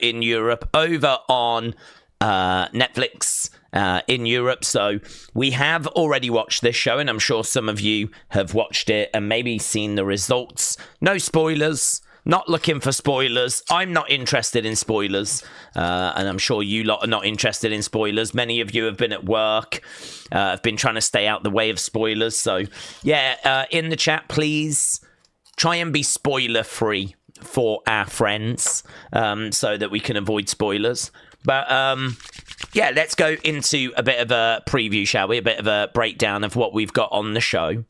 in Europe over on Netflix in Europe. So we have already watched this show, and I'm sure some of you have watched it and maybe seen the results. No spoilers. Not looking for spoilers. I'm not interested in spoilers. And I'm sure you lot are not interested in spoilers. Many of you have been at work, have been trying to stay out the way of spoilers. So, yeah, in the chat, please try and be spoiler-free for our friends so that we can avoid spoilers. But, yeah, let's go into a bit of a preview, shall we? A bit of a breakdown of what we've got on the show.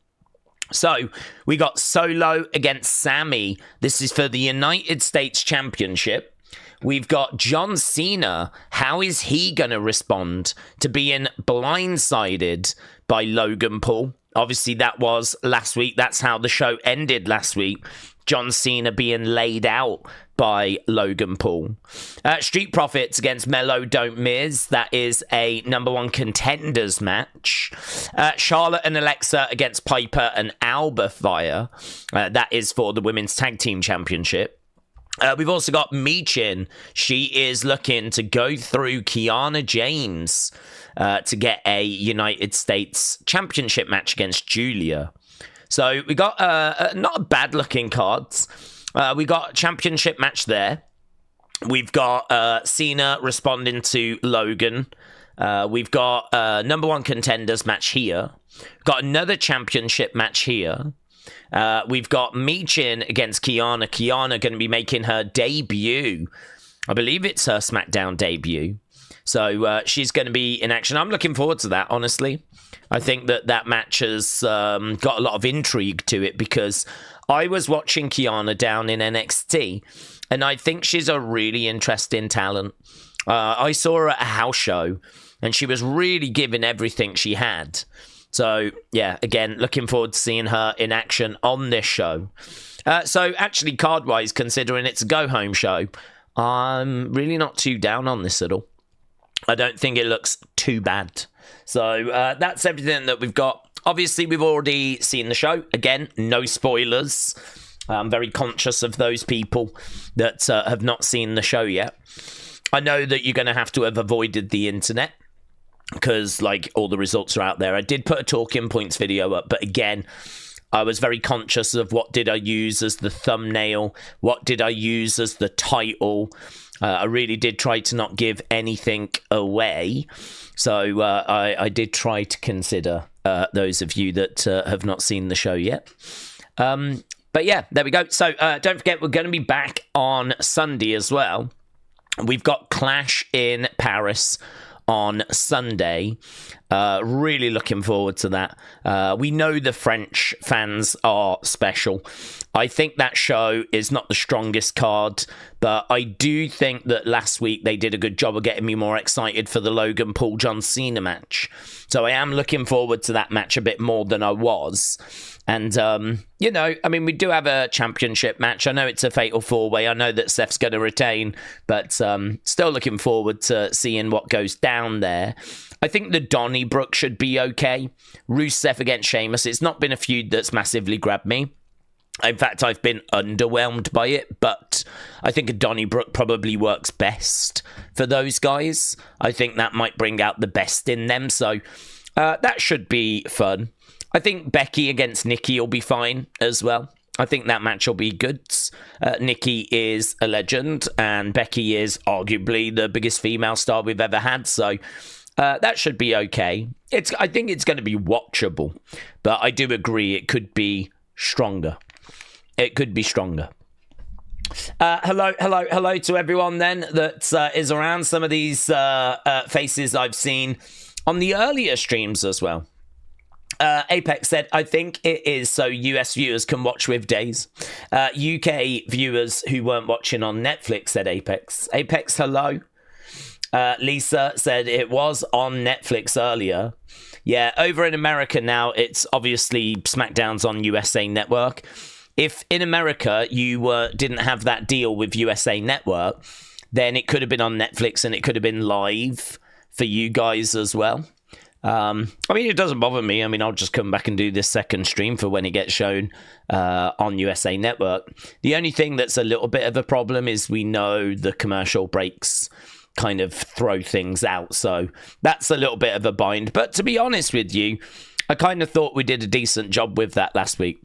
So, we got Solo against Sami. This is for the United States Championship. We've got John Cena. How is he going to respond to being blindsided by Logan Paul? Obviously, that was last week. That's how the show ended last week. John Cena being laid out by Logan Paul. Street Profits against Melo Don't Miz. That is a #1 contenders match. Charlotte and Alexa against Piper and Alba Fire. That is for the Women's Tag Team Championship. We've also got Michin. She is looking to go through Kiana James to get a United States Championship match against Julia. So we got not a bad looking cards. We got a championship match there. We've got Cena responding to Logan. We've got a #1 contenders match here. Got another championship match here. We've got Michin against Kiana. Kiana going to be making her debut. I believe it's her Smackdown debut. So she's going to be in action. I'm looking forward to that, honestly. I think that match has got a lot of intrigue to it because I was watching Kiana down in NXT, and I think she's a really interesting talent. I saw her at a house show, and she was really giving everything she had. So, yeah, again, looking forward to seeing her in action on this show. So, actually, card-wise, considering it's a go-home show, I'm really not too down on this at all. I don't think it looks too bad. So that's everything that we've got. Obviously, we've already seen the show. Again, no spoilers. I'm very conscious of those people that have not seen the show yet. I know that you're going to have avoided the internet because, like, all the results are out there. I did put a talking points video up, but again, I was very conscious of what did I use as the thumbnail, what did I use as the title. I really did try to not give anything away. So I did try to consider those of you that have not seen the show yet. But yeah, there we go. So don't forget, we're going to be back on Sunday as well. We've got Clash in Paris on Sunday. Really looking forward to that. We know the French fans are special. I think that show is not the strongest card, but I do think that last week they did a good job of getting me more excited for the Logan Paul John Cena match. So I am looking forward to that match a bit more than I was. And, you know, I mean, we do have a championship match. I know it's a fatal four-way. I know that Seth's going to retain, but still looking forward to seeing what goes down there. I think the Donnybrook should be okay. Rusev against Sheamus. It's not been a feud that's massively grabbed me. In fact, I've been underwhelmed by it, but I think a Donnybrook probably works best for those guys. I think that might bring out the best in them, so that should be fun. I think Becky against Nikki will be fine as well. I think that match will be good. Nikki is a legend, and Becky is arguably the biggest female star we've ever had, so that should be okay. I think it's going to be watchable, but I do agree it could be stronger. It could be stronger. Hello to everyone then that is around. Some of these faces I've seen on the earlier streams as well. Apex said, I think it is so US viewers can watch with Daze. UK viewers who weren't watching on Netflix, said Apex. Apex, hello. Lisa said it was on Netflix earlier. Yeah, over in America now, it's obviously SmackDown's on USA Network. If in America you didn't have that deal with USA Network, then it could have been on Netflix and it could have been live for you guys as well. I mean, it doesn't bother me. I mean, I'll just come back and do this second stream for when it gets shown on USA Network. The only thing that's a little bit of a problem is we know the commercial breaks kind of throw things out. So that's a little bit of a bind. But to be honest with you, I kind of thought we did a decent job with that last week.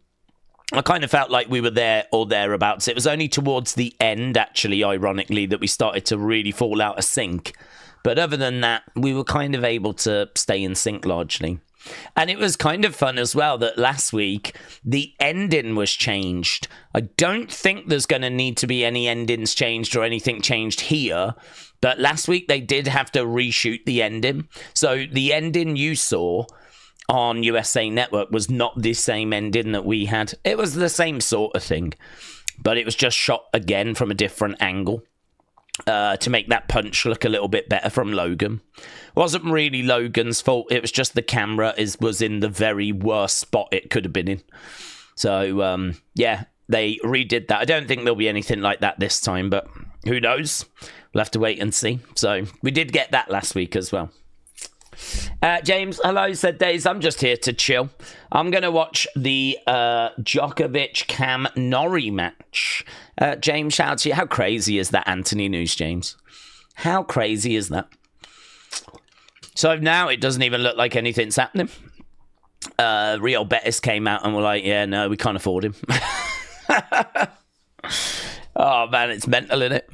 I kind of felt like we were there or thereabouts. It was only towards the end, actually, ironically, that we started to really fall out of sync. But other than that, we were kind of able to stay in sync largely. And it was kind of fun as well that last week, the ending was changed. I don't think there's going to need to be any endings changed or anything changed here. But last week, they did have to reshoot the ending. So the ending you saw on USA Network was not the same ending that we had. It was the same sort of thing. But it was just shot again from a different angle. To make that punch look a little bit better from Logan. Wasn't really Logan's fault. It was just the camera was in the very worst spot it could have been in. So, yeah, they redid that. I don't think there'll be anything like that this time, but who knows? We'll have to wait and see. So, we did get that last week as well. James, hello, said Daze. I'm just here to chill. I'm going to watch the Djokovic-Cam Norrie match. James, shout out to you. How crazy is that Anthony news, James? How crazy is that? So now it doesn't even look like anything's happening. Real Betis came out and were like, yeah, no, we can't afford him. Oh, man, it's mental, isn't it?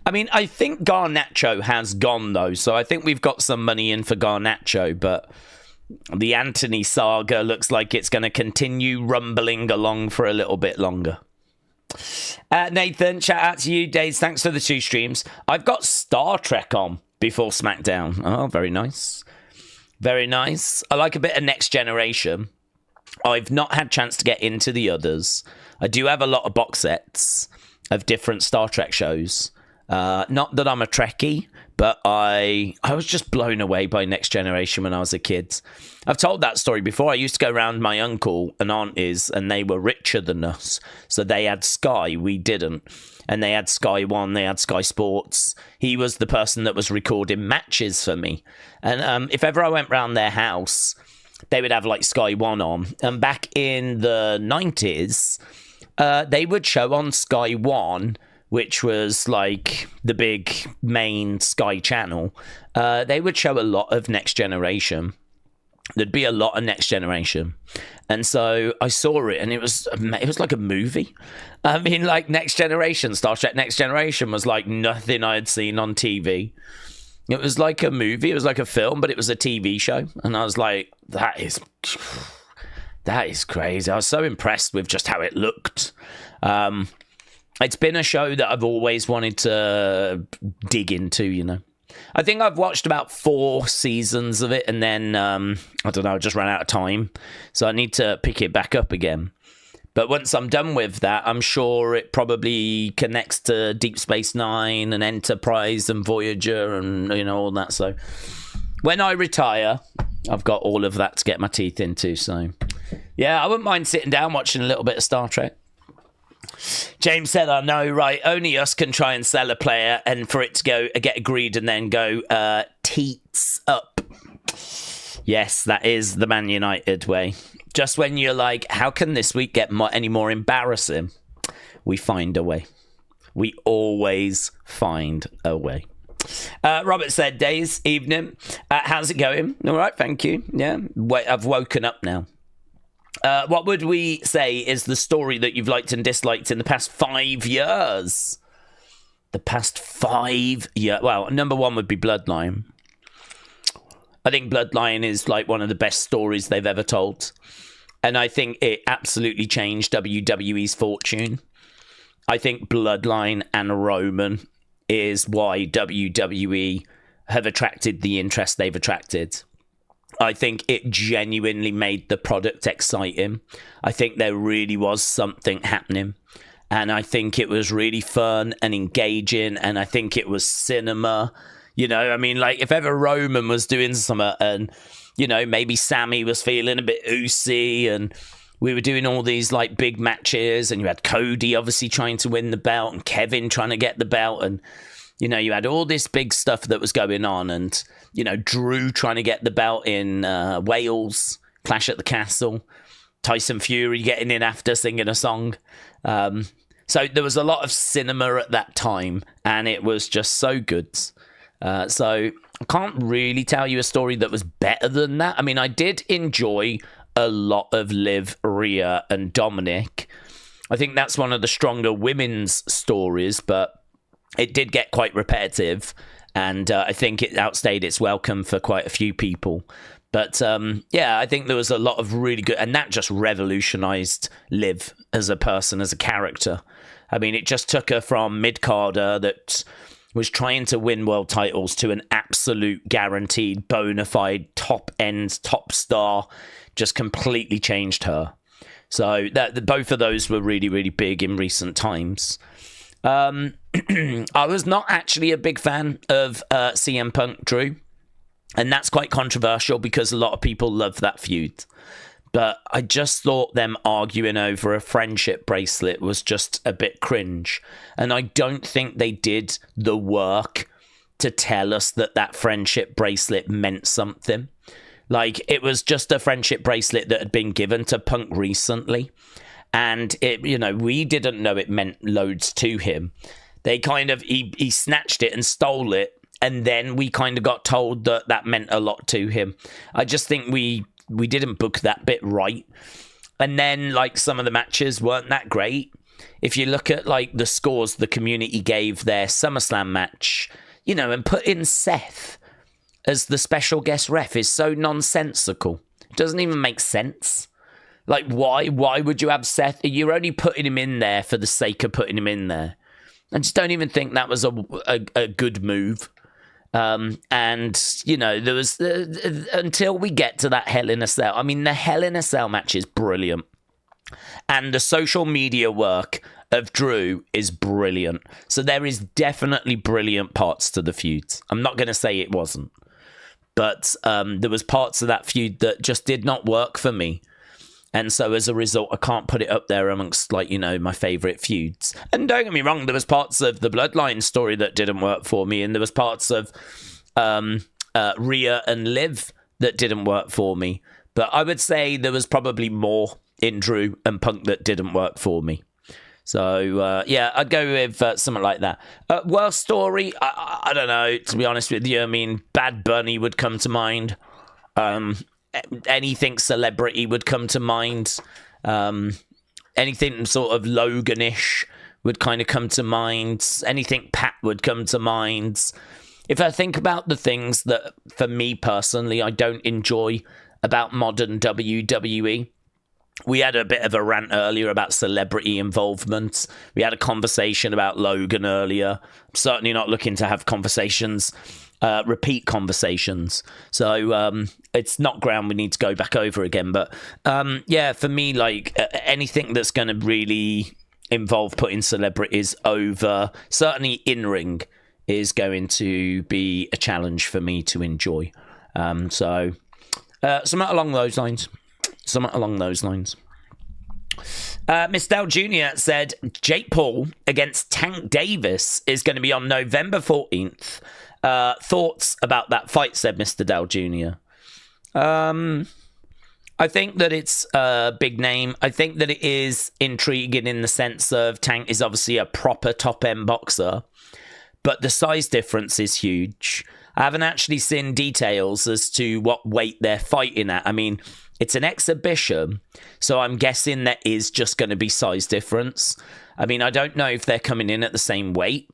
I mean, I think Garnacho has gone, though, so I think we've got some money in for Garnacho, but the Anthony saga looks like it's going to continue rumbling along for a little bit longer. Nathan, shout out to you, Daze. Thanks for the 2 streams. I've got Star Trek on before Smackdown. Oh, very nice. Very nice. I like a bit of Next Generation. I've not had a chance to get into the others. I do have a lot of box sets of different Star Trek shows. Not that I'm a Trekkie, but I was just blown away by Next Generation when I was a kid. I've told that story before. I used to go around my uncle and aunties, and they were richer than us. So they had Sky, we didn't. And they had Sky One, they had Sky Sports. He was the person that was recording matches for me. And if ever I went round their house, they would have like Sky One on. And back in the 90s, they would show on Sky One, which was like the big main Sky channel. They would show a lot of Next Generation. There'd be a lot of Next Generation. And so I saw it, and it was like a movie. I mean, like Next Generation, Star Trek Next Generation was like nothing I had seen on TV. It was like a movie. It was like a film, but it was a TV show. And I was like, that is crazy. I was so impressed with just how it looked. It's been a show that I've always wanted to dig into, you know. I think I've watched about 4 seasons of it, and then, I don't know, I just ran out of time. So I need to pick it back up again. But once I'm done with that, I'm sure it probably connects to Deep Space Nine and Enterprise and Voyager and, you know, all that. So when I retire, I've got all of that to get my teeth into. So, yeah, I wouldn't mind sitting down watching a little bit of Star Trek. James said, I know, right? Only us can try and sell a player and for it to get agreed and then go teats up. Yes, that is the Man United way. Just when you're like, how can this week get any more embarrassing? We find a way. We always find a way. Robert said, Daze, evening. How's it going? All right, thank you. Yeah, I've woken up now. What would we say is the story that you've liked and disliked in the past 5 years? The past 5 years. Well, number 1 would be Bloodline. I think Bloodline is like one of the best stories they've ever told. And I think it absolutely changed WWE's fortune. I think Bloodline and Roman is why WWE have attracted the interest they've attracted. I think it genuinely made the product exciting. I think there really was something happening. And I think it was really fun and engaging. And I think it was cinema. You know, I mean, like, if ever Roman was doing something and, you know, maybe Sami was feeling a bit oozy and we were doing all these, like, big matches and you had Cody obviously trying to win the belt and Kevin trying to get the belt and You know, you had all this big stuff that was going on, and, you know, Drew trying to get the belt in Wales, Clash at the Castle, Tyson Fury getting in after singing a song. So there was a lot of cinema at that time, and it was just so good. So I can't really tell you a story that was better than that. I mean, I did enjoy a lot of Liv, Rhea, and Dominic. I think that's one of the stronger women's stories, but it did get quite repetitive, and I think it outstayed its welcome for quite a few people. But yeah, I think there was a lot of really good, and that just revolutionized Liv as a person, as a character. I mean, it just took her from mid-carder that was trying to win world titles to an absolute guaranteed, bona fide, top-end, top star. Just completely changed her. So both of those were really, really big in recent times. I was not actually a big fan of CM Punk Drew, and that's quite controversial because a lot of people love that feud. But I just thought them arguing over a friendship bracelet was just a bit cringe. And I don't think they did the work to tell us that that friendship bracelet meant something. Like, it was just a friendship bracelet that had been given to Punk recently. And, it, you know, we didn't know it meant loads to him. They kind of, he snatched it and stole it. And then we kind of got told that that meant a lot to him. I just think we didn't book that bit right. And then, like, some of the matches weren't that great. If you look at, like, the scores the community gave their SummerSlam match, you know, and put in Seth as the special guest ref is so nonsensical. It doesn't even make sense. Like, why would you have Seth? You're only putting him in there for the sake of putting him in there. I just don't even think that was a good move. And, you know, there was, until we get to that Hell in a Cell, I mean, the Hell in a Cell match is brilliant. And the social media work of Drew is brilliant. So there is definitely brilliant parts to the feud. I'm not going to say it wasn't. But there was parts of that feud that just did not work for me. And so as a result, I can't put it up there amongst, like, you know, my favourite feuds. And don't get me wrong, there was parts of the Bloodline story that didn't work for me. And there was parts of Rhea and Liv that didn't work for me. But I would say there was probably more in Drew and Punk that didn't work for me. So, yeah, I'd go with something like that. Worst story, I don't know, to be honest with you. I mean, Bad Bunny would come to mind. Anything celebrity would come to mind. Anything sort of Logan-ish would kind of come to mind. Anything Pat would come to mind. If I think about the things that, for me personally, I don't enjoy about modern WWE, we had a bit of a rant earlier about celebrity involvement. We had a conversation about Logan earlier. I'm certainly not looking to have conversations, repeat conversations. So it's not ground we need to go back over again. But yeah, for me, like anything that's going to really involve putting celebrities over, certainly in-ring, is going to be a challenge for me to enjoy. So something along those lines. Miss Dell Jr. said Jake Paul against Tank Davis is going to be on November 14th. Thoughts about that fight, said Mr. Dell Jr. I think that it's a big name. I think that it is intriguing in the sense of Tank is obviously a proper top-end boxer, but the size difference is huge. I haven't actually seen details as to what weight they're fighting at. I mean, it's an exhibition, so I'm guessing there is just going to be size difference. I mean, I don't know if they're coming in at the same weight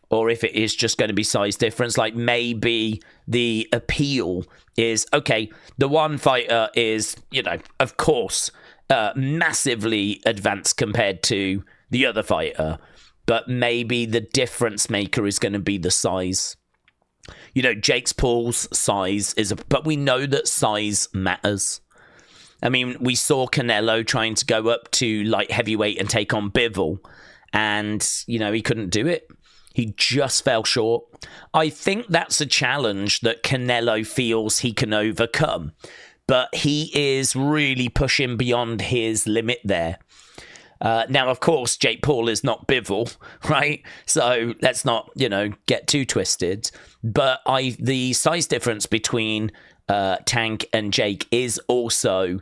or if it is just going to be size difference. Like, maybe the appeal is, okay, the one fighter is, you know, of course, massively advanced compared to the other fighter, but maybe the difference maker is going to be the size. You know, Jake Paul's size but we know that size matters. I mean, we saw Canelo trying to go up to light heavyweight and take on Bivol, and, you know, he couldn't do it. He just fell short. I think that's a challenge that Canelo feels he can overcome, but he is really pushing beyond his limit there. Now, of course, Jake Paul is not Bivol, right? So let's not, get too twisted. But the size difference between Tank and Jake is also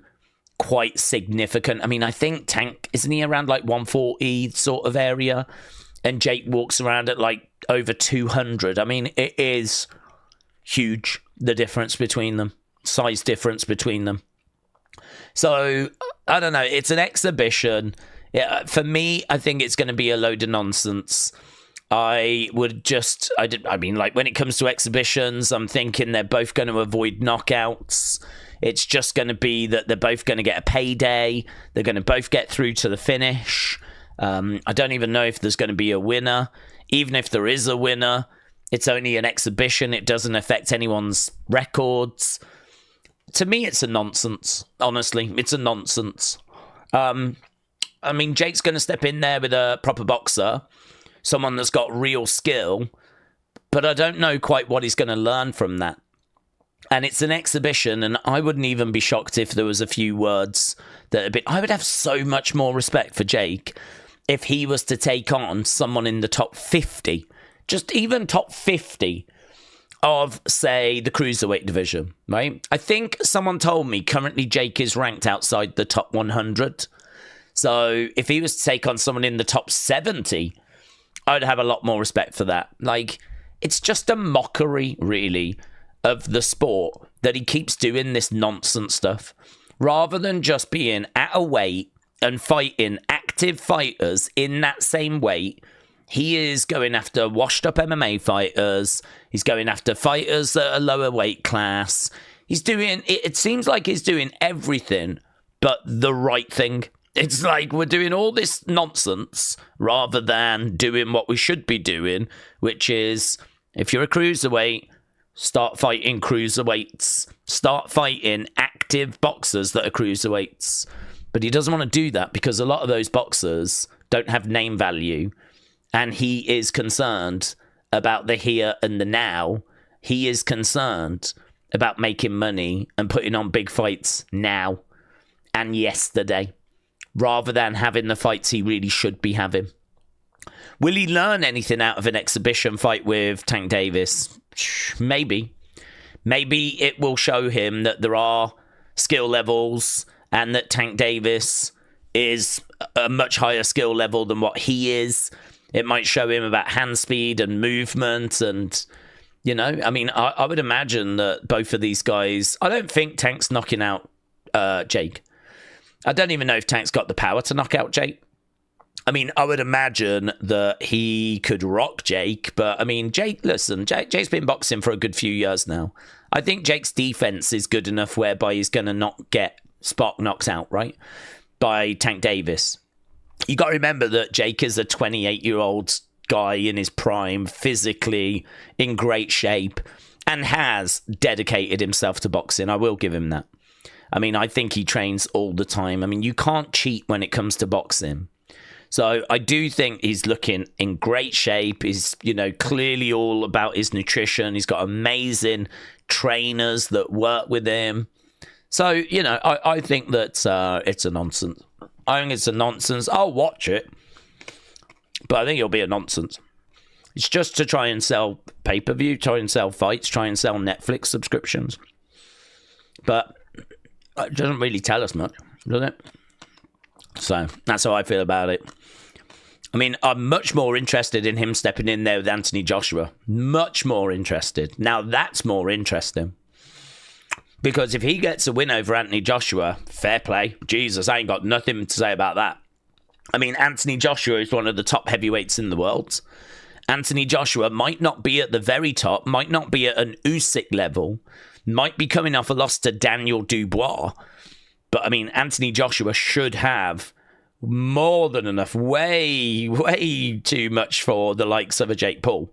quite significant. I mean, I think Tank, isn't he around like 140 sort of area? And Jake walks around at like over 200. I mean, it is huge, the difference between them, size difference between them. So, I don't know, it's an exhibition. Yeah, for me, I think it's going to be a load of nonsense. When it comes to exhibitions, I'm thinking they're both going to avoid knockouts. It's just going to be that they're both going to get a payday. They're going to both get through to the finish. I don't even know if there's going to be a winner. Even if there is a winner, it's only an exhibition. It doesn't affect anyone's records. To me, it's a nonsense. Honestly, it's a nonsense. I mean, Jake's going to step in there with a proper boxer, someone that's got real skill, but I don't know quite what he's going to learn from that. And it's an exhibition, and I wouldn't even be shocked if there was a few words that I would have so much more respect for Jake if he was to take on someone in the top 50, just even top 50 of, say, the cruiserweight division, right? I think someone told me currently Jake is ranked outside the top 100. So if he was to take on someone in the top 70, I'd have a lot more respect for that. Like, it's just a mockery, really, of the sport that he keeps doing this nonsense stuff. Rather than just being at a weight and fighting active fighters in that same weight, he is going after washed-up MMA fighters. He's going after fighters at a lower weight class. It seems like he's doing everything but the right thing. It's like we're doing all this nonsense rather than doing what we should be doing, which is, if you're a cruiserweight, start fighting cruiserweights. Start fighting active boxers that are cruiserweights. But he doesn't want to do that because a lot of those boxers don't have name value. And he is concerned about the here and the now. He is concerned about making money and putting on big fights now and yesterday, rather than having the fights he really should be having. Will he learn anything out of an exhibition fight with Tank Davis? Maybe. Maybe it will show him that there are skill levels and that Tank Davis is a much higher skill level than what he is. It might show him about hand speed and movement and, I mean, I would imagine that both of these guys, I don't think Tank's knocking out Jake. I don't even know if Tank's got the power to knock out Jake. I mean, I would imagine that he could rock Jake, but I mean, Jake's been boxing for a good few years now. I think Jake's defense is good enough whereby he's going to not get spot knocked out, right, by Tank Davis. You got to remember that Jake is a 28-year-old guy in his prime, physically in great shape, and has dedicated himself to boxing. I will give him that. I mean, I think he trains all the time. I mean, you can't cheat when it comes to boxing. So I do think he's looking in great shape. He's, clearly all about his nutrition. He's got amazing trainers that work with him. So, I think that it's a nonsense. I think it's a nonsense. I'll watch it. But I think it'll be a nonsense. It's just to try and sell pay-per-view, try and sell fights, try and sell Netflix subscriptions. But it doesn't really tell us much, does it? So that's how I feel about it. I mean, I'm much more interested in him stepping in there with Anthony Joshua. Much more interested. Now that's more interesting. Because if he gets a win over Anthony Joshua, fair play. Jesus, I ain't got nothing to say about that. I mean, Anthony Joshua is one of the top heavyweights in the world. Anthony Joshua might not be at the very top, might not be at an Usyk level, might be coming off a loss to Daniel Dubois. But, I mean, Anthony Joshua should have more than enough, way too much for the likes of a Jake Paul.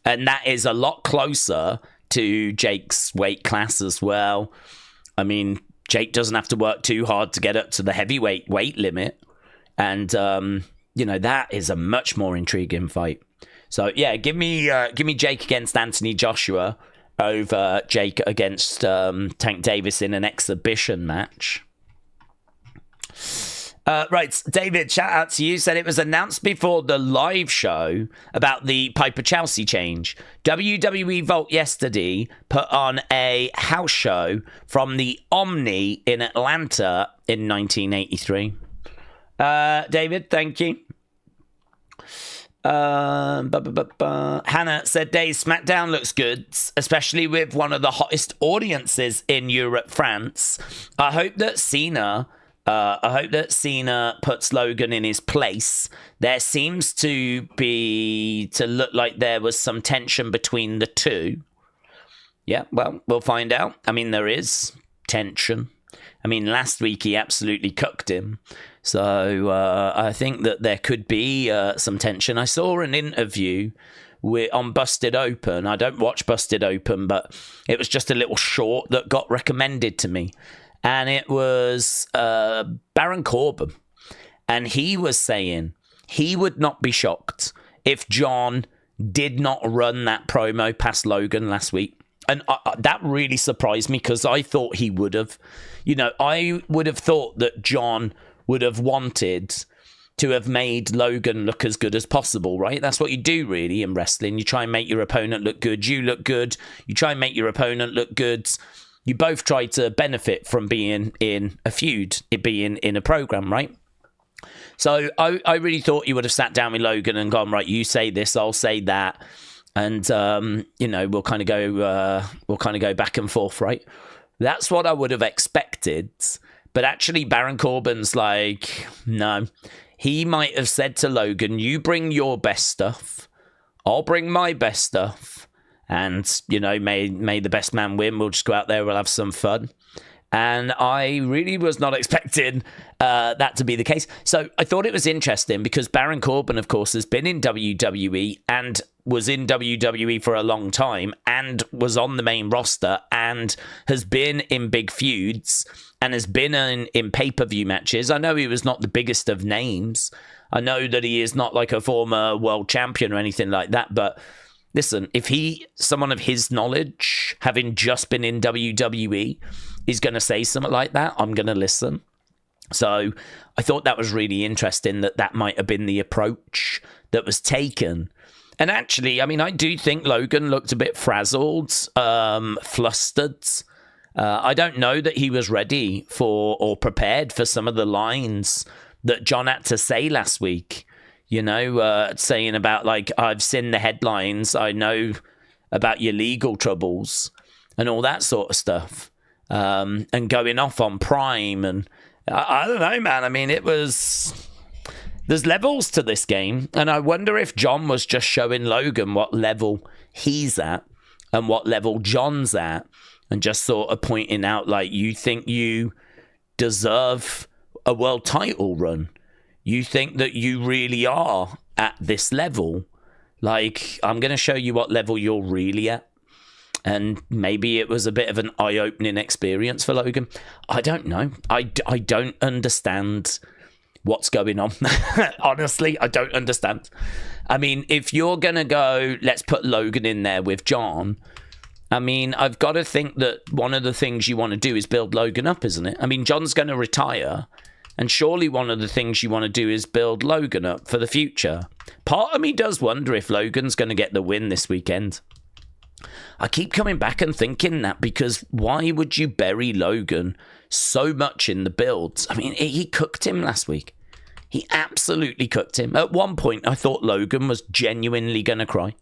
And that is a lot closer to Jake's weight class as well. I mean, Jake doesn't have to work too hard to get up to the heavyweight weight limit. And, that is a much more intriguing fight. So, yeah, give me Jake against Anthony Joshua over Jake against Tank Davis in an exhibition match. Right, David, shout out to you. Said it was announced before the live show about the Piper Chelsea change. WWE Vault yesterday put on a house show from the Omni in Atlanta in 1983. David, thank you. Hannah said, Daze, Smackdown looks good, especially with one of the hottest audiences in Europe, France. I hope that Cena puts Logan in his place. There seems to look like there was some tension between the two. Yeah, well, we'll find out. I mean, there is tension. I mean, last week he absolutely cooked him. So I think that there could be some tension. I saw an interview on Busted Open. I don't watch Busted Open, but it was just a little short that got recommended to me. And it was Baron Corbin. And he was saying he would not be shocked if John did not run that promo past Logan last week. And that really surprised me because I thought he would have. You know, I would have thought that John would have wanted to have made Logan look as good as possible, right? That's what you do really in wrestling. You try and make your opponent look good. You look good. You try and make your opponent look good. You both try to benefit from being in a feud, it being in a program, right? So I really thought you would have sat down with Logan and gone, right, you say this, I'll say that. And, you know, we'll kind of go back and forth, right? That's what I would have expected. But actually, Baron Corbin's like, no. He might have said to Logan, you bring your best stuff. I'll bring my best stuff. And, you know, may the best man win. We'll just go out there. We'll have some fun. And I really was not expecting that to be the case. So I thought it was interesting because Baron Corbin, of course, has been in WWE and was in WWE for a long time and was on the main roster and has been in big feuds and has been in pay-per-view matches. I know he was not the biggest of names. I know that he is not like a former world champion or anything like that. But listen, if someone of his knowledge, having just been in WWE, is going to say something like that, I'm going to listen. So I thought that was really interesting that might have been the approach that was taken. And actually, I mean, I do think Logan looked a bit frazzled, flustered. I don't know that he was ready for or prepared for some of the lines that John had to say last week. You know, saying about, like, I've seen the headlines, I know about your legal troubles and all that sort of stuff. And going off on Prime. And I don't know, man. I mean, there's levels to this game. And I wonder if John was just showing Logan what level he's at and what level John's at. And just sort of pointing out, like, you think you deserve a world title run. You think that you really are at this level. Like, I'm going to show you what level you're really at. And maybe it was a bit of an eye-opening experience for Logan. I don't know. I don't understand what's going on. Honestly, I don't understand. I mean, if you're going to go, let's put Logan in there with John. I mean, I've got to think that one of the things you want to do is build Logan up, isn't it? I mean, John's going to retire. And surely one of the things you want to do is build Logan up for the future. Part of me does wonder if Logan's going to get the win this weekend. I keep coming back and thinking that, because why would you bury Logan so much in the builds? I mean, he cooked him last week. He absolutely cooked him. At one point, I thought Logan was genuinely going to cry.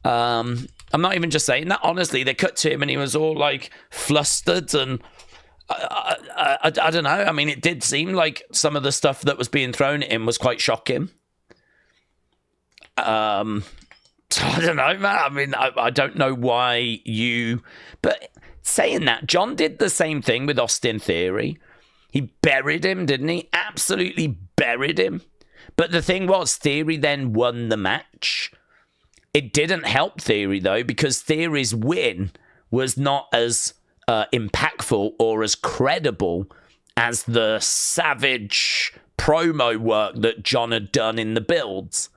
I'm not even just saying that. Honestly, they cut to him and he was all like flustered and I don't know. I mean, it did seem like some of the stuff that was being thrown at him was quite shocking. So I don't know, man. I mean, I don't know why you... But saying that, John did the same thing with Austin Theory. He buried him, didn't he? Absolutely buried him. But the thing was, Theory then won the match. It didn't help Theory, though, because Theory's win was not as impactful or as credible as the savage promo work that John had done in the builds.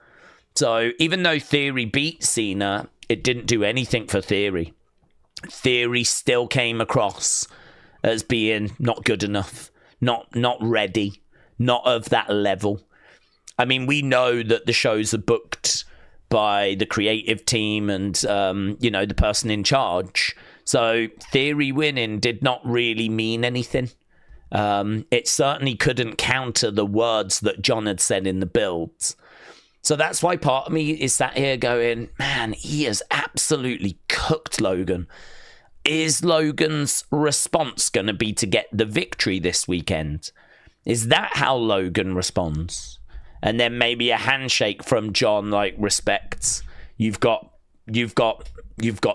So even though Theory beat Cena, it didn't do anything for Theory. Theory still came across as being not good enough, not ready, not of that level. I mean, we know that the shows are booked by the creative team and, the person in charge. So Theory winning did not really mean anything. It certainly couldn't counter the words that John had said in the builds. So that's why part of me is sat here going, man, he has absolutely cooked Logan. Is Logan's response going to be to get the victory this weekend? Is that how Logan responds? And then maybe a handshake from John, like, respects. You've got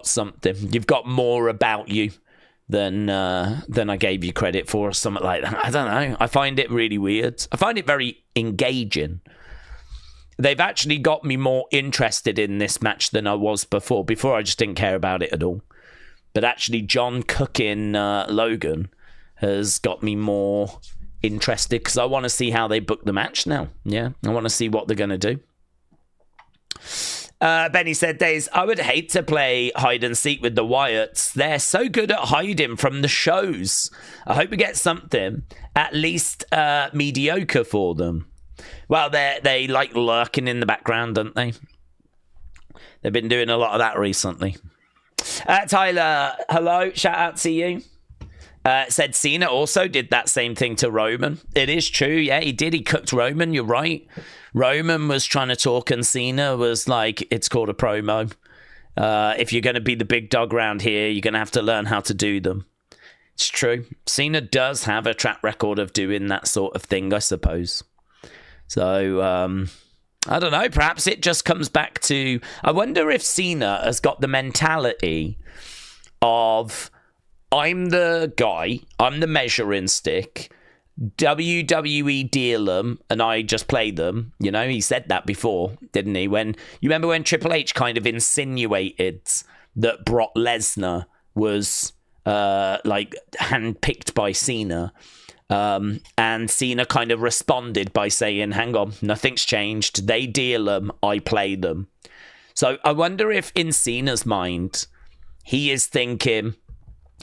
something. You've got more about you than I gave you credit for, or something like that. I don't know. I find it really weird. I find it very engaging. They've actually got me more interested in this match than I was before. Before, I just didn't care about it at all. But actually, John cooking Logan has got me more interested because I want to see how they book the match now. Yeah, I want to see what they're going to do. Benny said, Daze, I would hate to play hide and seek with the Wyatts. They're so good at hiding from the shows. I hope we get something at least mediocre for them. Well, they like lurking in the background, don't they? They've been doing a lot of that recently. Tyler, hello, shout out to you. Said Cena also did that same thing to Roman. It is true, yeah, he did. He cooked Roman, you're right. Roman was trying to talk and Cena was like, it's called a promo. If you're going to be the big dog around here, you're going to have to learn how to do them. It's true. Cena does have a track record of doing that sort of thing, I suppose. So, I don't know. Perhaps it just comes back to... I wonder if Cena has got the mentality of... I'm the guy, I'm the measuring stick, WWE deal them, and I just play them. You know, he said that before, didn't he? You remember when Triple H kind of insinuated that Brock Lesnar was, handpicked by Cena, and Cena kind of responded by saying, hang on, nothing's changed, they deal them, I play them. So I wonder if in Cena's mind, he is thinking...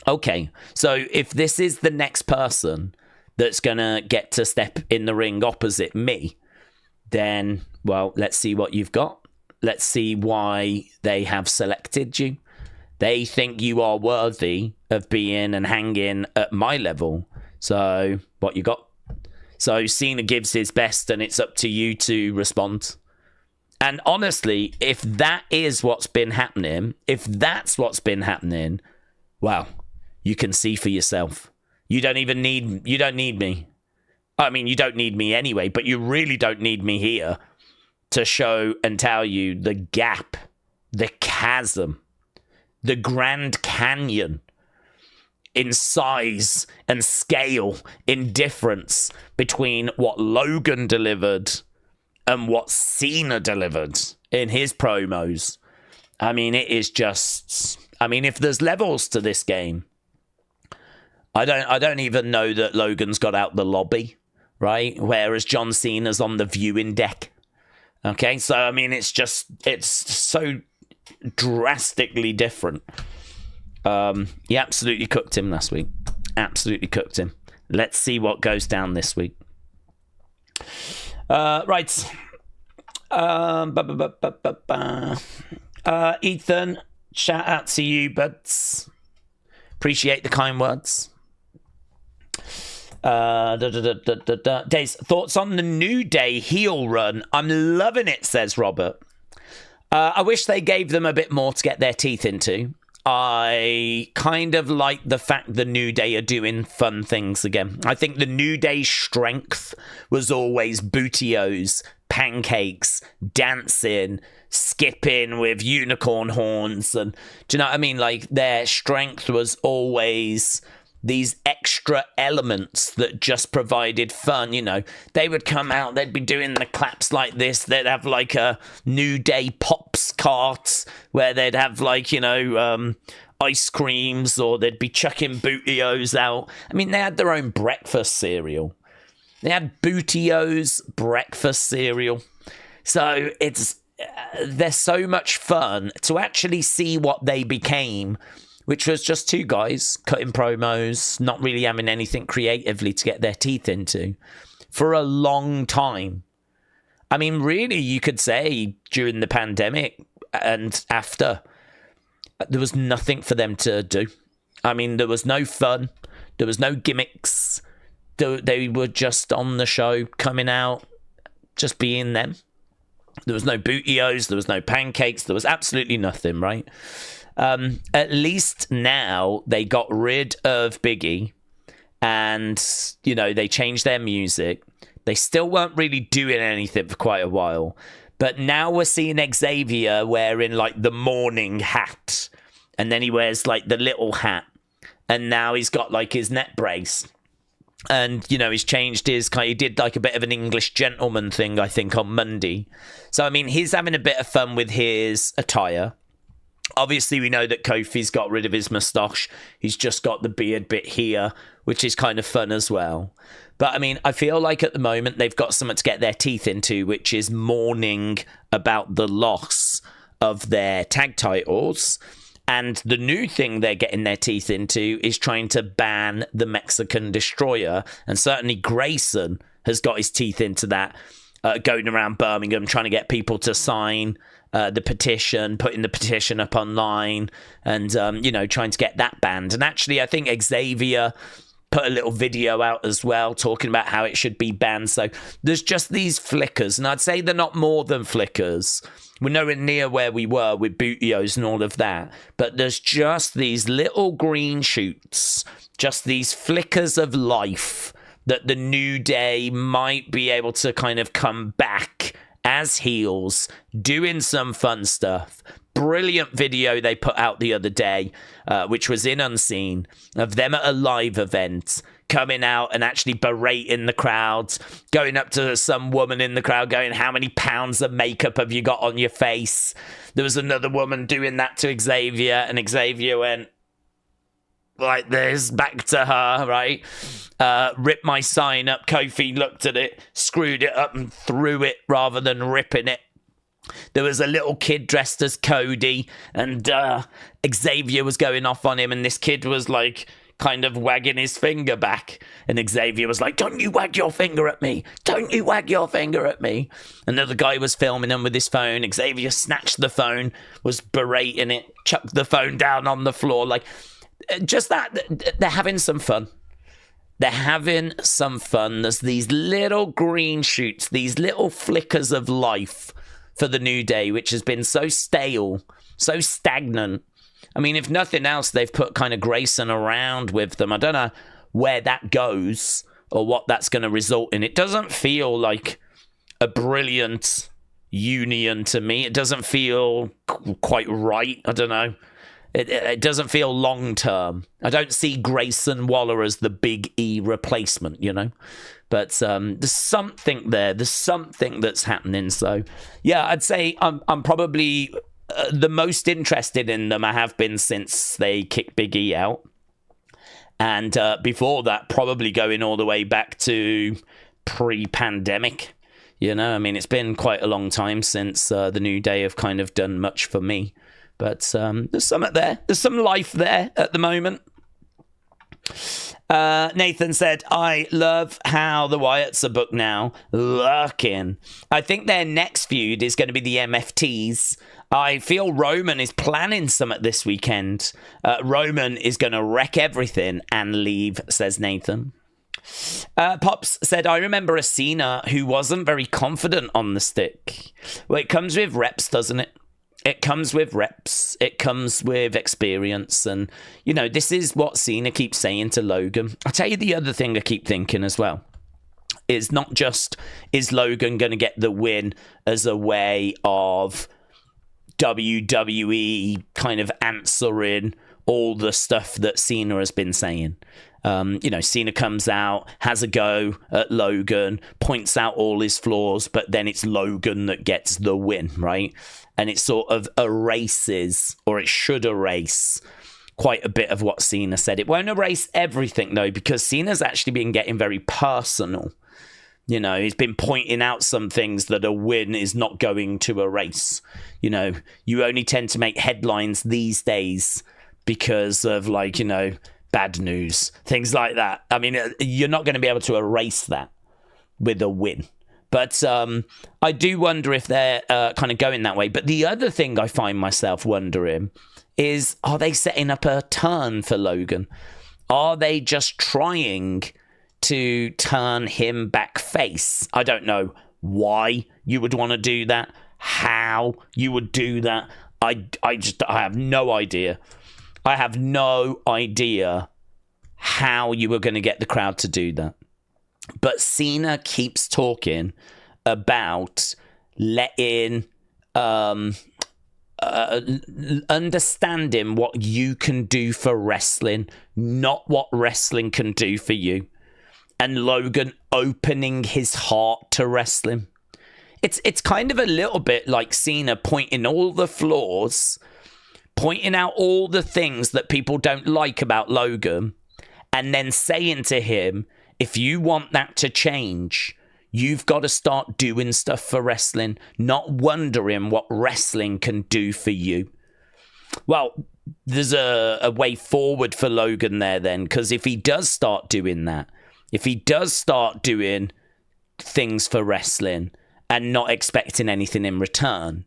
Okay, so if this is the next person that's going to get to step in the ring opposite me, then, well, let's see what you've got. Let's see why they have selected you. They think you are worthy of being and hanging at my level. So, what you got? So, Cena gives his best and it's up to you to respond. And honestly, if that is what's been happening, wow. You can see for yourself. You don't need me. I mean, you don't need me anyway, but you really don't need me here to show and tell you the gap, the chasm, the Grand Canyon in size and scale, in difference between what Logan delivered and what Cena delivered in his promos. I mean, it is just... I mean, if there's levels to this game... I don't even know that Logan's got out the lobby, right? Whereas John Cena's on the viewing deck. Okay, so I mean, it's so drastically different. He absolutely cooked him last week. Absolutely cooked him. Let's see what goes down this week. Right. Ethan, shout out to you, buds. Appreciate the kind words. Daze, thoughts on the New Day heel run? I'm loving it, says Robert. I wish they gave them a bit more to get their teeth into. I kind of like the fact the New Day are doing fun things again. I think the New Day's strength was always bootios, pancakes, dancing, skipping with unicorn horns, and do you know what I mean? Like, their strength was always these extra elements that just provided fun. You know, they would come out, they'd be doing the claps like this, they'd have like a New Day Pops cart where they'd have like, ice creams, or they'd be chucking bootios out. I mean, they had their own breakfast cereal. They had bootios breakfast cereal. So they're so much fun to actually see what they became, which was just two guys cutting promos, not really having anything creatively to get their teeth into. for a long time. I mean, really, you could say during the pandemic and after, there was nothing for them to do. I mean, there was no fun. There was no gimmicks. They were just on the show, coming out, just being them. There was no bootios. There was no pancakes. There was absolutely nothing, right? At least now they got rid of Biggie and, you know, they changed their music. They still weren't really doing anything for quite a while. But now we're seeing Xavier wearing, like, the morning hat. And then he wears, like, the little hat. And now he's got, like, his neck brace. And, you know, he's changed his kind. He did, like, a bit of an English gentleman thing, I think, on Monday. So, I mean, he's having a bit of fun with his attire. Obviously, we know that Kofi's got rid of his moustache. He's just got the beard bit here, which is kind of fun as well. But, I mean, I feel like at the moment they've got something to get their teeth into, which is mourning about the loss of their tag titles. And the new thing they're getting their teeth into is trying to ban the Mexican Destroyer. And certainly Grayson has got his teeth into that, going around Birmingham, trying to get people to sign the petition, putting the petition up online and, you know, trying to get that banned. And actually, I think Xavier put a little video out as well talking about how it should be banned. So there's just these flickers, and I'd say they're not more than flickers. We're nowhere near where we were with bootios and all of that, but there's just these little green shoots, just these flickers of life that the New Day might be able to kind of come back as heels, doing some fun stuff. Brilliant video they put out the other day, which was in Unseen, of them at a live event, coming out and actually berating the crowds, going up to some woman in the crowd going, how many pounds of makeup have you got on your face? There was another woman doing that to Xavier, and Xavier went like this back to her, right? Ripped my sign up. Kofi looked at it, screwed it up and threw it rather than ripping it. There was a little kid dressed as Cody, and Xavier was going off on him, and this kid was like kind of wagging his finger back, and Xavier was like, don't you wag your finger at me, don't you wag your finger at me. Another guy was filming him with his phone. Xavier snatched the phone, was berating it, chucked the phone down on the floor. Like, just that, they're having some fun. They're having some fun. There's these little green shoots, these little flickers of life for the New Day, which has been so stale, so stagnant. I mean, if nothing else, they've put kind of Grayson around with them. I don't know where that goes or what that's going to result in. It doesn't feel like a brilliant union to me. It doesn't feel quite right. I don't know. It doesn't feel long-term. I don't see Grayson Waller as the Big E replacement, you know? But there's something there. There's something that's happening. So, yeah, I'd say I'm probably the most interested in them I have been since they kicked Big E out. And before that, probably going all the way back to pre-pandemic. You know, I mean, it's been quite a long time since the New Day have kind of done much for me. But there's something there. There's some life there at the moment. Nathan said, I love how the Wyatts are booked now. Lurking. I think their next feud is going to be the MFTs. I feel Roman is planning something this weekend. Roman is going to wreck everything and leave, says Nathan. Pops said, I remember a Cena who wasn't very confident on the stick. Well, it comes with reps, doesn't it? It comes with reps. It comes with experience. And, you know, this is what Cena keeps saying to Logan. I'll tell you the other thing I keep thinking as well. Is not just, is Logan going to get the win as a way of WWE kind of answering all the stuff that Cena has been saying. You know, Cena comes out, has a go at Logan, points out all his flaws, but then it's Logan that gets the win, right? And it sort of erases, or it should erase, quite a bit of what Cena said. It won't erase everything, though, because Cena's actually been getting very personal. You know, he's been pointing out some things that a win is not going to erase. You know, you only tend to make headlines these days because of, like, you know, bad news, things like that. I mean, you're not going to be able to erase that. with a win. But I do wonder if they're kind of going that way. But the other thing I find myself wondering is, are they setting up a turn for Logan? Are they just trying to turn him back face? I don't know why you would want to do that, how you would do that. I have no idea. I have no idea how you were going to get the crowd to do that. But Cena keeps talking about letting, understanding what you can do for wrestling, not what wrestling can do for you. And Logan opening his heart to wrestling. It's kind of a little bit like Cena pointing all the flaws, pointing out all the things that people don't like about Logan, and then saying to him, if you want that to change, you've got to start doing stuff for wrestling, not wondering what wrestling can do for you. Well, there's a way forward for Logan there then, because if he does start doing that, if he does start doing things for wrestling and not expecting anything in return,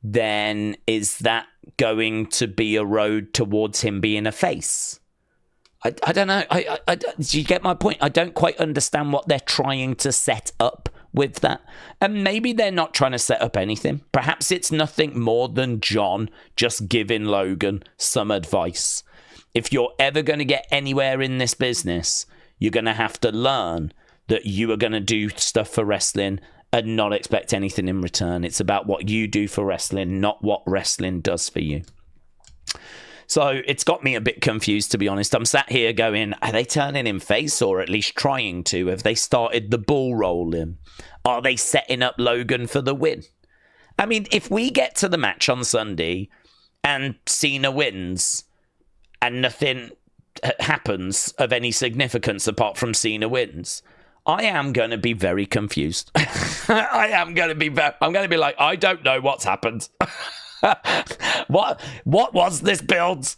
then is that going to be a road towards him being a face? I don't know. Do you get my point? I don't quite understand what they're trying to set up with that. And maybe they're not trying to set up anything. Perhaps it's nothing more than John just giving Logan some advice. If you're ever going to get anywhere in this business, you're going to have to learn that you are going to do stuff for wrestling and not expect anything in return. It's about what you do for wrestling, not what wrestling does for you. So it's got me a bit confused, to be honest. I'm sat here going, are they turning him face, or at least trying to? Have they started the ball rolling? Are they setting up Logan for the win? I mean, if we get to the match on Sunday and Cena wins and nothing happens of any significance apart from Cena wins, I am going to be very confused. I'm going to be like, I don't know what's happened. What was this build?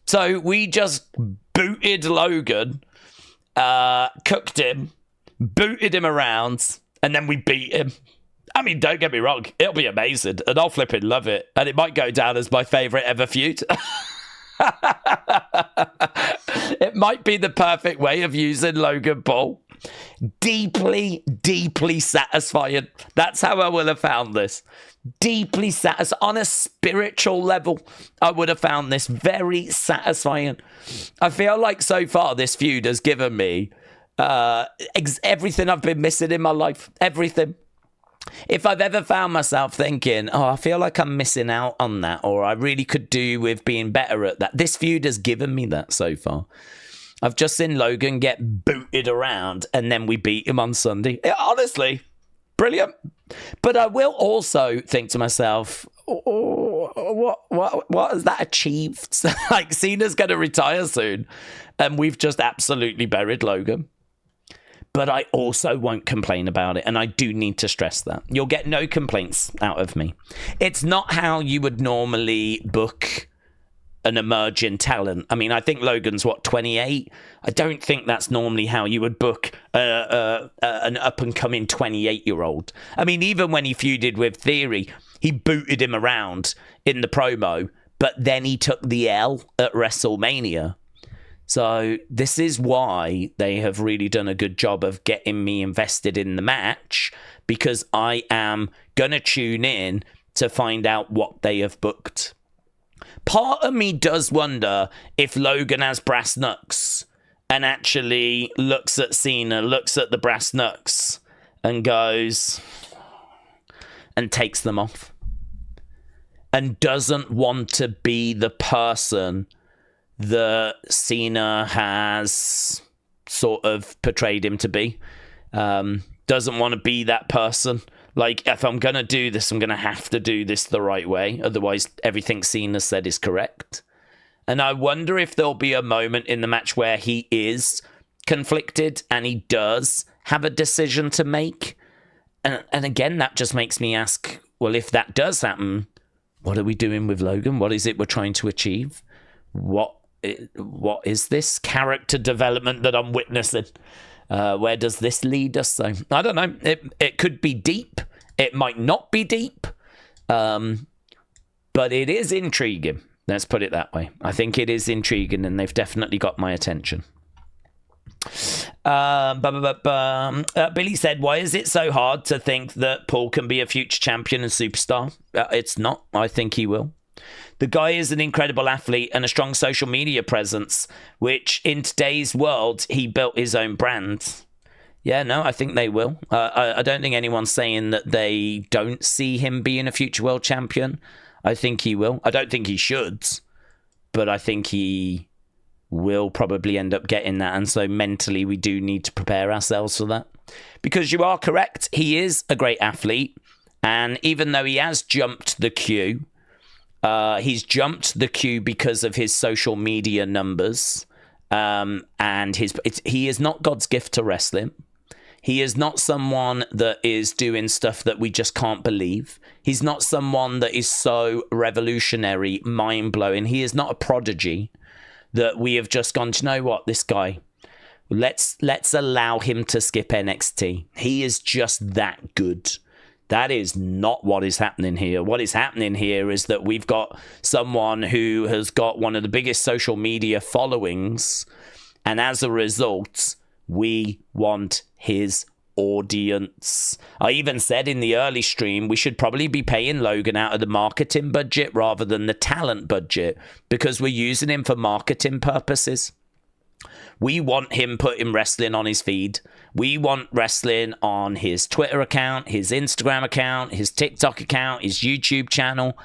So we just booted Logan, cooked him, booted him around, and then we beat him. I mean, don't get me wrong, it'll be amazing, and I'll flipping love it, and it might go down as my favourite ever feud. It might be the perfect way of using Logan Paul. Deeply, deeply satisfying. That's how I will have found this. Deeply satisfying. On a spiritual level, I would have found this very satisfying. I feel like so far this feud has given me everything I've been missing in my life. Everything. If I've ever found myself thinking, oh, I feel like I'm missing out on that, or I really could do with being better at that, this feud has given me that so far. I've just seen Logan get booted around, and then we beat him on Sunday. Honestly, brilliant. But I will also think to myself, what has that achieved? Like, Cena's going to retire soon, and we've just absolutely buried Logan. But I also won't complain about it, and I do need to stress that. You'll get no complaints out of me. It's not how you would normally book an emerging talent. I mean, I think Logan's, 28? I don't think that's normally how you would book an up-and-coming 28-year-old. I mean, even when he feuded with Theory, he booted him around in the promo, but then he took the L at WrestleMania. So this is why they have really done a good job of getting me invested in the match, because I am going to tune in to find out what they have booked. Part of me does wonder if Logan has brass knucks and actually looks at Cena, looks at the brass knucks and goes and takes them off and doesn't want to be the person that Cena has sort of portrayed him to be. Doesn't want to be that person. Like, if I'm going to do this, I'm going to have to do this the right way. Otherwise, everything Cena said is correct. And I wonder if there'll be a moment in the match where he is conflicted and he does have a decision to make. And again, that just makes me ask, well, if that does happen, what are we doing with Logan? What is it we're trying to achieve? What is this character development that I'm witnessing? Where does this lead us? So I don't know. It could be deep. It might not be deep. But it is intriguing. Let's put it that way. I think it is intriguing, and they've definitely got my attention. Billy said, why is it so hard to think that Paul can be a future champion and superstar? It's not. I think he will. The guy is an incredible athlete and a strong social media presence, which in today's world, he built his own brand. Yeah, no, I think they will. I don't think anyone's saying that they don't see him being a future world champion. I think he will. I don't think he should, but I think he will probably end up getting that. And so mentally, we do need to prepare ourselves for that. Because you are correct, he is a great athlete. And even though he has jumped the queue, he's jumped the queue because of his social media numbers. And he is not God's gift to wrestling. He is not someone that is doing stuff that we just can't believe. He's not someone that is so revolutionary, mind-blowing. He is not a prodigy that we have just gone, do you know what, this guy, let's allow him to skip NXT. He is just that good. That is not what is happening here. What is happening here is that we've got someone who has got one of the biggest social media followings, and as a result, we want his audience. I even said in the early stream, we should probably be paying Logan out of the marketing budget rather than the talent budget, because we're using him for marketing purposes. We want him putting wrestling on his feed. We want wrestling on his Twitter account, his Instagram account, his TikTok account, his YouTube channel.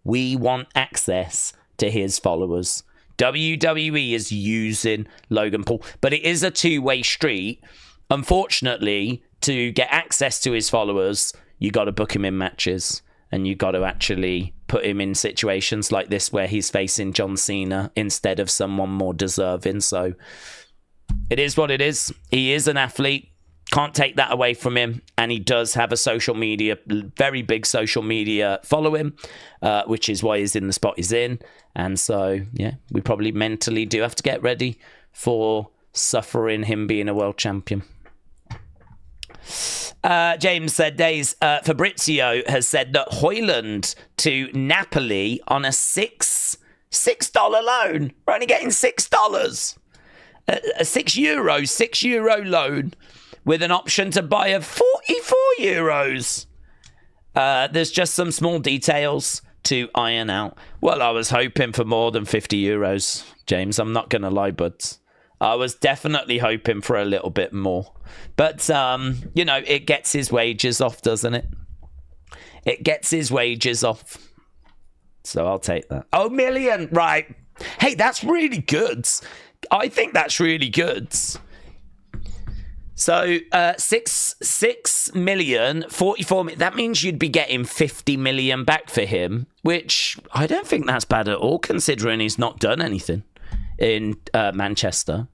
We want access to his followers. WWE is using Logan Paul, but it is a two-way street. Unfortunately, to get access to his followers, you got to book him in matches, and you got to actually put him in situations like this where he's facing John Cena instead of someone more deserving. So it is what it is. He is an athlete. Can't take that away from him. And he does have a social media, very big social media following, which is why he's in the spot he's in. And so, yeah, we probably mentally do have to get ready for suffering him being a world champion. James said, Daze, Fabrizio has said that Hoyland to Napoli on a $6 loan. We're only getting $6. A €6 loan with an option to buy of €44. There's just some small details to iron out. Well, I was hoping for more than €50, James. I'm not going to lie, buds. I was definitely hoping for a little bit more. But, you know, it gets his wages off, doesn't it? It gets his wages off. So I'll take that. Oh, million. Right. Hey, that's really good. I think that's really good. So, 6 million, 44 million. That means you'd be getting 50 million back for him, which I don't think that's bad at all, considering he's not done anything in Manchester.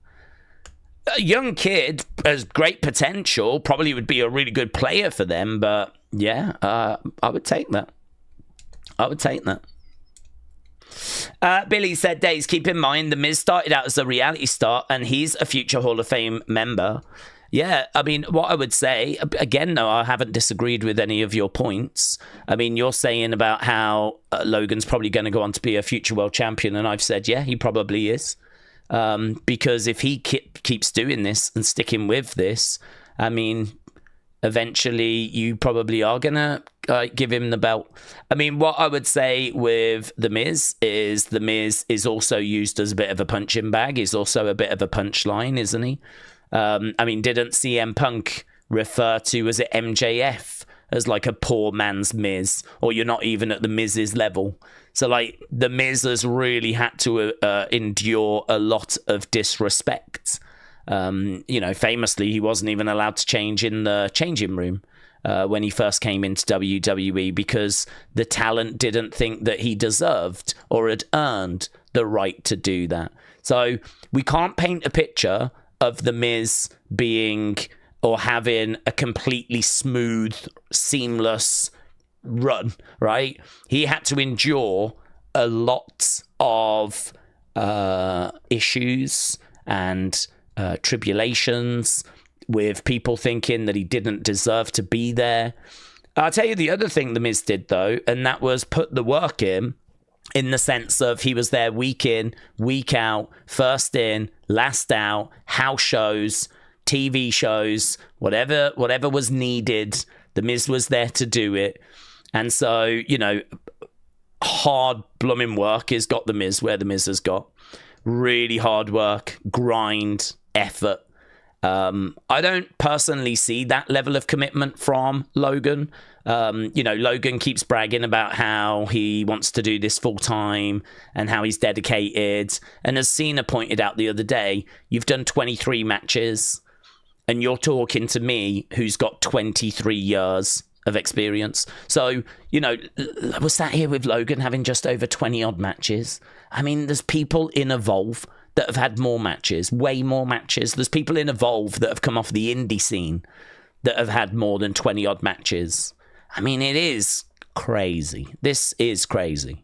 A young kid has great potential, probably would be a really good player for them, but yeah, I would take that. I would take that. Billy said, Daze, keep in mind, The Miz started out as a reality star, and he's a future Hall of Fame member. Yeah, I mean, what I would say, again, no, I haven't disagreed with any of your points. I mean, you're saying about how Logan's probably going to go on to be a future world champion, and I've said, yeah, he probably is. Because if he keeps doing this and sticking with this, I mean, eventually you probably are going to give him the belt. I mean, what I would say with The Miz is also used as a bit of a punching bag. He's also a bit of a punchline, isn't he? I mean, didn't CM Punk refer to, was it MJF, as like a poor man's Miz, or you're not even at the Miz's level? So, like, the Miz has really had to endure a lot of disrespect. You know, famously, he wasn't even allowed to change in the changing room when he first came into WWE because the talent didn't think that he deserved or had earned the right to do that. So we can't paint a picture of the Miz being or having a completely smooth, seamless run, right? He had to endure a lot of issues and tribulations with people thinking that he didn't deserve to be there. I'll tell you the other thing The Miz did, though, and that was put the work in the sense of he was there week in, week out, first in, last out, house shows, TV shows, whatever was needed. The Miz was there to do it. And so, you know, hard blooming work has got The Miz where The Miz has got. Really hard work, grind, effort. I don't personally see that level of commitment from Logan. You know, Logan keeps bragging about how he wants to do this full time and how he's dedicated. And as Cena pointed out the other day, you've done 23 matches and you're talking to me who's got 23 years of experience. So, you know, we're sat here with Logan having just over 20 odd matches. I mean, there's people in Evolve that have had more matches, way more matches. There's people in Evolve that have come off the indie scene that have had more than 20 odd matches. I mean, it is crazy. This is crazy.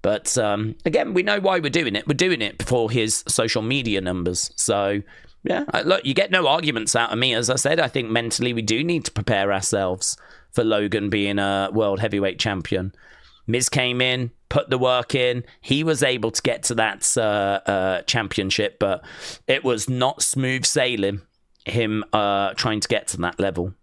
But again, we know why we're doing it. We're doing it for his social media numbers. So, yeah, look, you get no arguments out of me. As I said, I think mentally we do need to prepare ourselves for Logan being a world heavyweight champion. Miz came in, put the work in. He was able to get to that championship, but it was not smooth sailing, him trying to get to that level.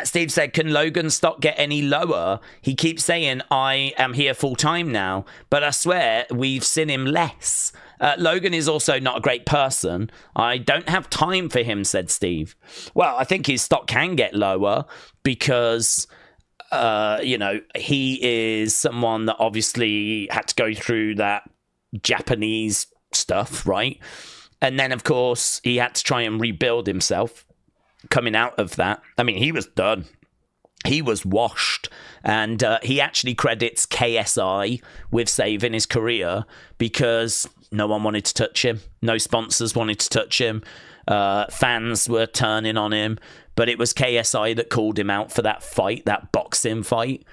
Steve said, can Logan's stock get any lower? He keeps saying, I am here full time now, but I swear we've seen him less. Logan is also not a great person. I don't have time for him, said Steve. Well, I think his stock can get lower because, you know, he is someone that obviously had to go through that Japanese stuff, right? And then, of course, he had to try and rebuild himself coming out of that. I mean, he was done. He was washed. And he actually credits KSI with saving his career because no one wanted to touch him. No sponsors wanted to touch him. Fans were turning on him. But it was KSI that called him out for that fight, that boxing fight.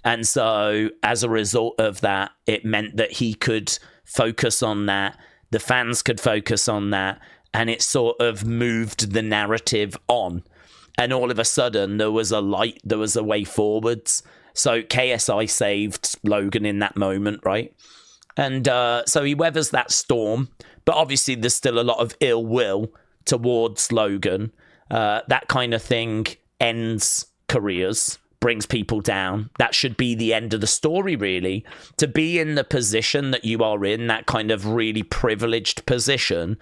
And so as a result of that, it meant that he could focus on that. The fans could focus on that. And it sort of moved the narrative on. And all of a sudden, there was a light, there was a way forwards. So KSI saved Logan in that moment, right? And so he weathers that storm. But obviously, there's still a lot of ill will towards Logan. That kind of thing ends careers, brings people down. That should be the end of the story, really. To be in the position that you are in, that kind of really privileged position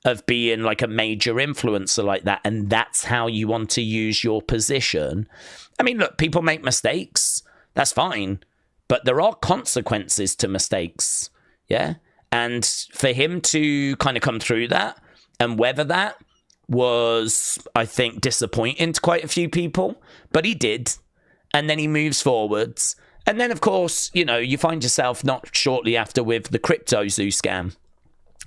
of being like a major influencer like that, and that's how you want to use your position. I mean, look, people make mistakes. That's fine. But there are consequences to mistakes. Yeah? And for him to kind of come through that and weather that was, I think, disappointing to quite a few people. But he did. And then he moves forwards. And then, of course, you know, you find yourself not shortly after with the Crypto Zoo scam.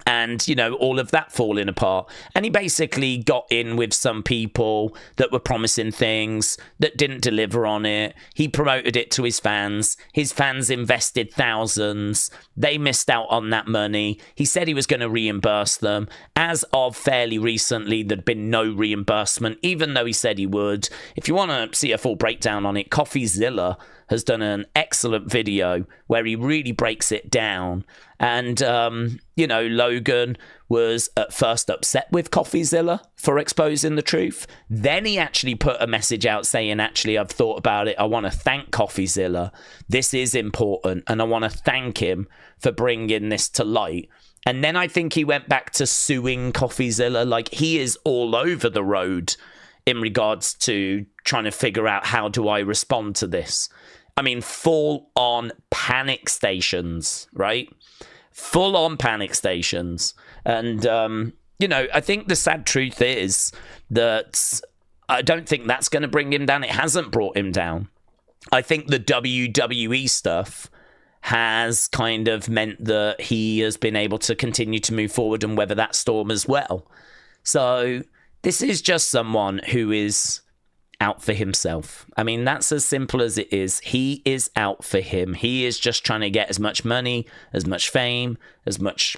And, you know, all of that falling apart. And he basically got in with some people that were promising things that didn't deliver on it. He promoted it to his fans. His fans invested thousands. They missed out on that money. He said he was going to reimburse them. As of fairly recently, there'd been no reimbursement, even though he said he would. If you want to see a full breakdown on it, CoffeeZilla has done an excellent video where he really breaks it down. And, you know, Logan was at first upset with CoffeeZilla for exposing the truth. Then he actually put a message out saying, actually, I've thought about it. I want to thank CoffeeZilla. This is important. And I want to thank him for bringing this to light. And then I think he went back to suing CoffeeZilla. Like, he is all over the road in regards to trying to figure out how do I respond to this. I mean, full on panic stations, right? Full on panic stations. And, you know, I think the sad truth is that I don't think that's going to bring him down. It hasn't brought him down. I think the WWE stuff has kind of meant that he has been able to continue to move forward and weather that storm as well. So this is just someone who is out for himself. I mean, that's as simple as it is. He is out for him. He is just trying to get as much money, as much fame, as much,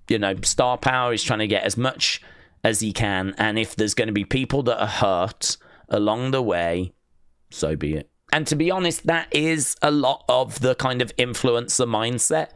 you know, star power. He's trying to get as much as he can. And if there's going to be people that are hurt along the way, so be it. And to be honest, that is a lot of the kind of influencer mindset.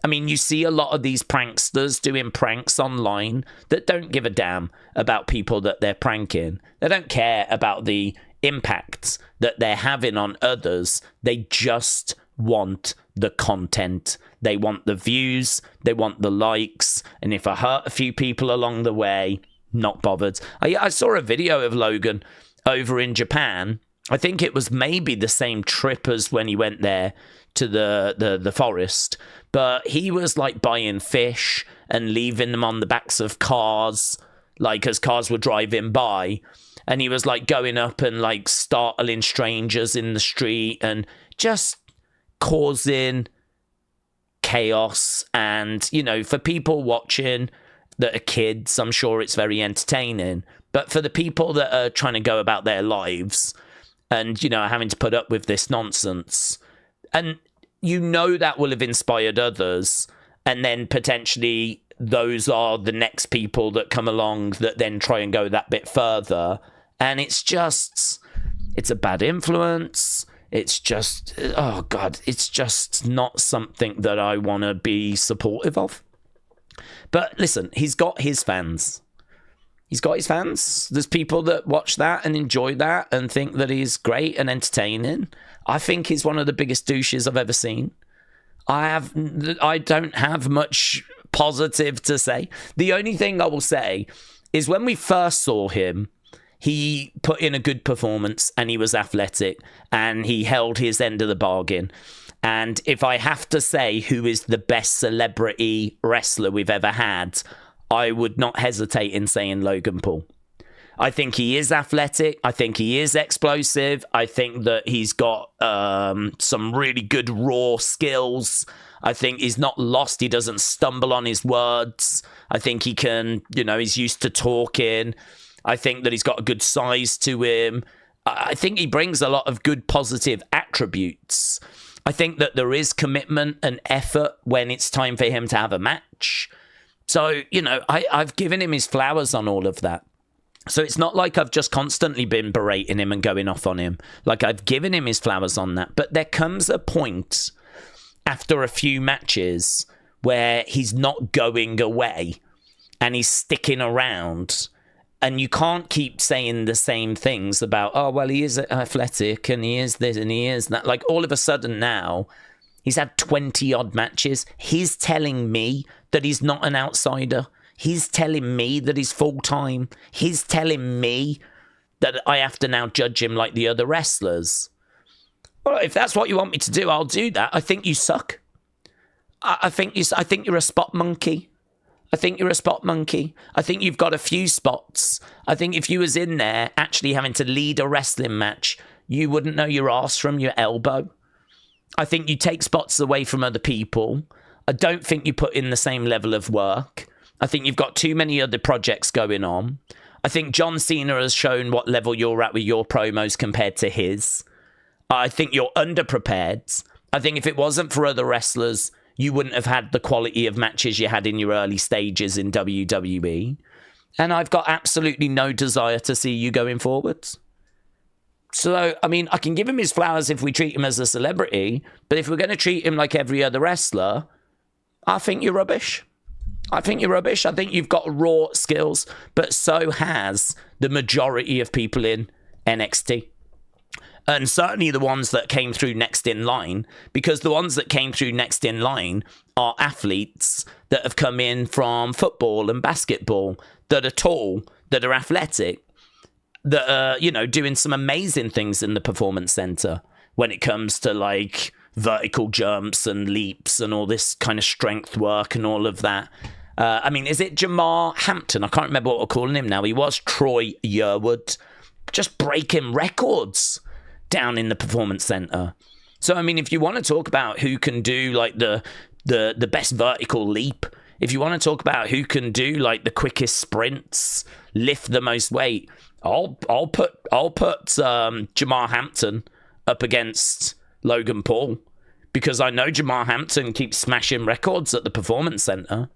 I mean, you see a lot of these pranksters doing pranks online that don't give a damn about people that they're pranking. They don't care about the impact that they're having on others. They just want the content. They want the views. They want the likes. And if I hurt a few people along the way, not bothered. I saw a video of Logan over in Japan. I think it was maybe the same trip as when he went there to the forest, but he was like buying fish and leaving them on the backs of cars, like as cars were driving by, and he was like going up and like startling strangers in the street and just causing chaos. And, you know, for people watching that are kids, I'm sure it's very entertaining, but for the people that are trying to go about their lives and, you know, having to put up with this nonsense, and you know that will have inspired others, and then potentially those are the next people that come along that then try and go that bit further. And it's a bad influence. It's just, oh God, it's just not something that I want to be supportive of. But listen, he's got his fans. He's got his fans. There's people that watch that and enjoy that and think that he's great and entertaining. I think he's one of the biggest douches I've ever seen. I don't have much positive to say. The only thing I will say is when we first saw him, he put in a good performance and he was athletic and he held his end of the bargain. And if I have to say who is the best celebrity wrestler we've ever had, I would not hesitate in saying Logan Paul. I think he is athletic. I think he is explosive. I think that he's got some really good raw skills. I think he's not lost. He doesn't stumble on his words. I think he can, you know, he's used to talking. I think that he's got a good size to him. I think he brings a lot of good positive attributes. I think that there is commitment and effort when it's time for him to have a match. So, you know, I've given him his flowers on all of that. So it's not like I've just constantly been berating him and going off on him. Like, I've given him his flowers on that. But there comes a point after a few matches where he's not going away and he's sticking around. And you can't keep saying the same things about, oh, well, he is athletic and he is this and he is that. Like, all of a sudden now, he's had 20-odd matches. He's telling me that he's not an outsider. He's telling me that he's full-time. He's telling me that I have to now judge him like the other wrestlers. Well, if that's what you want me to do, I'll do that. I think you suck. I think you're a spot monkey. I think you're a spot monkey. I think you've got a few spots. I think if you was in there actually having to lead a wrestling match, you wouldn't know your arse from your elbow. I think you take spots away from other people. I don't think you put in the same level of work. I think you've got too many other projects going on. I think John Cena has shown what level you're at with your promos compared to his. I think you're underprepared. I think if it wasn't for other wrestlers, you wouldn't have had the quality of matches you had in your early stages in WWE. And I've got absolutely no desire to see you going forwards. So, I mean, I can give him his flowers if we treat him as a celebrity, but if we're going to treat him like every other wrestler, I think you're rubbish. I think you're rubbish. I think you've got raw skills, but so has the majority of people in NXT. And certainly the ones that came through next in line, because the ones that came through next in line are athletes that have come in from football and basketball, that are tall, that are athletic, that are, you know, doing some amazing things in the performance center when it comes to like vertical jumps and leaps and all this kind of strength work and all of that. I mean, is it Jamar Hampton? I can't remember what we're calling him now. He was Troy Yearwood, just breaking records down in the performance center. So, I mean, if you want to talk about who can do like the best vertical leap, if you want to talk about who can do like the quickest sprints, lift the most weight, I'll put Jamar Hampton up against Logan Paul, because I know Jamar Hampton keeps smashing records at the performance center.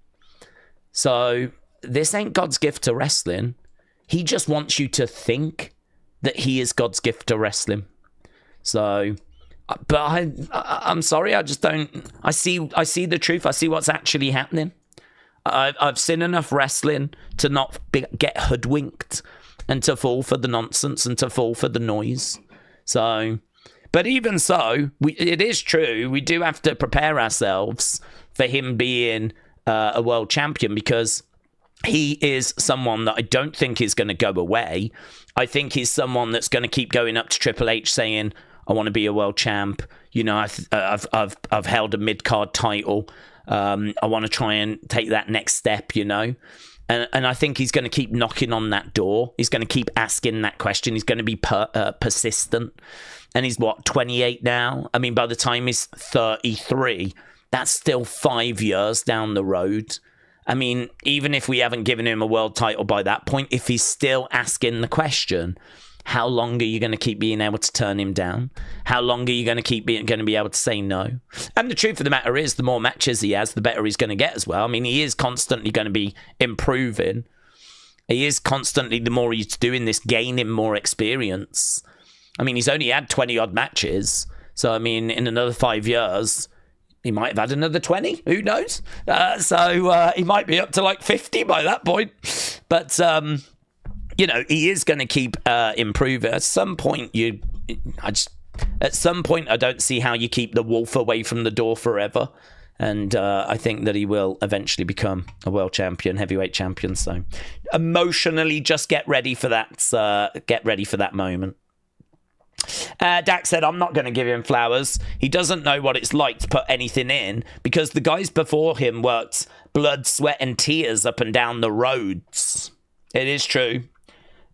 So this ain't God's gift to wrestling. He just wants you to think that he is God's gift to wrestling. So, but I'm sorry, I just don't. I see the truth. I see what's actually happening. I've seen enough wrestling to not get hoodwinked and to fall for the nonsense and to fall for the noise. So, but even so, it is true. We do have to prepare ourselves for him being a world champion, because he is someone that I don't think is going to go away. I think he's someone that's going to keep going up to Triple H saying, I want to be a world champ. You know, I've held a mid-card title. I want to try and take that next step, you know. And I think he's going to keep knocking on that door. He's going to keep asking that question. He's going to be persistent. And he's, 28 now? I mean, by the time he's 33, that's still 5 years down the road. I mean, even if we haven't given him a world title by that point, if he's still asking the question, how long are you going to keep being able to turn him down? How long are you going to keep going to be able to say no? And the truth of the matter is, the more matches he has, the better he's going to get as well. I mean, he is constantly going to be improving. He is constantly, the more he's doing this, gaining more experience. I mean, he's only had 20-odd matches. So, I mean, in another 5 years, he might have had another 20. Who knows? So he might be up to like 50 by that point. But, you know, he is going to keep improving. At some point, I don't see how you keep the wolf away from the door forever. And I think that he will eventually become a world champion, heavyweight champion. So emotionally, just get ready for that. Get ready for that moment. Dak said, I'm not going to give him flowers. He doesn't know what it's like to put anything in, because the guys before him worked blood, sweat, and tears up and down the roads. It is true.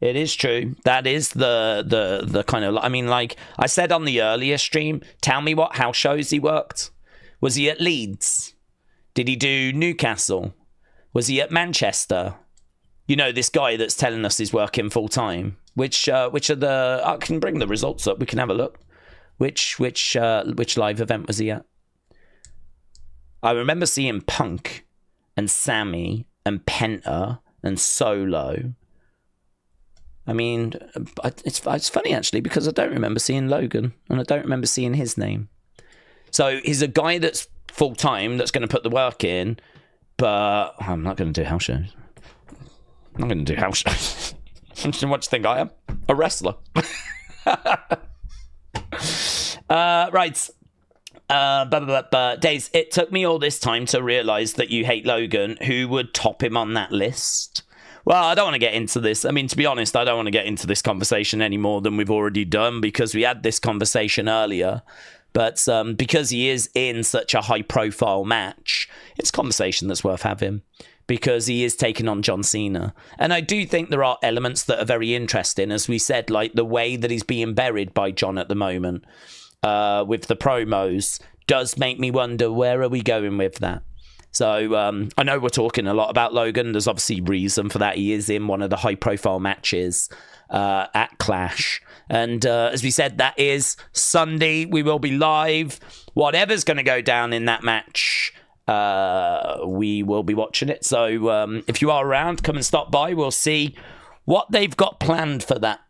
It is true. That is the kind of, I mean, like I said on the earlier stream, tell me what house shows he worked. Was he at Leeds? Did he do Newcastle? Was he at Manchester? You know, this guy that's telling us he's working full time. Which are the? I can bring the results up. We can have a look. Which live event was he at? I remember seeing Punk and Sami and Penta and Solo. I mean, it's funny actually, because I don't remember seeing Logan and I don't remember seeing his name. So he's a guy that's full time, that's going to put the work in, but I'm not going to do house shows. I'm not going to do house shows. What do you think I am? A wrestler. Right. Daze, it took me all this time to realise that you hate Logan. Who would top him on that list? Well, I don't want to get into this. I mean, to be honest, I don't want to get into this conversation any more than we've already done, because we had this conversation earlier. But because he is in such a high-profile match, it's a conversation that's worth having, because he is taking on John Cena. And I do think there are elements that are very interesting, as we said, like the way that he's being buried by John at the moment with the promos does make me wonder, where are we going with that? So I know we're talking a lot about Logan. There's obviously reason for that. He is in one of the high-profile matches at Clash. And as we said, that is Sunday. We will be live. Whatever's going to go down in that match, we will be watching it. So if you are around, come and stop by. We'll see what they've got planned for that.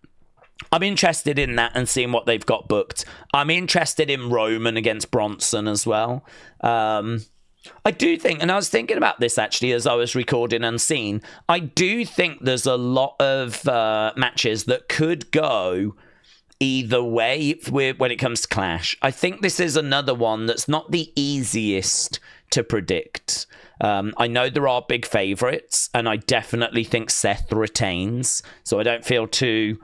I'm interested in that and seeing what they've got booked. I'm interested in Roman against Bronson as well. I do think, and I was thinking about this actually as I was recording Unseen, I do think there's a lot of matches that could go either way when it comes to Clash. I think this is another one that's not the easiest to predict. I know there are big favourites, and I definitely think Seth retains, so I don't feel too,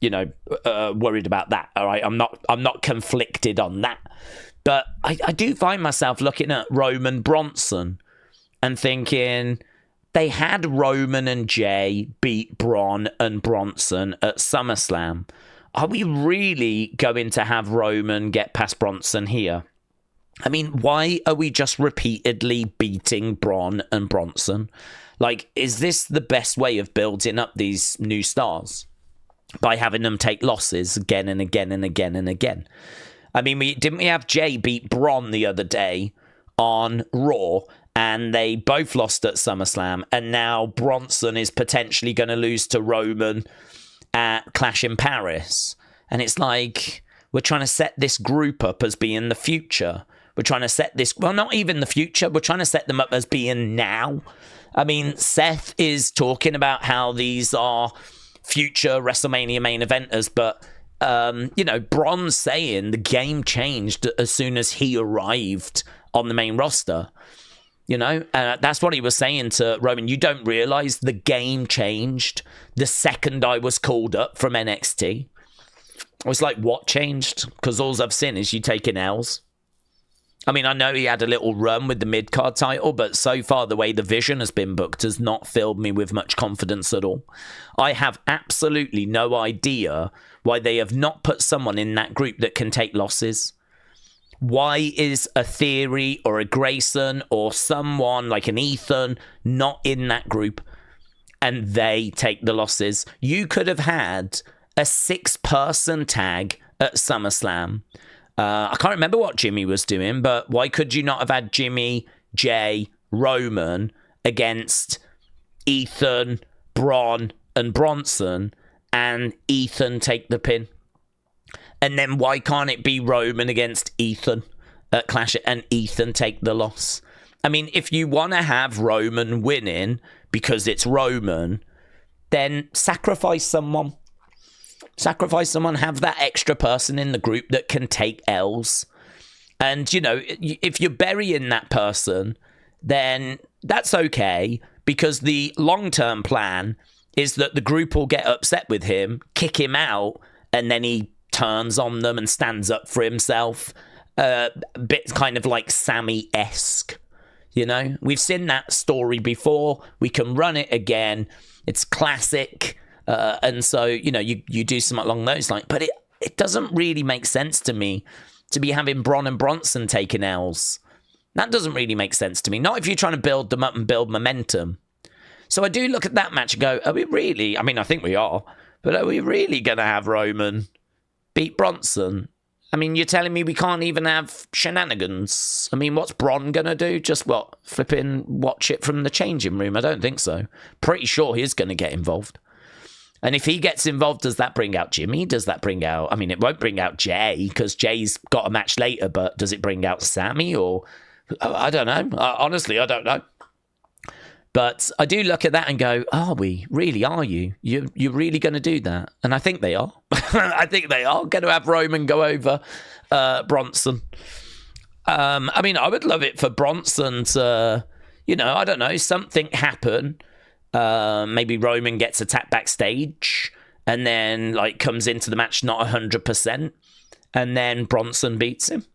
worried about that. All right, I'm not conflicted on that. But I do find myself looking at Roman Bronson and thinking, they had Roman and Jay beat Braun and Bronson at SummerSlam. Are we really going to have Roman get past Bronson here? I mean, why are we just repeatedly beating Braun and Bronson? Like, is this the best way of building up these new stars? By having them take losses again and again and again and again? I mean, didn't we have Jay beat Braun the other day on Raw, and they both lost at SummerSlam, and now Bronson is potentially going to lose to Roman at Clash in Paris. And it's like, we're trying to set this group up as being the future. We're trying to set this, well, not even the future, we're trying to set them up as being now. I mean, Seth is talking about how these are future WrestleMania main eventers, but Braun's saying the game changed as soon as he arrived on the main roster. That's what he was saying to Roman. You don't realize the game changed the second I was called up from NXT. I was like, what changed? Because all I've seen is you taking L's. I mean, I know he had a little run with the mid-card title, but so far the way the Vision has been booked has not filled me with much confidence at all. I have absolutely no idea why they have not put someone in that group that can take losses. Why is a Theory or a Grayson or someone like an Ethan not in that group and they take the losses? You could have had a 6-person tag at SummerSlam. I can't remember what Jimmy was doing, but why could you not have had Jimmy, Jay, Roman against Ethan, Braun, and Bronson, and Ethan take the pin? And then why can't it be Roman against Ethan at Clash and Ethan take the loss? I mean, if you want to have Roman winning because it's Roman, then sacrifice someone. Sacrifice someone, have that extra person in the group that can take L's. And, if you're burying that person, then that's okay, because the long-term plan is that the group will get upset with him, kick him out, and then he turns on them and stands up for himself. A bit kind of like Sami-esque, We've seen that story before. We can run it again. It's classic. And so, you do something along those lines. But it doesn't really make sense to me to be having Braun and Bronson taking L's. That doesn't really make sense to me. Not if you're trying to build them up and build momentum. So I do look at that match and go, are we really? I mean, I think we are. But are we really going to have Roman beat Bronson? I mean, you're telling me we can't even have shenanigans? I mean, what's Braun going to do? Just what? Flipping watch it from the changing room? I don't think so. Pretty sure he's going to get involved. And if he gets involved, does that bring out Jimmy? Does that bring out... I mean, it won't bring out Jay, because Jay's got a match later, but does it bring out Sami? Or... I don't know. Honestly, I don't know. But I do look at that and go, are we? Really, are you? You're really going to do that? And I think they are. I think they are going to have Roman go over Bronson. I mean, I would love it for Bronson to... I don't know, something happen... maybe Roman gets attacked backstage and then comes into the match not 100%, and then Bronson beats him.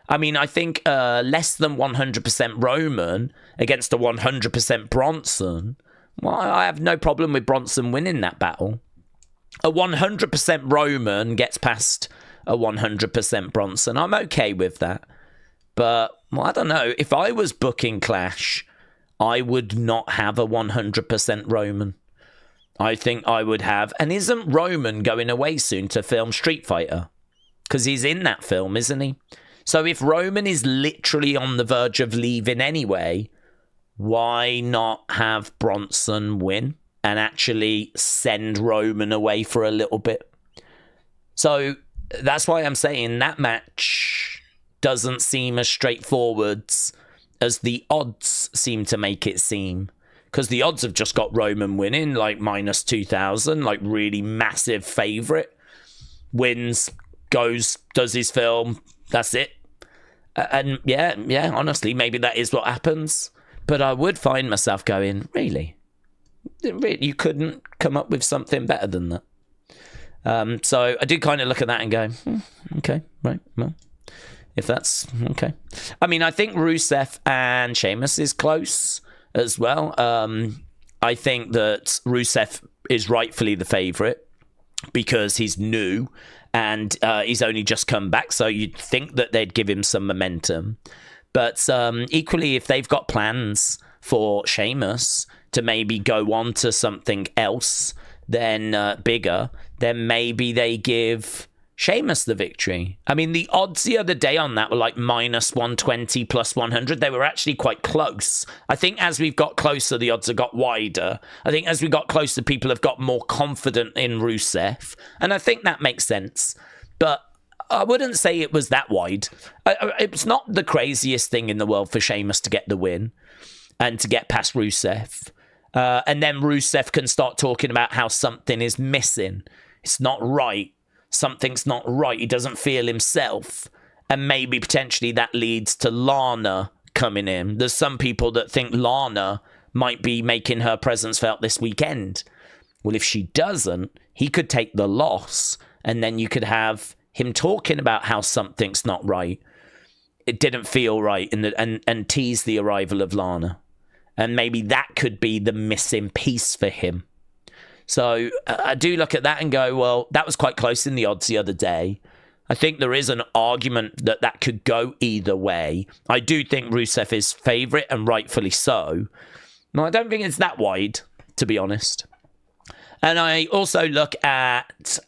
I mean, I think less than 100% Roman against a 100% Bronson, well, I have no problem with Bronson winning that battle. A 100% Roman gets past a 100% Bronson. I'm okay with that. But, well, I don't know. If I was booking Clash, I would not have a 100% Roman. I think I would have... And isn't Roman going away soon to film Street Fighter? Because he's in that film, isn't he? So if Roman is literally on the verge of leaving anyway, why not have Bronson win and actually send Roman away for a little bit? So that's why I'm saying that match doesn't seem as straightforward as the odds seem to make it seem. Because the odds have just got Roman winning, minus 2,000, really massive favourite. Wins, goes, does his film, that's it. And yeah, honestly, maybe that is what happens. But I would find myself going, really? You couldn't come up with something better than that? So I do kind of look at that and go, okay, right, well. If that's okay. I mean, I think Rusev and Sheamus is close as well. I think that Rusev is rightfully the favourite because he's new and he's only just come back. So you'd think that they'd give him some momentum. But equally, if they've got plans for Sheamus to maybe go on to something else, then bigger, then maybe they give Sheamus the victory. I mean, the odds the other day on that were like minus 120, plus 100. They were actually quite close. I think as we've got closer, the odds have got wider. I think as we got closer, people have got more confident in Rusev. And I think that makes sense. But I wouldn't say it was that wide. It's not the craziest thing in the world for Sheamus to get the win and to get past Rusev. And then Rusev can start talking about how something is missing. It's not right. Something's not right. He doesn't feel himself. And maybe potentially that leads to Lana coming in. There's some people that think Lana might be making her presence felt this weekend. Well, if she doesn't, he could take the loss. And then you could have him talking about how something's not right. It didn't feel right. And tease the arrival of Lana. And maybe that could be the missing piece for him. So I do look at that and go, well, that was quite close in the odds the other day. I think there is an argument that that could go either way. I do think Rusev is favourite, and rightfully so. No, I don't think it's that wide, to be honest. And I also look at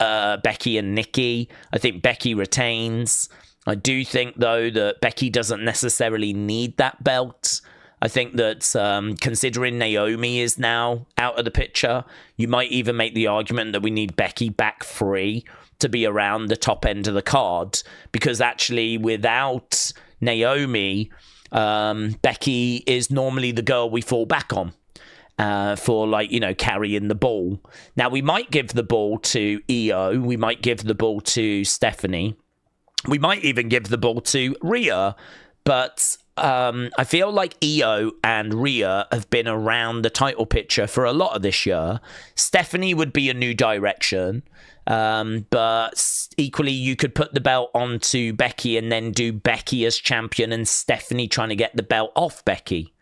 Becky and Nikki. I think Becky retains. I do think, though, that Becky doesn't necessarily need that belt. I think that considering Naomi is now out of the picture, you might even make the argument that we need Becky back free to be around the top end of the card. Because actually, without Naomi, Becky is normally the girl we fall back on for, like, you know, carrying the ball. Now, we might give the ball to Io. We might give the ball to Stephanie. We might even give the ball to Rhea. But I feel like Io and Rhea have been around the title picture for a lot of this year. Stephanie would be a new direction. But equally, you could put the belt onto Becky and then do Becky as champion and Stephanie trying to get the belt off Becky.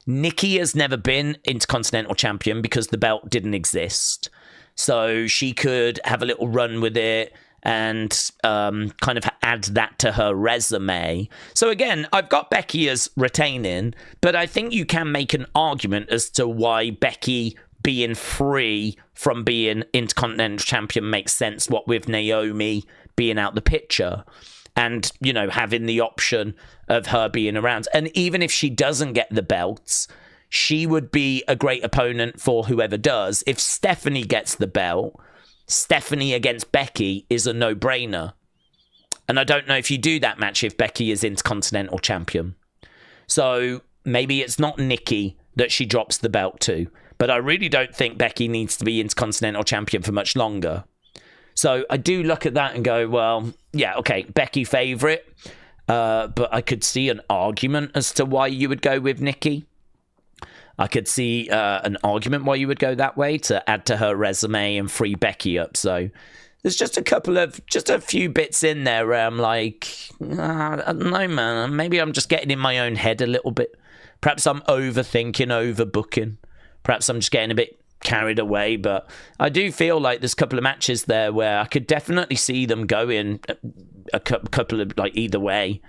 Nikki has never been Intercontinental Champion because the belt didn't exist. So she could have a little run with it and kind of add that to her resume. So again, I've got Becky as retaining, but I think you can make an argument as to why Becky being free from being Intercontinental Champion makes sense, what with Naomi being out the picture and, you know, having the option of her being around. And even if she doesn't get the belts, she would be a great opponent for whoever does. If Stephanie gets the belt, Stephanie against Becky is a no-brainer. And I don't know if you do that match if Becky is Intercontinental Champion. So maybe it's not Nikki that she drops the belt to. But I really don't think Becky needs to be Intercontinental Champion for much longer. So I do look at that and go, well, yeah, okay, Becky favourite. But I could see an argument as to why you would go with Nikki. I could see an argument why you would go that way to add to her resume and free Becky up. So there's just a few bits in there where I'm like, I don't know, man. Maybe I'm just getting in my own head a little bit. Perhaps I'm overthinking, overbooking. Perhaps I'm just getting a bit carried away. But I do feel like there's a couple of matches there where I could definitely see them going a couple of, like, either way.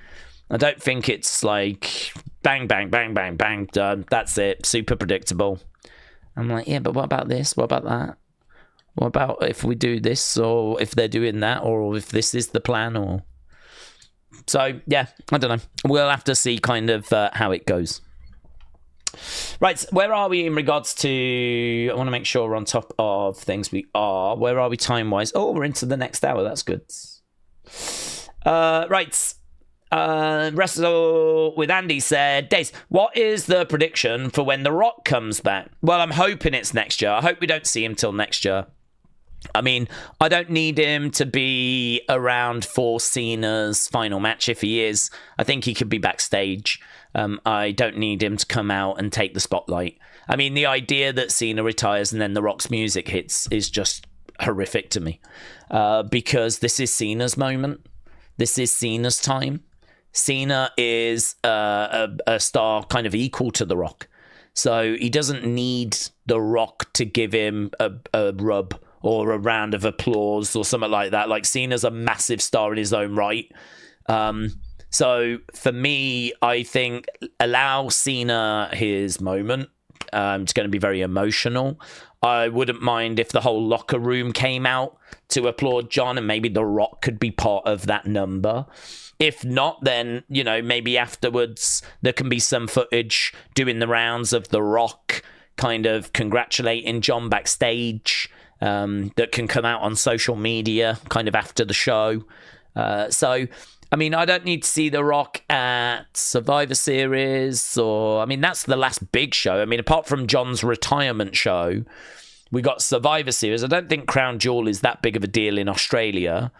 I don't think it's like bang, bang, bang, bang, bang, done. That's it. Super predictable. I'm like, yeah, but what about this? What about that? What about if we do this, or if they're doing that, or if this is the plan, or... So, yeah, I don't know. We'll have to see kind of how it goes. Right, where are we in regards to... I want to make sure we're on top of things. We are. Where are we time-wise? Oh, we're into the next hour. That's good. Right. Wrestle with Andy said, Daze, what is the prediction for when The Rock comes back? Well, I'm hoping it's next year. I hope we don't see him till next year. I mean, I don't need him to be around for Cena's final match. If he is, I think he could be backstage. I don't need him to come out and take the spotlight. I mean, the idea that Cena retires and then The Rock's music hits is just horrific to me. Because this is Cena's moment. This is Cena's time. Cena is a star kind of equal to The Rock. So he doesn't need The Rock to give him a rub or a round of applause or something like that. Like, Cena's a massive star in his own right. So for me, I think allow Cena his moment. It's going to be very emotional. I wouldn't mind if the whole locker room came out to applaud John, and maybe The Rock could be part of that number. If not, then, you know, maybe afterwards there can be some footage doing the rounds of The Rock kind of congratulating John backstage, that can come out on social media kind of after the show. So, I mean, I don't need to see The Rock at Survivor Series, or, I mean, that's the last big show. I mean, apart from John's retirement show, we got Survivor Series. I don't think Crown Jewel is that big of a deal in Australia.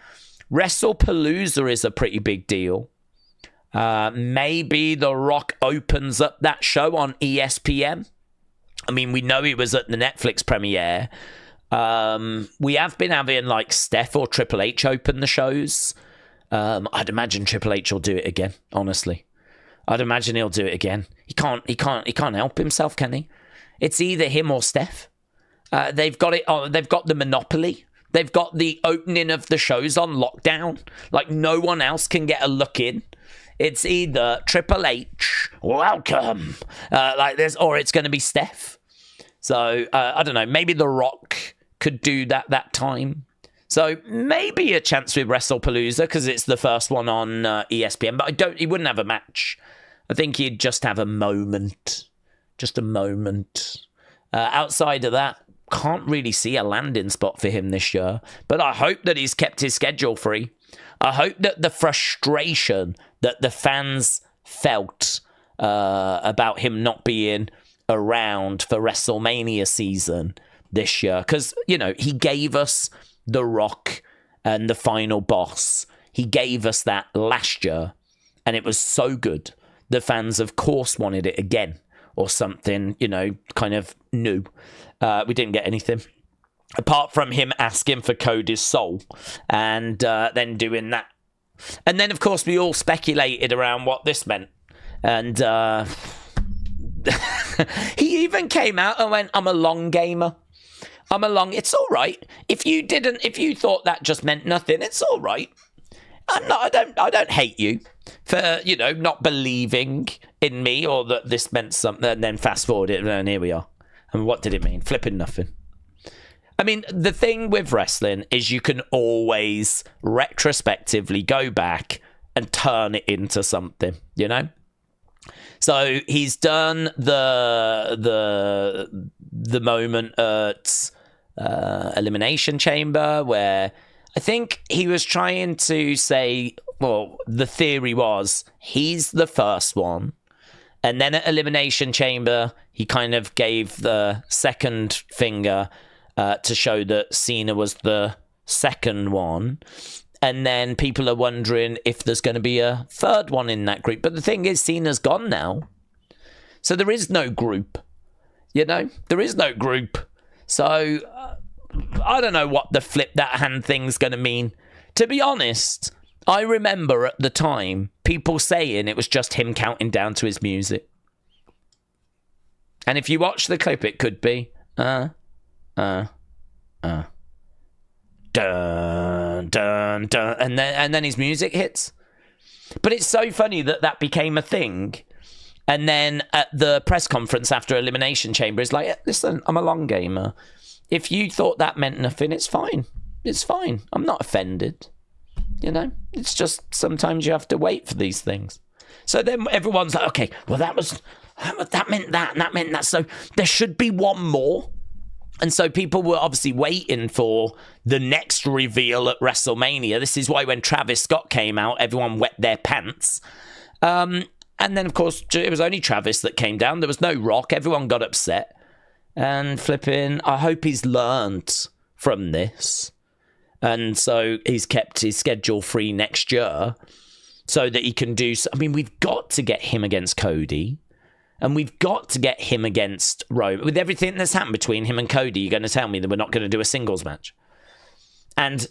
WrestlePalooza is a pretty big deal. Maybe The Rock opens up that show on ESPN. I mean, we know he was at the Netflix premiere. We have been having like Steph or Triple H open the shows. I'd imagine Triple H will do it again. Honestly, I'd imagine he'll do it again. He can't help himself, can he? It's either him or Steph. They've got it. They've got the monopoly. They've got the opening of the shows on lockdown. Like, no one else can get a look in. It's either Triple H, welcome, like this, or it's going to be Steph. So, I don't know. Maybe The Rock could do that time. So, maybe a chance with WrestlePalooza, because it's the first one on ESPN. But he wouldn't have a match. I think he'd just have a moment. Just a moment. Outside of that, can't really see a landing spot for him this year. But I hope that he's kept his schedule free. I hope that the frustration that the fans felt about him not being around for WrestleMania season this year, because, you know, he gave us The Rock and the Final Boss. He gave us that last year, and it was so good. The fans, of course, wanted it again, or something, you know, kind of new. We didn't get anything apart from him asking for Cody's soul, and then doing that. And then, of course, we all speculated around what this meant. And he even came out and went, I'm a long gamer. It's all right. If you thought that just meant nothing, it's all right. I don't hate you for, you know, not believing in me, or that this meant something, and then fast forward it, and here we are. And what did it mean? Flipping nothing. I mean, the thing with wrestling is you can always retrospectively go back and turn it into something, you know? So he's done the moment at Elimination Chamber, where I think he was trying to say, well, the theory was he's the first one. And then at Elimination Chamber, he kind of gave the second finger to show that Cena was the second one. And then people are wondering if there's going to be a third one in that group. But the thing is, Cena's gone now. So there is no group. You know, there is no group. So I don't know what the flip that hand thing's going to mean. To be honest, I remember at the time people saying it was just him counting down to his music. And if you watch the clip, it could be dun, dun, dun, and then his music hits. But it's so funny that became a thing. And then at the press conference after Elimination Chamber, it's like, listen, I'm a long gamer. If you thought that meant nothing, it's fine. It's fine. I'm not offended. You know, it's just sometimes you have to wait for these things. So then everyone's like, okay, well, that meant that, and that meant that. So there should be one more. And so people were obviously waiting for the next reveal at WrestleMania. This is why when Travis Scott came out, everyone wet their pants. And then, of course, it was only Travis that came down. There was no Rock. Everyone got upset. And flipping, I hope he's learned from this. And so he's kept his schedule free next year so that he can do... I mean, we've got to get him against Cody. And we've got to get him against Roman. With everything that's happened between him and Cody, you're going to tell me that we're not going to do a singles match. And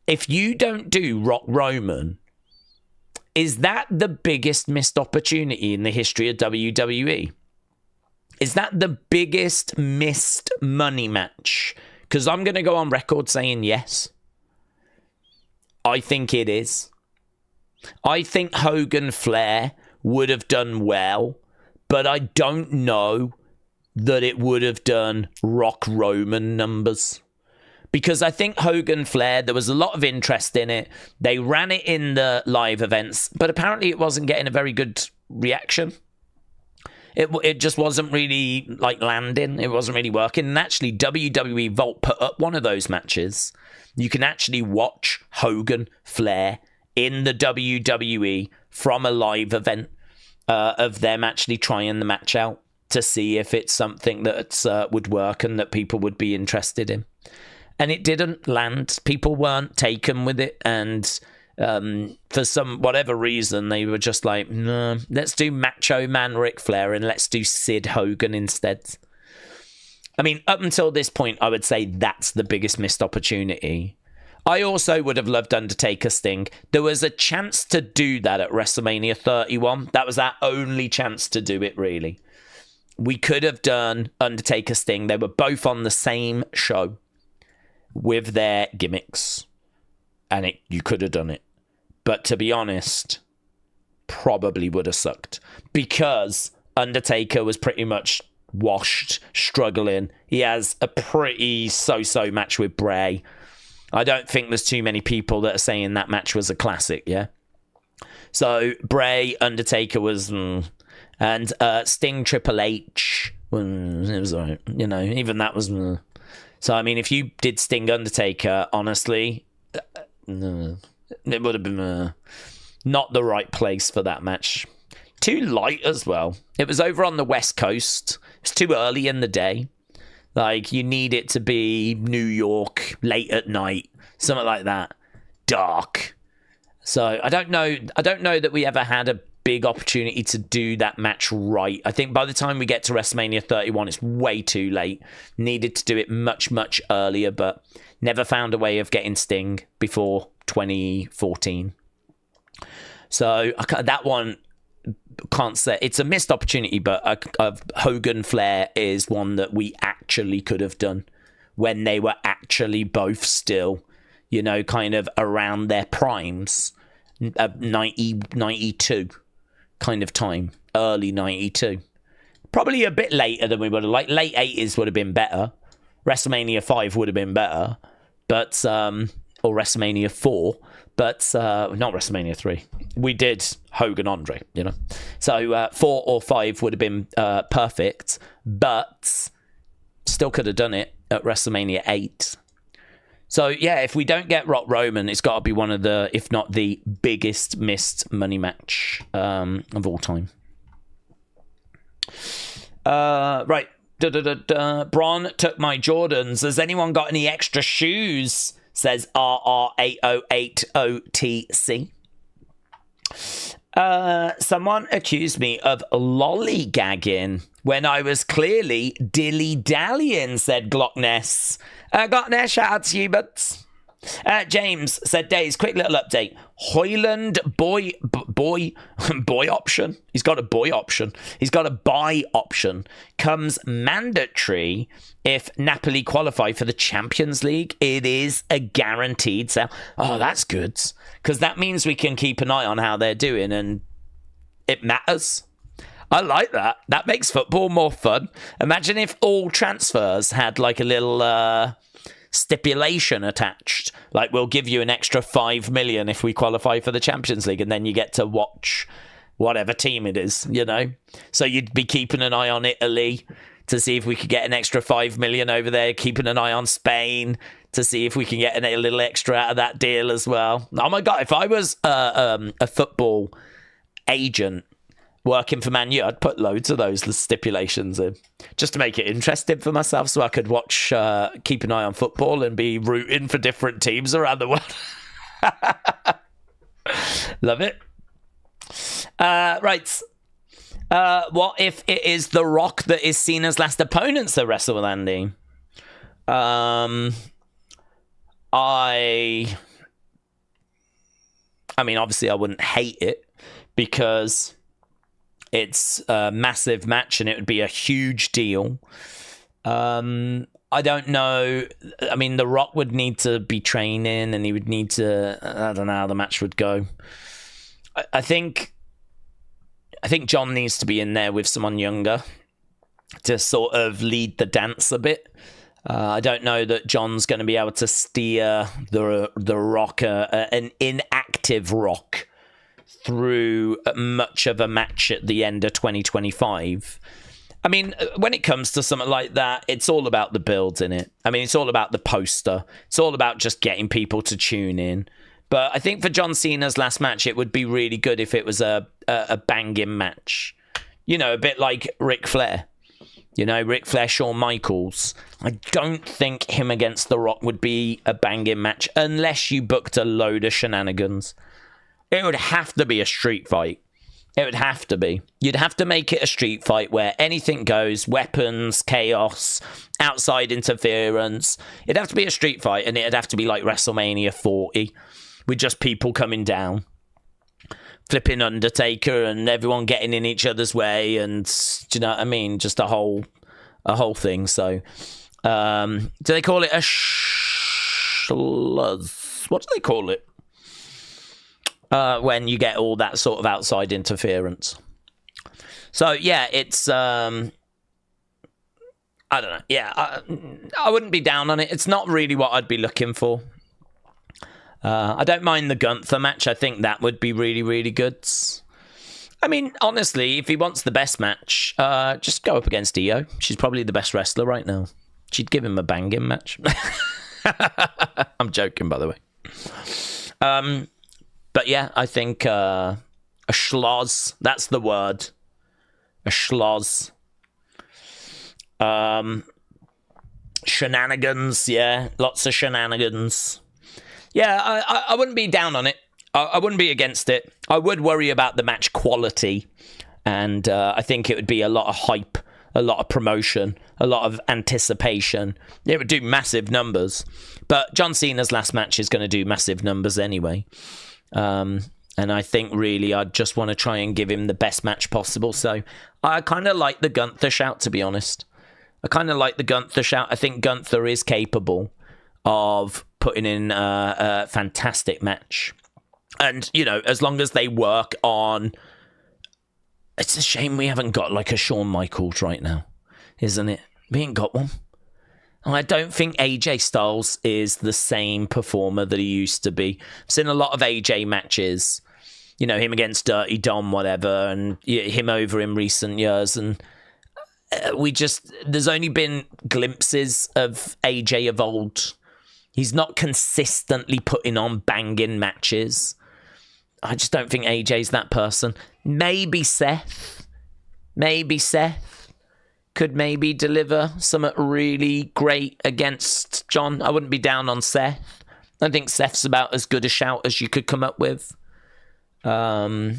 if you don't do Rock Roman, is that the biggest missed opportunity in the history of WWE? Is that the biggest missed money match? Because I'm going to go on record saying yes. I think it is. I think Hogan Flair would have done well, but I don't know that it would have done Rock Roman numbers. Because I think Hogan Flair, there was a lot of interest in it. They ran it in the live events, but apparently it wasn't getting a very good reaction. It just wasn't really like landing. It wasn't really working. And actually, WWE Vault put up one of those matches. You can actually watch Hogan Flair in the WWE from a live event of them actually trying the match out to see if it's something that would work and that people would be interested in. And it didn't land. People weren't taken with it. And for some whatever reason, they were just like, no, let's do Macho Man Ric Flair and let's do Sid Hogan instead. I mean, up until this point, I would say that's the biggest missed opportunity. I also would have loved Undertaker Sting. There was a chance to do that at WrestleMania 31. That was our only chance to do it, really. We could have done Undertaker Sting. They were both on the same show with their gimmicks, and you could have done it. But to be honest, probably would have sucked, because Undertaker was pretty much washed, struggling. He has a pretty so-so match with Bray. I don't think there's too many people that are saying that match was a classic, yeah? So Bray, Undertaker was... and Sting, Triple H, it was alright. You know, even that was... So, I mean, if you did Sting Undertaker, honestly, it would have been not the right place for that match. Too light as well. It was over on the West Coast. It's too early in the day. Like, you need it to be New York, late at night, something like that. Dark. So, I don't know that we ever had a big opportunity to do that match right. I think by the time we get to WrestleMania 31, it's way too late. Needed to do it much, much earlier, but never found a way of getting Sting before 2014. So that one, can't say. It's a missed opportunity, but Hogan Flair is one that we actually could have done when they were actually both still, you know, kind of around their primes. 92 kind of time, early 92. Probably a bit later than we would have liked. Late 80s would have been better. WrestleMania 5 would have been better, but or WrestleMania 4, but not WrestleMania 3. We did Hogan Andre, you know. So 4 or 5 would have been perfect, but still could have done it at WrestleMania 8. So, yeah, if we don't get Rock Roman, it's got to be one of the, if not the biggest missed money match of all time. Right. Bron took my Jordans. Has anyone got any extra shoes? Says RR8080TC. Someone accused me of lollygagging when I was clearly dilly-dallying, said Glockness. Glockness, shout out to you, but James said, Daze, quick little update. Hoyland boy option. He's got a boy option. He's got a buy option. Comes mandatory if Napoli qualify for the Champions League. It is a guaranteed sale. Oh, that's good, because that means we can keep an eye on how they're doing, and it matters. I like that. That makes football more fun. Imagine if all transfers had like a little stipulation attached. Like, we'll give you an extra 5 million if we qualify for the Champions League, and then you get to watch whatever team it is, you know? So you'd be keeping an eye on Italy to see if we could get an extra 5 million over there, keeping an eye on Spain to see if we can get a little extra out of that deal as well. Oh my God, if I was a football agent working for Man U, I'd put loads of those stipulations in just to make it interesting for myself, so I could watch, keep an eye on football and be rooting for different teams around the world. Love it. Right. What if it is The Rock that is Cena's last opponent to wrestle with Andy? I mean, obviously I wouldn't hate it, because it's a massive match and it would be a huge deal. I don't know. I mean, The Rock would need to be training, and he would need to... I don't know how the match would go. I think John needs to be in there with someone younger. to sort of lead the dance a bit. I don't know that John's going to be able to steer the Rock, an inactive Rock, through much of a match at the end of 2025. I mean, when it comes to something like that, it's all about the builds in it. I mean, it's all about the poster. It's all about just getting people to tune in. But I think for John Cena's last match, it would be really good if it was a banging match. You know, a bit like Ric Flair. You know, Ric Flair, Shawn Michaels. I don't think him against The Rock would be a banging match unless you booked a load of shenanigans. It would have to be a street fight. It would have to be. You'd have to make it a street fight where anything goes, weapons, chaos, outside interference. It'd have to be a street fight, and it'd have to be like WrestleMania 40, with just people coming down, flipping Undertaker, and everyone getting in each other's way, and do you know what I mean? Just a whole thing. So, do they call it a what do they call it? When you get all that sort of outside interference. So, yeah, it's... I don't know. Yeah, I wouldn't be down on it. It's not really what I'd be looking for. I don't mind the Gunther match. I think that would be really, really good. I mean, honestly, if he wants the best match, just go up against Io. She's probably the best wrestler right now. She'd give him a banging match. I'm joking, by the way. But yeah, I think a schloz, that's the word. A schloz. Shenanigans, yeah. Lots of shenanigans. Yeah, I wouldn't be down on it. I wouldn't be against it. I would worry about the match quality. And I think it would be a lot of hype, a lot of promotion, a lot of anticipation. It would do massive numbers. But John Cena's last match is going to do massive numbers anyway. And I think really I'd just want to try and give him the best match possible. So I kind of like the Gunther shout, to be honest. I kind of like the Gunther shout. I think Gunther is capable of putting in a fantastic match. And, you know, as long as they work on... It's a shame we haven't got like a Shawn Michaels right now, isn't it? We ain't got one. I don't think AJ Styles is the same performer that he used to be. I've seen a lot of AJ matches, you know, him against Dirty Dom, whatever, and him over in recent years. And there's only been glimpses of AJ of old. He's not consistently putting on banging matches. I just don't think AJ's that person. Maybe Seth could maybe deliver something really great against John. I wouldn't be down on Seth. I think Seth's about as good a shout as you could come up with. Who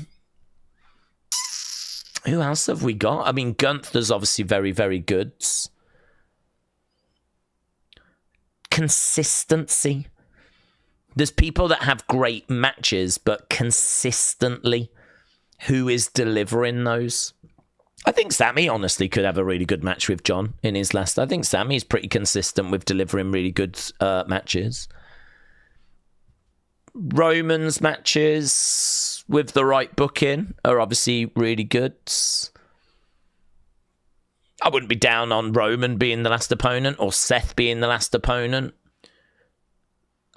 else have we got? I mean, Gunther's obviously very, very good. Consistency. There's people that have great matches, but consistently, who is delivering those? I think Sami, honestly, could have a really good match with John in his last. I think Sami is pretty consistent with delivering really good matches. Roman's matches with the right booking are obviously really good. I wouldn't be down on Roman being the last opponent or Seth being the last opponent.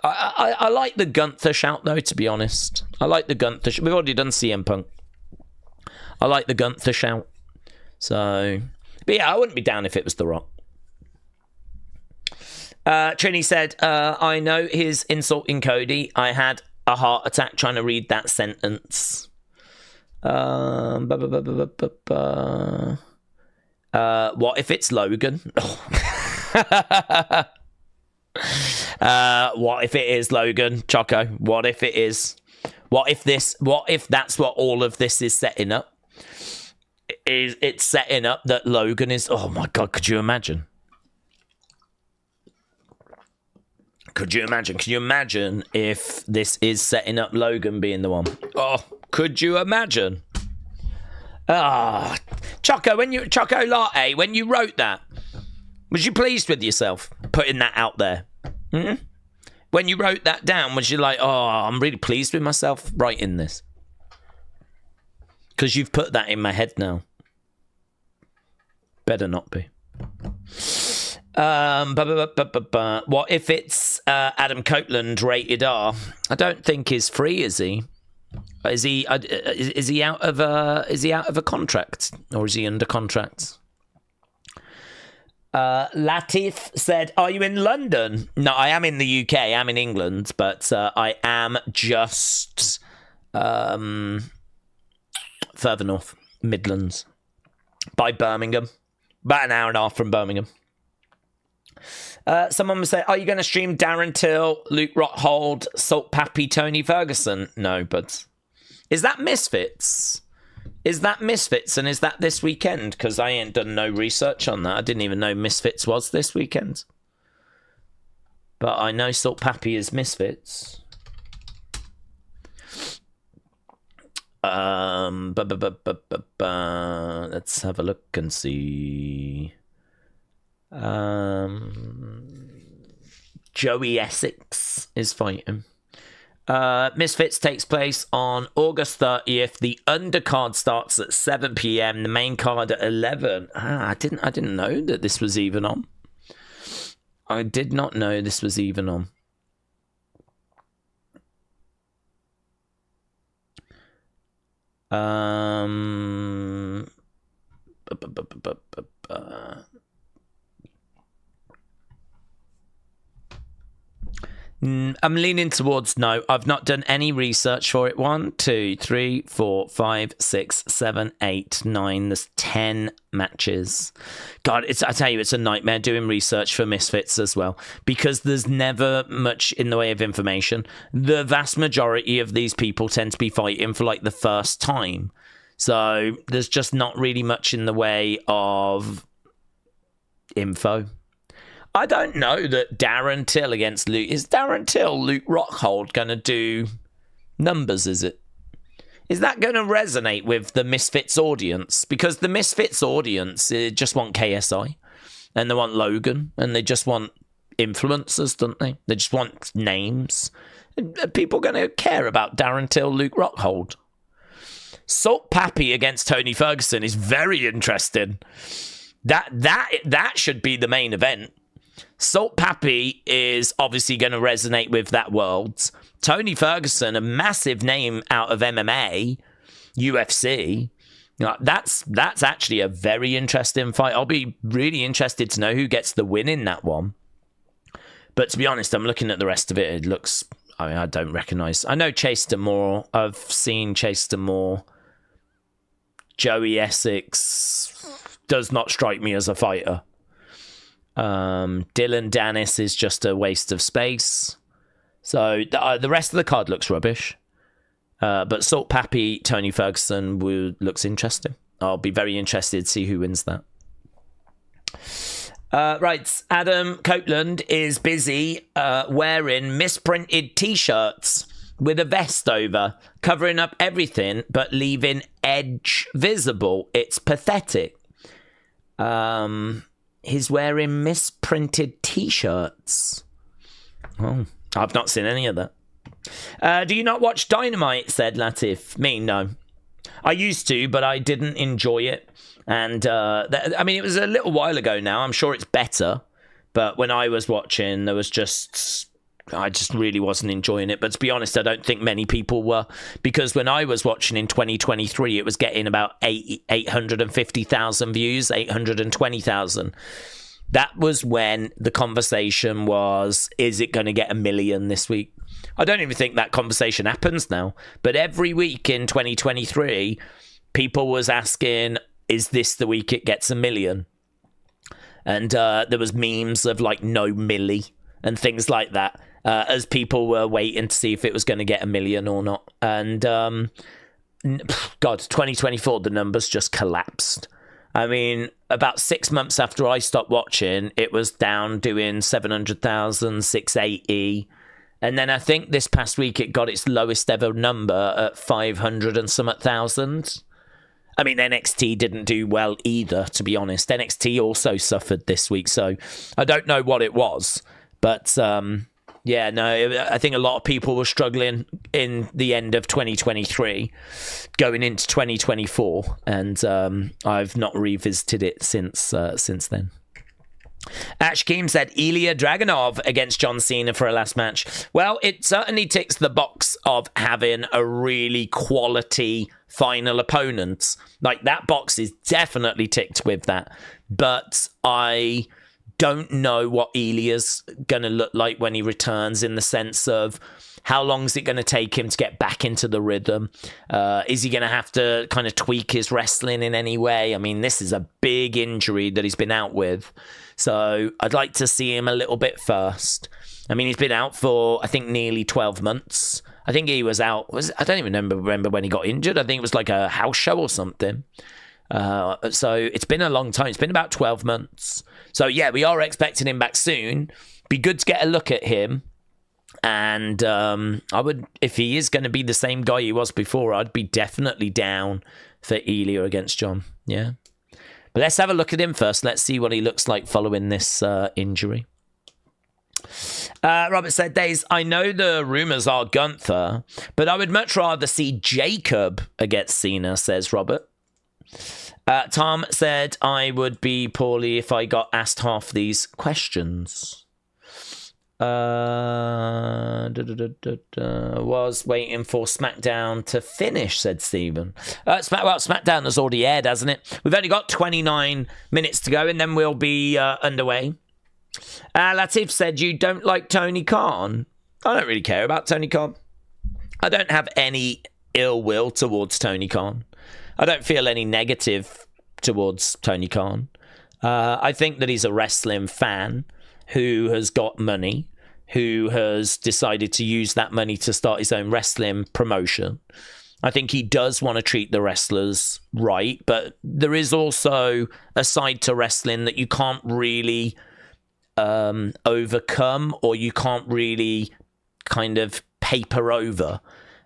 I like the Gunther shout, though, to be honest. I like the Gunther shout. We've already done CM Punk. I like the Gunther shout. So, but yeah, I wouldn't be down if it was The Rock. Trini said, I know he's insulting Cody. I had a heart attack trying to read that sentence. What if it's Logan? What if it is Logan? Choco, what if it is? What if that's what all of this is setting up? It's setting up that Logan is... Oh my God, could you imagine? Could you imagine? Can you imagine if this is setting up Logan being the one? Oh, could you imagine? Choco Latte, when you wrote that, was you pleased with yourself putting that out there? Mm-hmm. When you wrote that down, was you like, oh, I'm really pleased with myself writing this? Because you've put that in my head now. Better not be. What if it's Adam Copeland rated R? I don't think he's free, is he? Is he out of a contract, or is he under contract? Latif said, "Are you in London?" No, I am in the UK. I'm in England, but I am just further north, Midlands, by Birmingham, about an hour and a half from Birmingham. Someone was saying, "Are you going to stream Darren Till, Luke Rockhold, Salt Pappy, Tony Ferguson?" No, but is that Misfits? Is that Misfits, and is that this weekend? Because I ain't done no research on that. I didn't even know Misfits was this weekend. But I know Salt Pappy is Misfits. Let's have a look and see. Joey Essex is fighting. Misfits takes place on August 30th. The undercard starts at 7 p.m. The main card at 11. I didn't know that this was even on. I did not know this was even on. I'm leaning towards no. I've not done any research for it. 1, 2, 3, 4, 5, 6, 7, 8, 9. There's 10 matches. God, I tell you, it's a nightmare doing research for Misfits as well, because there's never much in the way of information. The vast majority of these people tend to be fighting for like the first time. So there's just not really much in the way of info. I don't know that Darren Till against Luke... Is Darren Till, Luke Rockhold going to do numbers, is it? Is that going to resonate with the Misfits audience? Because the Misfits audience just want KSI, and they want Logan, and they just want influencers, don't they? They just want names. Are people going to care about Darren Till, Luke Rockhold? Salt Pappy against Tony Ferguson is very interesting. That should be the main event. Salt Pappy is obviously going to resonate with that world. Tony Ferguson, a massive name out of MMA, UFC. That's actually a very interesting fight. I'll be really interested to know who gets the win in that one. But to be honest, I'm looking at the rest of it. It looks... I mean, I don't recognise... I know Chase Damore. I've seen Chase Damore. Joey Essex does not strike me as a fighter. Dylan Dennis is just a waste of space. So the rest of the card looks rubbish. But Salt Pappy, Tony Ferguson looks interesting. I'll be very interested to see who wins that. Right, Adam Copeland is busy wearing misprinted t-shirts with a vest over, covering up everything but leaving edge visible. It's pathetic. He's wearing misprinted t-shirts. Oh, I've not seen any of that. Do you not watch Dynamite, said Latif. Me, no. I used to, but I didn't enjoy it. And, I mean, it was a little while ago now. I'm sure it's better. But when I was watching, there was just... I just really wasn't enjoying it. But to be honest, I don't think many people were. Because when I was watching in 2023, it was getting about 850,000 views, 820,000. That was when the conversation was, is it going to get 1 million this week? I don't even think that conversation happens now. But every week in 2023, people was asking, is this the week it gets 1 million? And there was memes of like no milli and things like that. As people were waiting to see if it was going to get 1 million or not. And, God, 2024, the numbers just collapsed. I mean, about 6 months after I stopped watching, it was down doing 700,000, 680. And then I think this past week it got its lowest ever number at 500 and some thousand. I mean, NXT didn't do well either, to be honest. NXT also suffered this week, so I don't know what it was. But... Yeah, no, I think a lot of people were struggling in the end of 2023, going into 2024, and I've not revisited it since then. Ash Keem said Ilya Dragunov against John Cena for a last match. Well, it certainly ticks the box of having a really quality final opponent. Like, that box is definitely ticked with that. But I don't know what Ilya's going to look like when he returns, in the sense of how long is it going to take him to get back into the rhythm? Is he going to have to kind of tweak his wrestling in any way? I mean, this is a big injury that he's been out with. So I'd like to see him a little bit first. I mean, he's been out for, I think, nearly 12 months. I think he was out, I don't even remember when he got injured. I think it was like a house show or something. So it's been a long time. It's been about 12 months. So yeah, we are expecting him back soon. Be good to get a look at him. And I would, if he is going to be the same guy he was before, I'd be definitely down for Ilya against John. Yeah. But let's have a look at him first. Let's see what he looks like following this injury. Robert said, Daze, I know the rumours are Gunther, but I would much rather see Jacob against Cena, says Robert. Tom said, I would be poorly if I got asked half these questions. Was waiting for Smackdown to finish, said Stephen. Smackdown has already aired, hasn't it? We've only got 29 minutes to go, and then we'll be underway. Latif said, you don't like Tony Khan? I don't really care about Tony Khan. I don't have any ill will towards Tony Khan. I don't feel any negative towards Tony Khan. I think that he's a wrestling fan who has got money, who has decided to use that money to start his own wrestling promotion. I think he does want to treat the wrestlers right, but there is also a side to wrestling that you can't really overcome, or you can't really kind of paper over.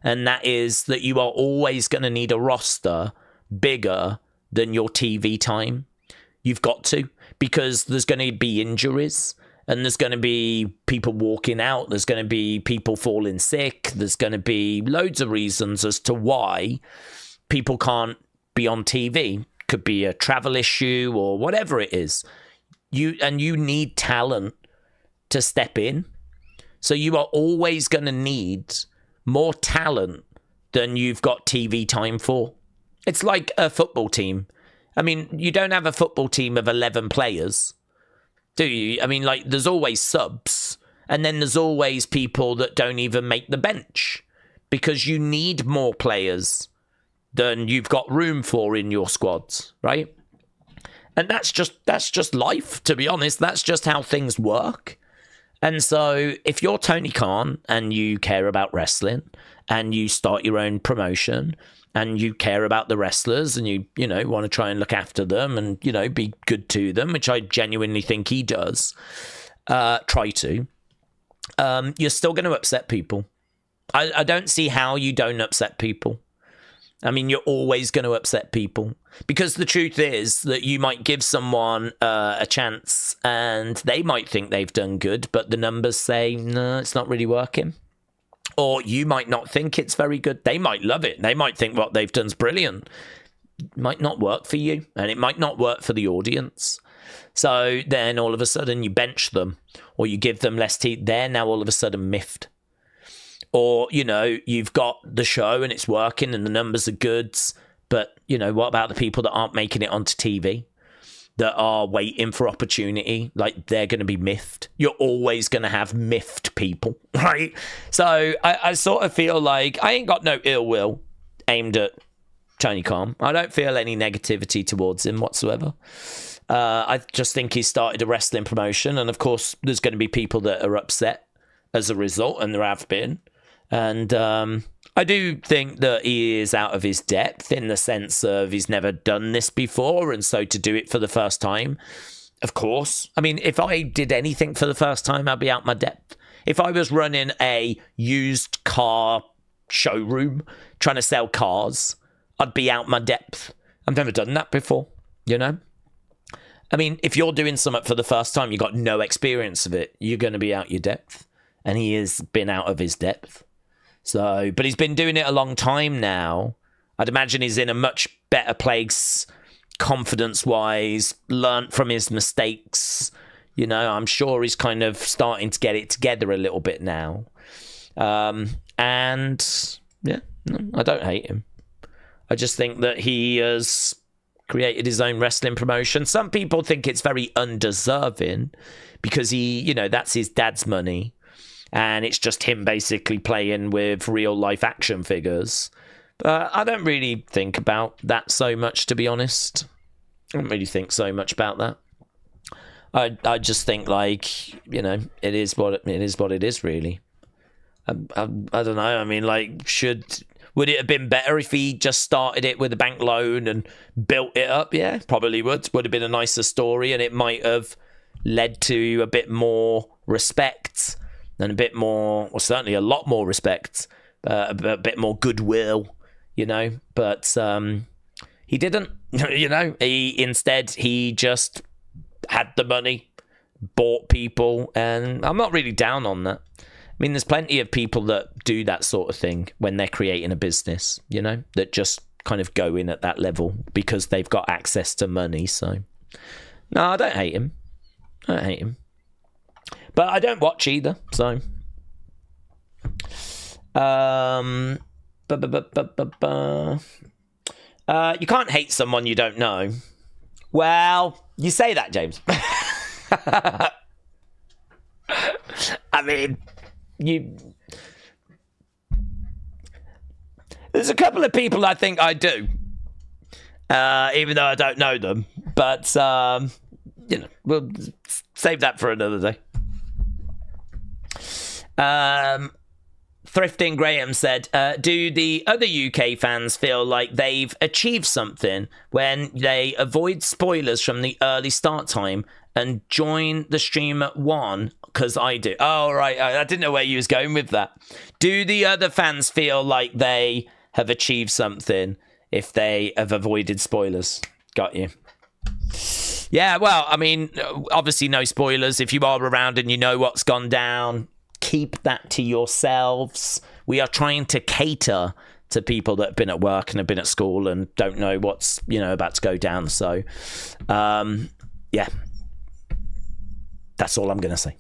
And that is that you are always going to need a roster bigger than your TV time. You've got to, because there's going to be injuries, and there's going to be people walking out. There's going to be people falling sick. There's going to be loads of reasons as to why people can't be on TV. Could be a travel issue or whatever it is. You need talent to step in. So you are always going to need more talent than you've got TV time for. It's like a football team. I mean, you don't have a football team of 11 players, do you? I mean, like, there's always subs, and then there's always people that don't even make the bench, because you need more players than you've got room for in your squads, right? And that's just life, to be honest. That's just how things work. And so if you're Tony Khan and you care about wrestling and you start your own promotion and you care about the wrestlers and you want to try and look after them and, be good to them, which I genuinely think he does, try to, you're still going to upset people. I don't see how you don't upset people. I mean, you're always going to upset people, because the truth is that you might give someone a chance and they might think they've done good, but the numbers say, no, it's not really working. Or you might not think it's very good. They might love it. They might think what they've done's brilliant. It might not work for you, and it might not work for the audience. So then all of a sudden you bench them, or you give them less teeth. They're now all of a sudden miffed. Or, you've got the show and it's working and the numbers are good, but, what about the people that aren't making it onto TV, that are waiting for opportunity? Like, they're going to be miffed. You're always going to have miffed people, right? So I sort of feel like I ain't got no ill will aimed at Tony Khan. I don't feel any negativity towards him whatsoever. I just think he started a wrestling promotion, and of course there's going to be people that are upset as a result, and there have been. And I do think that he is out of his depth, in the sense of he's never done this before, and so to do it for the first time, of course. I mean, if I did anything for the first time, I'd be out my depth. If I was running a used car showroom trying to sell cars, I'd be out my depth. I've never done that before, I mean, if you're doing something for the first time, you've got no experience of it, you're going to be out your depth. and he has been out of his depth. So, but he's been doing it a long time now. I'd imagine he's in a much better place, confidence-wise, learnt from his mistakes. You know, I'm sure he's kind of starting to get it together a little bit now. And, yeah, no, I don't hate him. I just think that he has created his own wrestling promotion. Some people think it's very undeserving because he, you know, that's his dad's money. And it's just him basically playing with real-life action figures. But I don't really think about that so much, to be honest. I don't really think so much about that. I just think, like, you know, it is what it is, really. I don't know. I mean, like, would it have been better if he just started it with a bank loan and built it up? Yeah, probably would. Would have been a nicer story, and it might have led to a bit more respect and a bit more, or certainly a lot more respect, a bit more goodwill, you know. But he didn't, you know. Instead, he just had the money, bought people, and I'm not really down on that. I mean, there's plenty of people that do that sort of thing when they're creating a business, you know, that just kind of go in at that level because they've got access to money. So, no, I don't hate him. But I don't watch either, so. You can't hate someone you don't know. Well, you say that, James. I mean, there's a couple of people I think I do, even though I don't know them. But, you know, we'll save that for another day. Thrifting Graham said, do the other UK fans feel like they've achieved something when they avoid spoilers from the early start time and join the stream at 1? Because I do. Oh, right. I didn't know where you was going with that. Do the other fans feel like they have achieved something if they have avoided spoilers? Got you. Yeah, well, I mean, obviously no spoilers. If you are around and you know what's gone down, keep that to yourselves. We are trying to cater to people that have been at work and have been at school and don't know what's, you know, about to go down. So, yeah, that's all I'm going to say.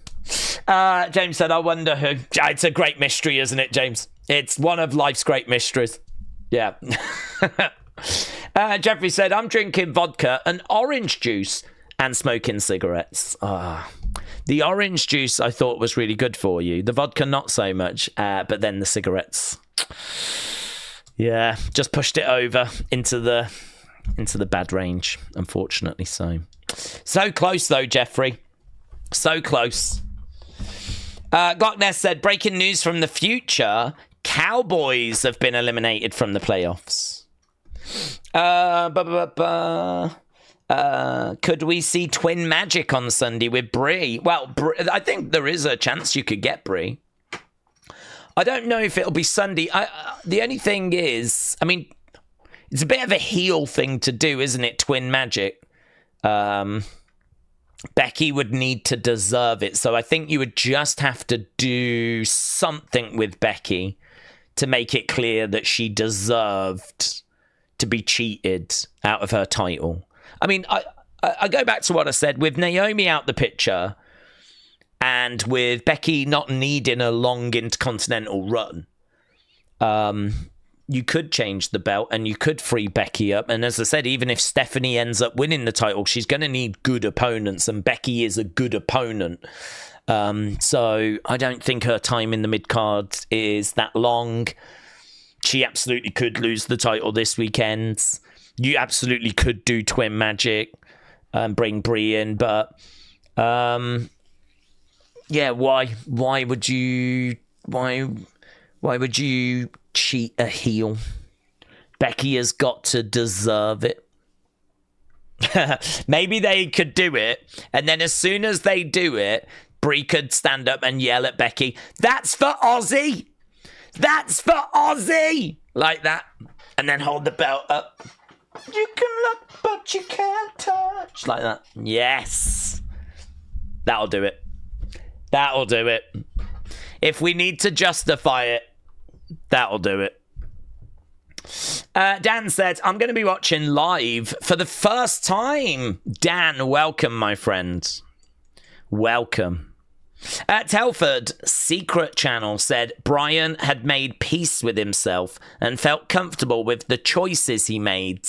James said, I wonder who. It's a great mystery, isn't it, James? It's one of life's great mysteries. Yeah. Jeffrey said, I'm drinking vodka and orange juice and smoking cigarettes. The orange juice I thought was really good for you. The vodka, not so much. But then the cigarettes. Yeah, just pushed it over into the bad range, unfortunately. So close, though, Jeffrey. So close. Gockness said, breaking news from the future. Cowboys have been eliminated from the playoffs. Could we see Twin Magic on Sunday with Brie? Well, I think there is a chance you could get Brie. I don't know if it'll be Sunday. The only thing is, I mean, it's a bit of a heel thing to do, isn't it? Twin Magic. Becky would need to deserve it. So I think you would just have to do something with Becky to make it clear that she deserved to be cheated out of her title. I mean, I go back to what I said. With Naomi out the picture and with Becky not needing a long intercontinental run, you could change the belt and you could free Becky up. And as I said, even if Stephanie ends up winning the title, she's going to need good opponents, and Becky is a good opponent. So I don't think her time in the mid-card is that long. She absolutely could lose the title this weekend. You absolutely could do Twin Magic and bring Brie in, but yeah, why would you cheat a heel? Becky has got to deserve it. Maybe they could do it, and then as soon as they do it, Brie could stand up and yell at Becky, "That's for Aussie! That's for Aussie!" Like that, and then hold the belt up. You can look, but you can't touch. Like that. Yes. That'll do it. That'll do it. If we need to justify it, that'll do it. Dan said, I'm going to be watching live for the first time. Dan, welcome, my friend. Welcome. Telford Secret Channel said Brian had made peace with himself and felt comfortable with the choices he made.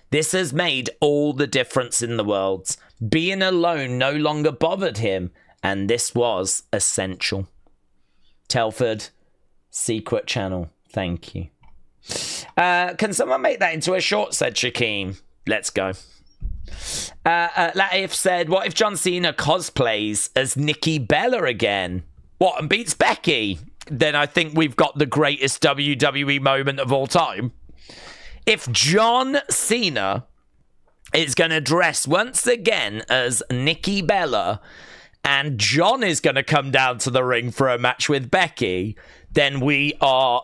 This has made all the difference in the world. Being alone no longer bothered him, and this was essential. Telford Secret Channel, thank you. Can someone make that into a short, said Shaquem. Let's go. Latif said, what if John Cena cosplays as Nikki Bella again? What, and beats Becky? Then I think we've got the greatest WWE moment of all time. If John Cena is going to dress once again as Nikki Bella and John is going to come down to the ring for a match with Becky, then we are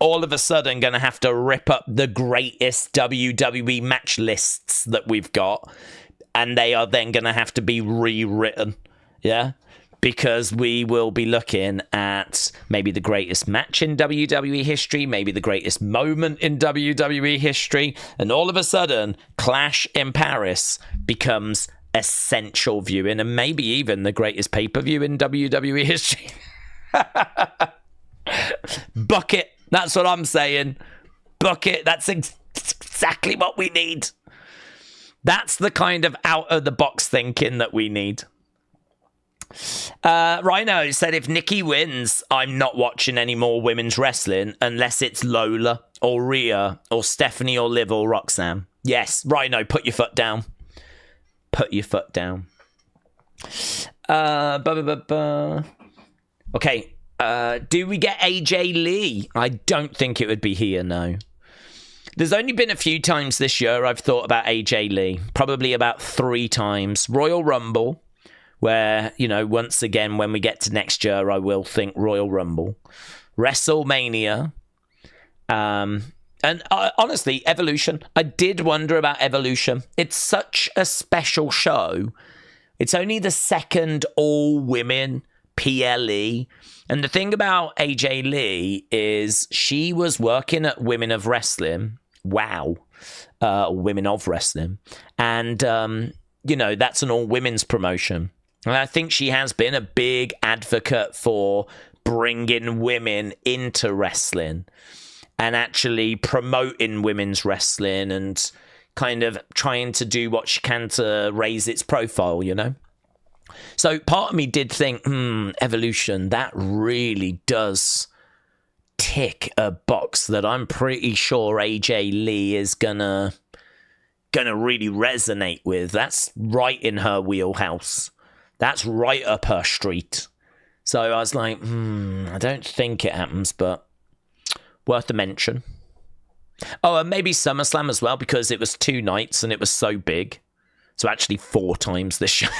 all of a sudden going to have to rip up the greatest WWE match lists that we've got, and they are then going to have to be rewritten, yeah? Because we will be looking at maybe the greatest match in WWE history, maybe the greatest moment in WWE history, and all of a sudden, Clash in Paris becomes essential viewing, and maybe even the greatest pay-per-view in WWE history. Bucket. That's what I'm saying. Book it. That's exactly what we need. That's the kind of out-of-the-box thinking that we need. Rhino said, if Nikki wins, I'm not watching any more women's wrestling unless it's Lola or Rhea or Stephanie or Liv or Roxanne. Yes, Rhino, put your foot down. Put your foot down. Okay. Do we get AJ Lee? I don't think it would be here, no. There's only been a few times this year I've thought about AJ Lee. Probably about 3 times. Royal Rumble, where, you know, once again, when we get to next year, I will think Royal Rumble. WrestleMania. And honestly, Evolution. I did wonder about Evolution. It's such a special show. It's only the second all-women PLE. And the thing about AJ Lee is she was working at Women of Wrestling. Wow. Women of Wrestling. And, you know, that's an all-women's promotion. And I think she has been a big advocate for bringing women into wrestling and actually promoting women's wrestling and kind of trying to do what she can to raise its profile, you know? So part of me did think, Evolution, that really does tick a box that I'm pretty sure AJ Lee is gonna really resonate with. That's right in her wheelhouse. That's right up her street. So I was like, I don't think it happens, but worth a mention. Oh, and maybe SummerSlam as well, because it was 2 nights and it was so big. So actually 4 times this year.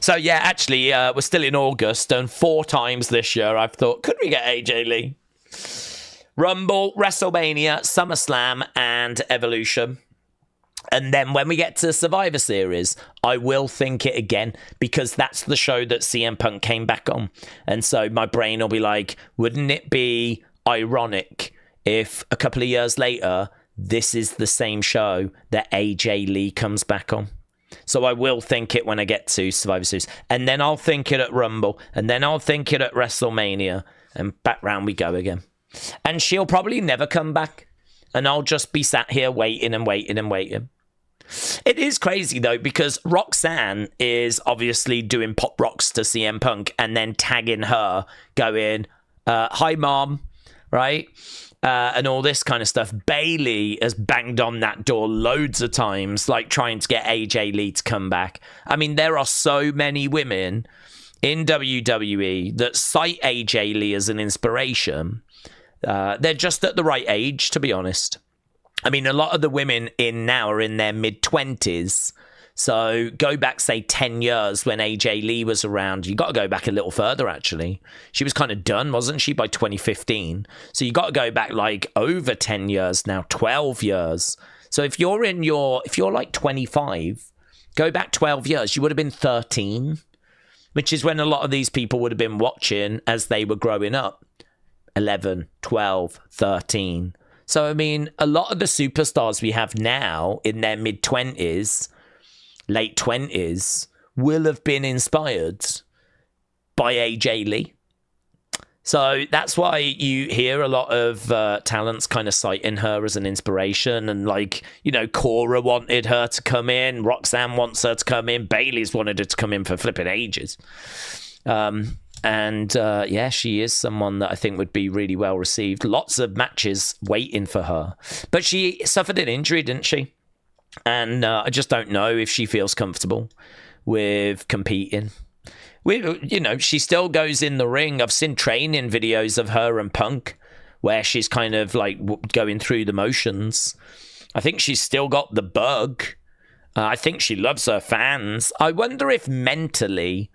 So yeah, actually, we're still in August, and 4 times this year I've thought, could we get AJ Lee? Rumble, WrestleMania, SummerSlam, and Evolution. And then when we get to Survivor Series, I will think it again, because that's the show that CM Punk came back on. And so my brain will be like, wouldn't it be ironic if a couple of years later, this is the same show that AJ Lee comes back on? So I will think it when I get to Survivor Series. And then I'll think it at Rumble. And then I'll think it at WrestleMania. And back round we go again. And she'll probably never come back. And I'll just be sat here waiting and waiting and waiting. It is crazy, though, because Roxanne is obviously doing pop rocks to CM Punk and then tagging her, going, hi, Mom, right? And all this kind of stuff. Bailey has banged on that door loads of times, like trying to get AJ Lee to come back. I mean, there are so many women in WWE that cite AJ Lee as an inspiration. They're just at the right age, to be honest. I mean, a lot of the women in now are in their mid-20s. So go back, say, 10 years when AJ Lee was around. You got to go back a little further, actually. She was kind of done, wasn't she, by 2015? So you got to go back like over 10 years now, 12 years. So if you're like 25, go back 12 years, you would have been 13. which is when a lot of these people would have been watching as they were growing up. 11, 12, 13. So, I mean, a lot of the superstars we have now in their mid-20s, late 20s, will have been inspired by AJ Lee. So that's why you hear a lot of talents kind of citing her as an inspiration. And like, you know, Cora wanted her to come in. Roxanne wants her to come in. Bayley's wanted her to come in for flipping ages. Yeah, she is someone that I think would be really well received. Lots of matches waiting for her. But she suffered an injury, didn't she? And I just don't know if she feels comfortable with competing. You know, she still goes in the ring. I've seen training videos of her and Punk where she's kind of like going through the motions. I think she's still got the bug. I think she loves her fans. I wonder if mentally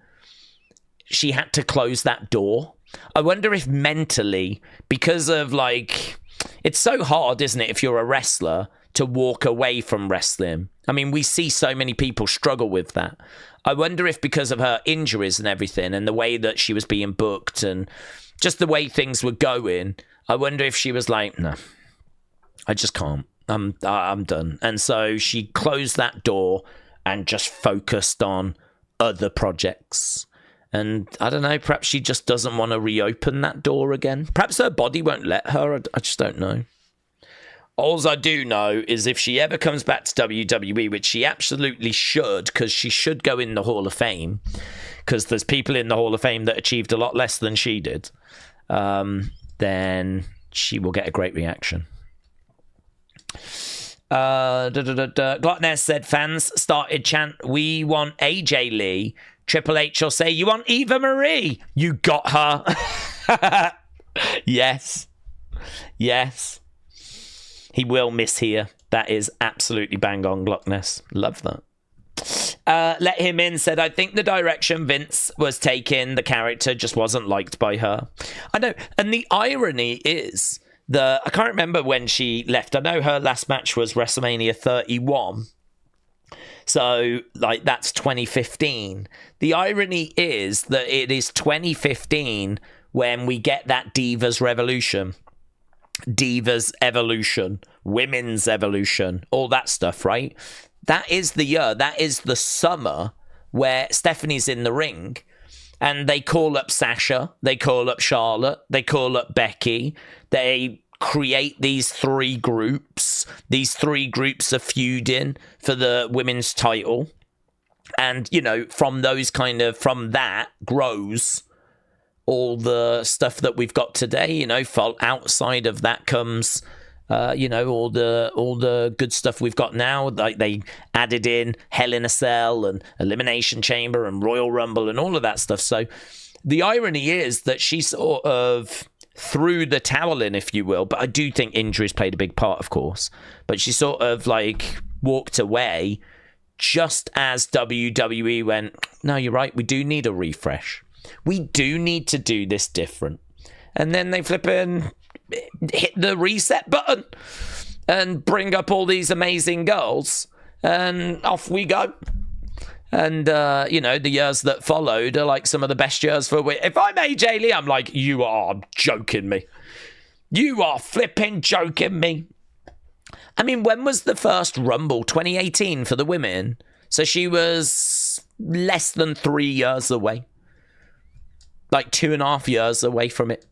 she had to close that door. I wonder if mentally, because of like, it's so hard, isn't it, if you're a wrestler to walk away from wrestling. I mean, we see so many people struggle with that. I wonder if because of her injuries and everything and the way that she was being booked and just the way things were going, I wonder if she was like, no, I just can't. I'm done. And so she closed that door and just focused on other projects. And I don't know, perhaps she just doesn't want to reopen that door again. Perhaps her body won't let her. I just don't know. All I do know is if she ever comes back to WWE, which she absolutely should, because she should go in the Hall of Fame, because there's people in the Hall of Fame that achieved a lot less than she did, then she will get a great reaction. Glockness said fans started chant, "We want AJ Lee." Triple H will say, "You want Eva Marie?" You got her. Yes. Yes. He will miss here. That is absolutely bang on, Glockness. Love that. Let Him In said, I think the direction Vince was taking, the character just wasn't liked by her. I know. And the irony is that I can't remember when she left. I know her last match was WrestleMania 31. So, like, that's 2015. The irony is that it is 2015 when we get that Divas Revolution. Divas Evolution, Women's Evolution, all that stuff, right? That is the year, that is the summer where Stephanie's in the ring and they call up Sasha, they call up Charlotte, they call up Becky, they create these three groups are feuding for the women's title. And, you know, from that grows all the stuff that we've got today, you know. Outside of that comes, you know, all the good stuff we've got now. Like they added in Hell in a Cell and Elimination Chamber and Royal Rumble and all of that stuff. So the irony is that she sort of threw the towel in, if you will. But I do think injuries played a big part, of course. But she sort of like walked away just as WWE went, no, you're right, we do need a refresh. We do need to do this different. And then they flip and hit the reset button and bring up all these amazing girls. And off we go. And, you know, the years that followed are like some of the best years for... If I'm AJ Lee, I'm like, you are joking me. You are flipping joking me. I mean, when was the first Rumble? 2018 for the women. So she was less than 3 years away. Like 2.5 years away from it.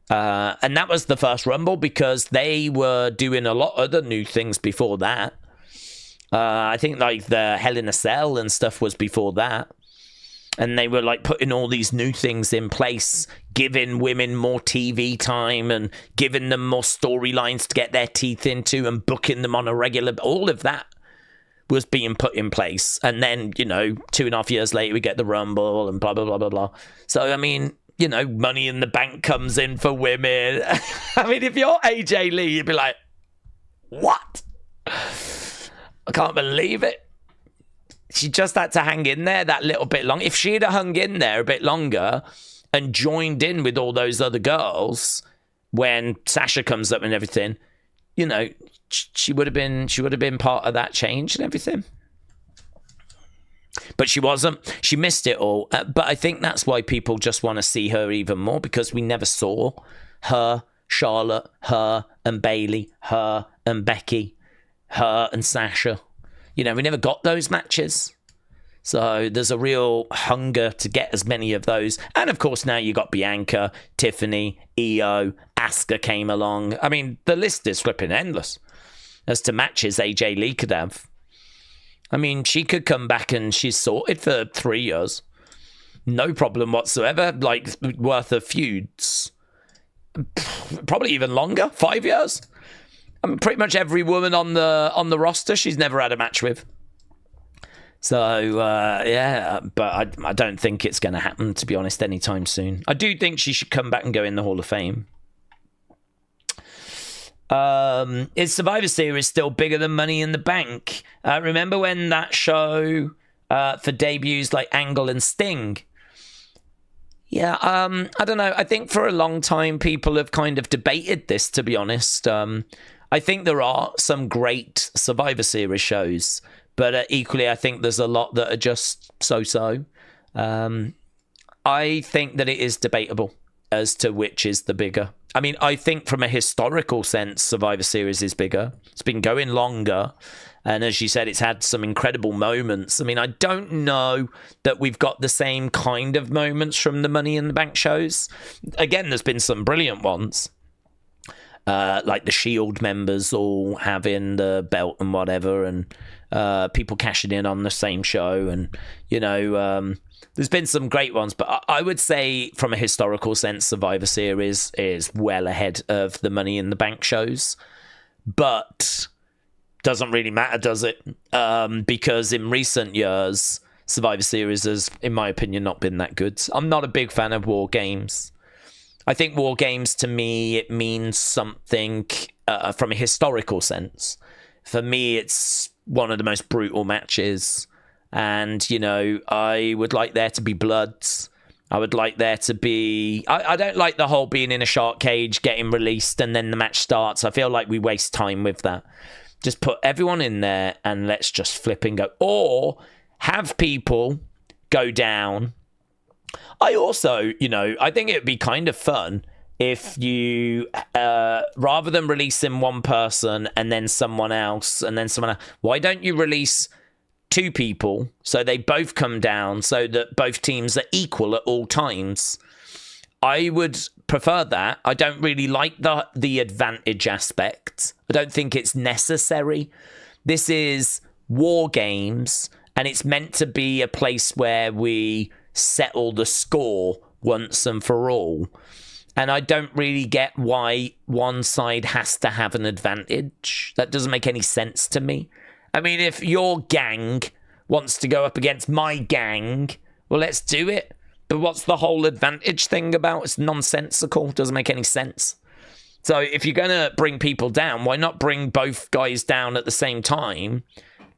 And that was the first Rumble because they were doing a lot of other new things before that. I think like the Hell in a Cell and stuff was before that. And they were like putting all these new things in place, giving women more TV time and giving them more storylines to get their teeth into and booking them on a regular... All of that was being put in place. And then, you know, 2.5 years later, we get the Rumble and blah, blah, blah, blah, blah. So, I mean, you know, Money in the Bank comes in for women. I mean, if you're AJ Lee, you'd be like, what? I can't believe it. She just had to hang in there that little bit long. If she'd have hung in there a bit longer and joined in with all those other girls when Sasha comes up and everything, you know, she would have been part of that change and everything. But she wasn't. She missed it all. But I think that's why people just want to see her even more, because we never saw her, Charlotte, her and Bayley, her and Becky, her and Sasha. You know, we never got those matches. So there's a real hunger to get as many of those. And of course, now you got Bianca, Tiffany, Io, Asuka came along. I mean, the list is flipping endless as to matches AJ Lee could have. I mean, she could come back and she's sorted for 3 years. No problem whatsoever. Like, worth of feuds. Probably even longer. 5 years. I mean, pretty much every woman on the roster she's never had a match with. So, yeah, but I don't think it's going to happen, to be honest, anytime soon. I do think she should come back and go in the Hall of Fame. Is Survivor Series still bigger than Money in the Bank? Remember when that show for debuts like Angle and Sting? Yeah, I don't know. I think for a long time people have kind of debated this, to be honest. I think there are some great Survivor Series shows, but equally I think there's a lot that are just so-so. I think that it is debatable as to which is the bigger. I mean, I think from a historical sense, Survivor Series is bigger. It's been going longer. And as you said, it's had some incredible moments. I mean, I don't know that we've got the same kind of moments from the Money in the Bank shows. Again, there's been some brilliant ones. Like the Shield members all having the belt and whatever, and people cashing in on the same show. And, you know, there's been some great ones, but I would say from a historical sense, Survivor Series is well ahead of the Money in the Bank shows. But doesn't really matter, does it? Because in recent years, Survivor Series has, in my opinion, not been that good. I'm not a big fan of War Games. I think War Games, to me, it means something from a historical sense. For me, it's one of the most brutal matches. And, you know, I would like there to be bloods. I would like there to be... I don't like the whole being in a shark cage, getting released, and then the match starts. I feel like we waste time with that. Just put everyone in there and let's just flip and go. Or have people go down. I also, you know, I think it would be kind of fun if you, rather than releasing one person and then someone else and then someone else, why don't you release two people so they both come down so that both teams are equal at all times? I would prefer that. I don't really like the advantage aspect. I don't think it's necessary. This is War Games, and it's meant to be a place where we settle the score once and for all. And I don't really get why one side has to have an advantage. That doesn't make any sense to me. I mean, if your gang wants to go up against my gang, well, let's do it. But what's the whole advantage thing about? It's nonsensical. Doesn't make any sense. So if you're going to bring people down, why not bring both guys down at the same time?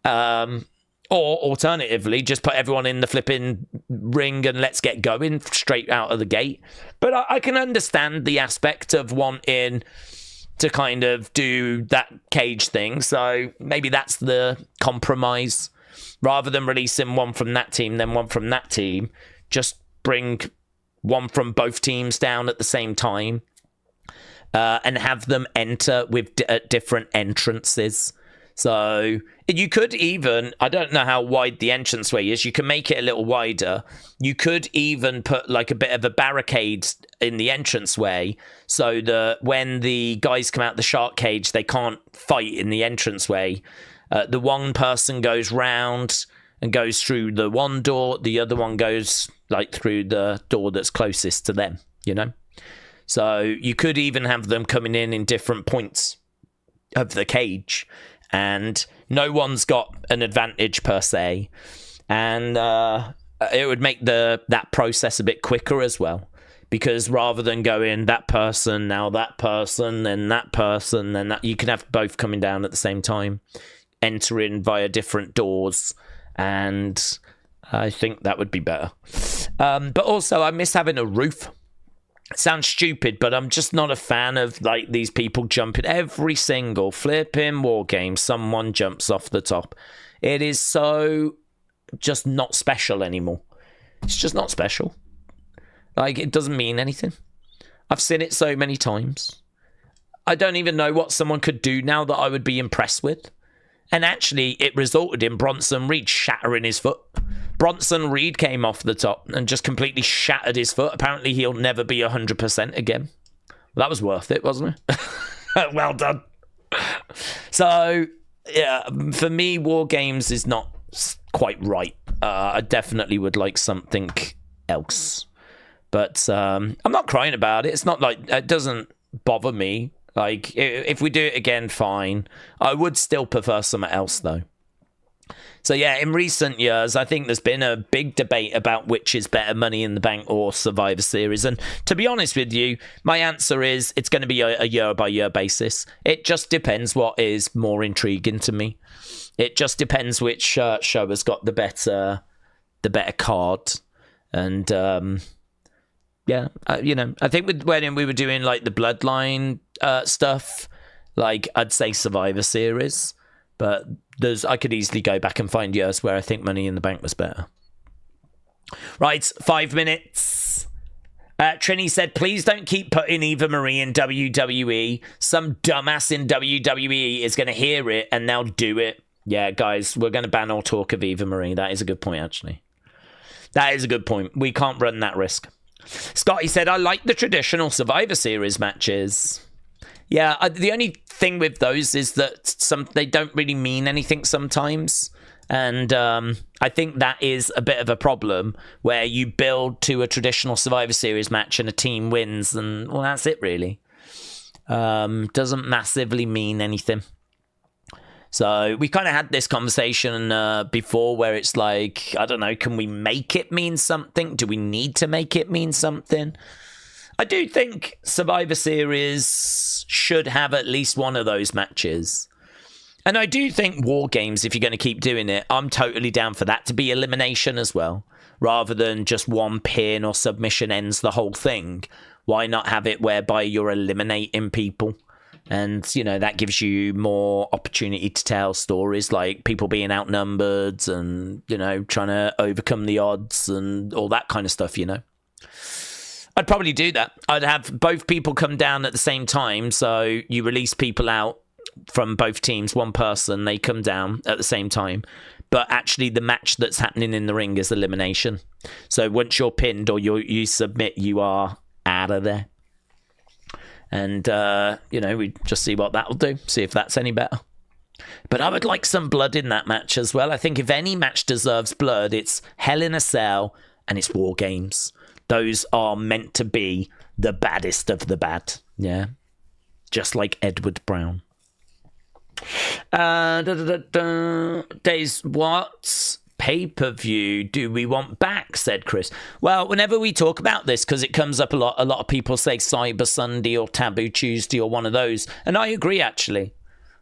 Or alternatively, just put everyone in the flipping ring and let's get going straight out of the gate. But I can understand the aspect of wanting to kind of do that cage thing. So maybe that's the compromise. Rather than releasing one from that team, then one from that team, just bring one from both teams down at the same time and have them enter with different entrances. So you could even, I don't know how wide the entranceway is, you can make it a little wider. You could even put like a bit of a barricade in the entranceway so that when the guys come out the shark cage, they can't fight in the entranceway. The one person goes round and goes through the one door, the other one goes like through the door that's closest to them, you know? So you could even have them coming in different points of the cage, and no one's got an advantage per se, and it would make that process a bit quicker as well, because rather than going that person, now that person, then that person, then that, you can have both coming down at the same time, entering via different doors, and I think that would be better. But also, I miss having a roof. It sounds stupid, but I'm just not a fan of like these people jumping. Every single flipping War Game, someone jumps off the top. It is so just not special anymore. It's just not special. Like, it doesn't mean anything. I've seen it so many times. I don't even know what someone could do now that I would be impressed with. And actually, it resulted in Bronson Reed shattering his foot. Bronson Reed came off the top and just completely shattered his foot. Apparently, he'll never be 100% again. Well, that was worth it, wasn't it? Well done. So, yeah, for me, War Games is not quite right. I definitely would like something else. But I'm not crying about it. It's not like it doesn't bother me. Like, if we do it again, fine. I would still prefer something else, though. So, yeah, in recent years, I think there's been a big debate about which is better, Money in the Bank or Survivor Series. And to be honest with you, my answer is it's going to be a year-by-year basis. It just depends what is more intriguing to me. It just depends which show has got the better card. And, yeah, I think when we were doing, like, the Bloodline stuff, like, I'd say Survivor Series. But I could easily go back and find years where I think Money in the Bank was better. Right, 5 minutes. Trini said, please don't keep putting Eva Marie in WWE. Some dumbass in WWE is going to hear it and they'll do it. Yeah, guys, we're going to ban all talk of Eva Marie. That is a good point, actually. That is a good point. We can't run that risk. Scotty said, I like the traditional Survivor Series matches. Yeah, the only thing with those is that they don't really mean anything sometimes. And I think that is a bit of a problem where you build to a traditional Survivor Series match and a team wins and, well, that's it really. Doesn't massively mean anything. So we kind of had this conversation before where it's like, I don't know, can we make it mean something? Do we need to make it mean something? I do think Survivor Series should have at least one of those matches. And I do think War Games, if you're going to keep doing it, I'm totally down for that to be elimination as well. Rather than just one pin or submission ends the whole thing. Why not have it whereby you're eliminating people? And, that gives you more opportunity to tell stories like people being outnumbered and, trying to overcome the odds and all that kind of stuff, I'd probably do that. I'd have both people come down at the same time. So you release people out from both teams, one person, they come down at the same time. But actually the match that's happening in the ring is elimination. So once you're pinned or you submit, you are out of there. And, we just see what that'll do. See if that's any better. But I would like some blood in that match as well. I think if any match deserves blood, it's Hell in a Cell and it's War Games. Those are meant to be the baddest of the bad. Yeah. Just like Edward Brown. Daze, what pay-per-view do we want back? Said Chris. Well, whenever we talk about this, because it comes up a lot of people say Cyber Sunday or Taboo Tuesday or one of those. And I agree, actually.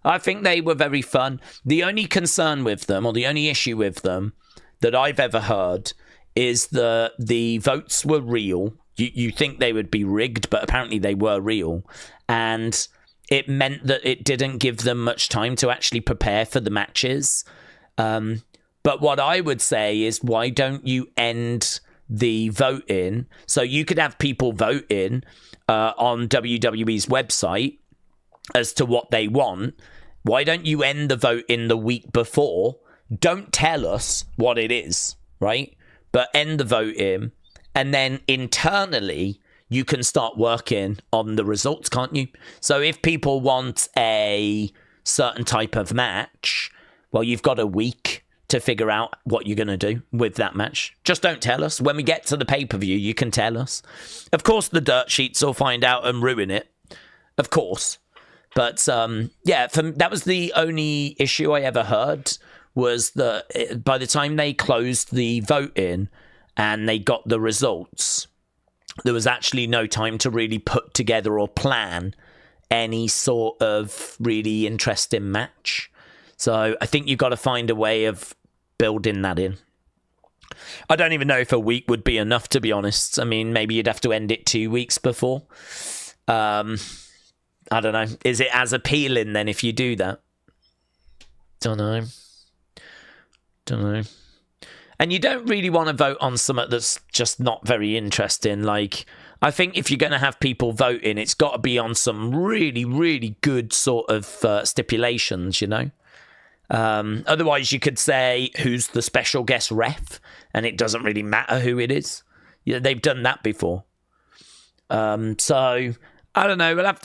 I think they were very fun. The only concern with them, or the only issue with them that I've ever heard, is the votes were real. You think they would be rigged, but apparently they were real. And it meant that it didn't give them much time to actually prepare for the matches. But what I would say is, why don't you end the voting? So you could have people voting on WWE's website as to what they want. Why don't you end the voting the week before? Don't tell us what it is, right? But end the voting, and then internally, you can start working on the results, can't you? So if people want a certain type of match, well, you've got a week to figure out what you're going to do with that match. Just don't tell us. When we get to the pay-per-view, you can tell us. Of course, the dirt sheets will find out and ruin it. Of course. But, yeah, that was the only issue I ever heard, was that by the time they closed the voting and they got the results, there was actually no time to really put together or plan any sort of really interesting match. So I think you've got to find a way of building that in. I don't even know if a week would be enough, to be honest. I mean, maybe you'd have to end it 2 weeks before. I don't know. Is it as appealing then if you do that? Don't know. And you don't really want to vote on something that's just not very interesting. Like, I think if you're going to have people voting, it's got to be on some really, really good sort of stipulations, you know? Otherwise, you could say, who's the special guest ref? And it doesn't really matter who it is. Yeah, they've done that before. So, I don't know. We'll have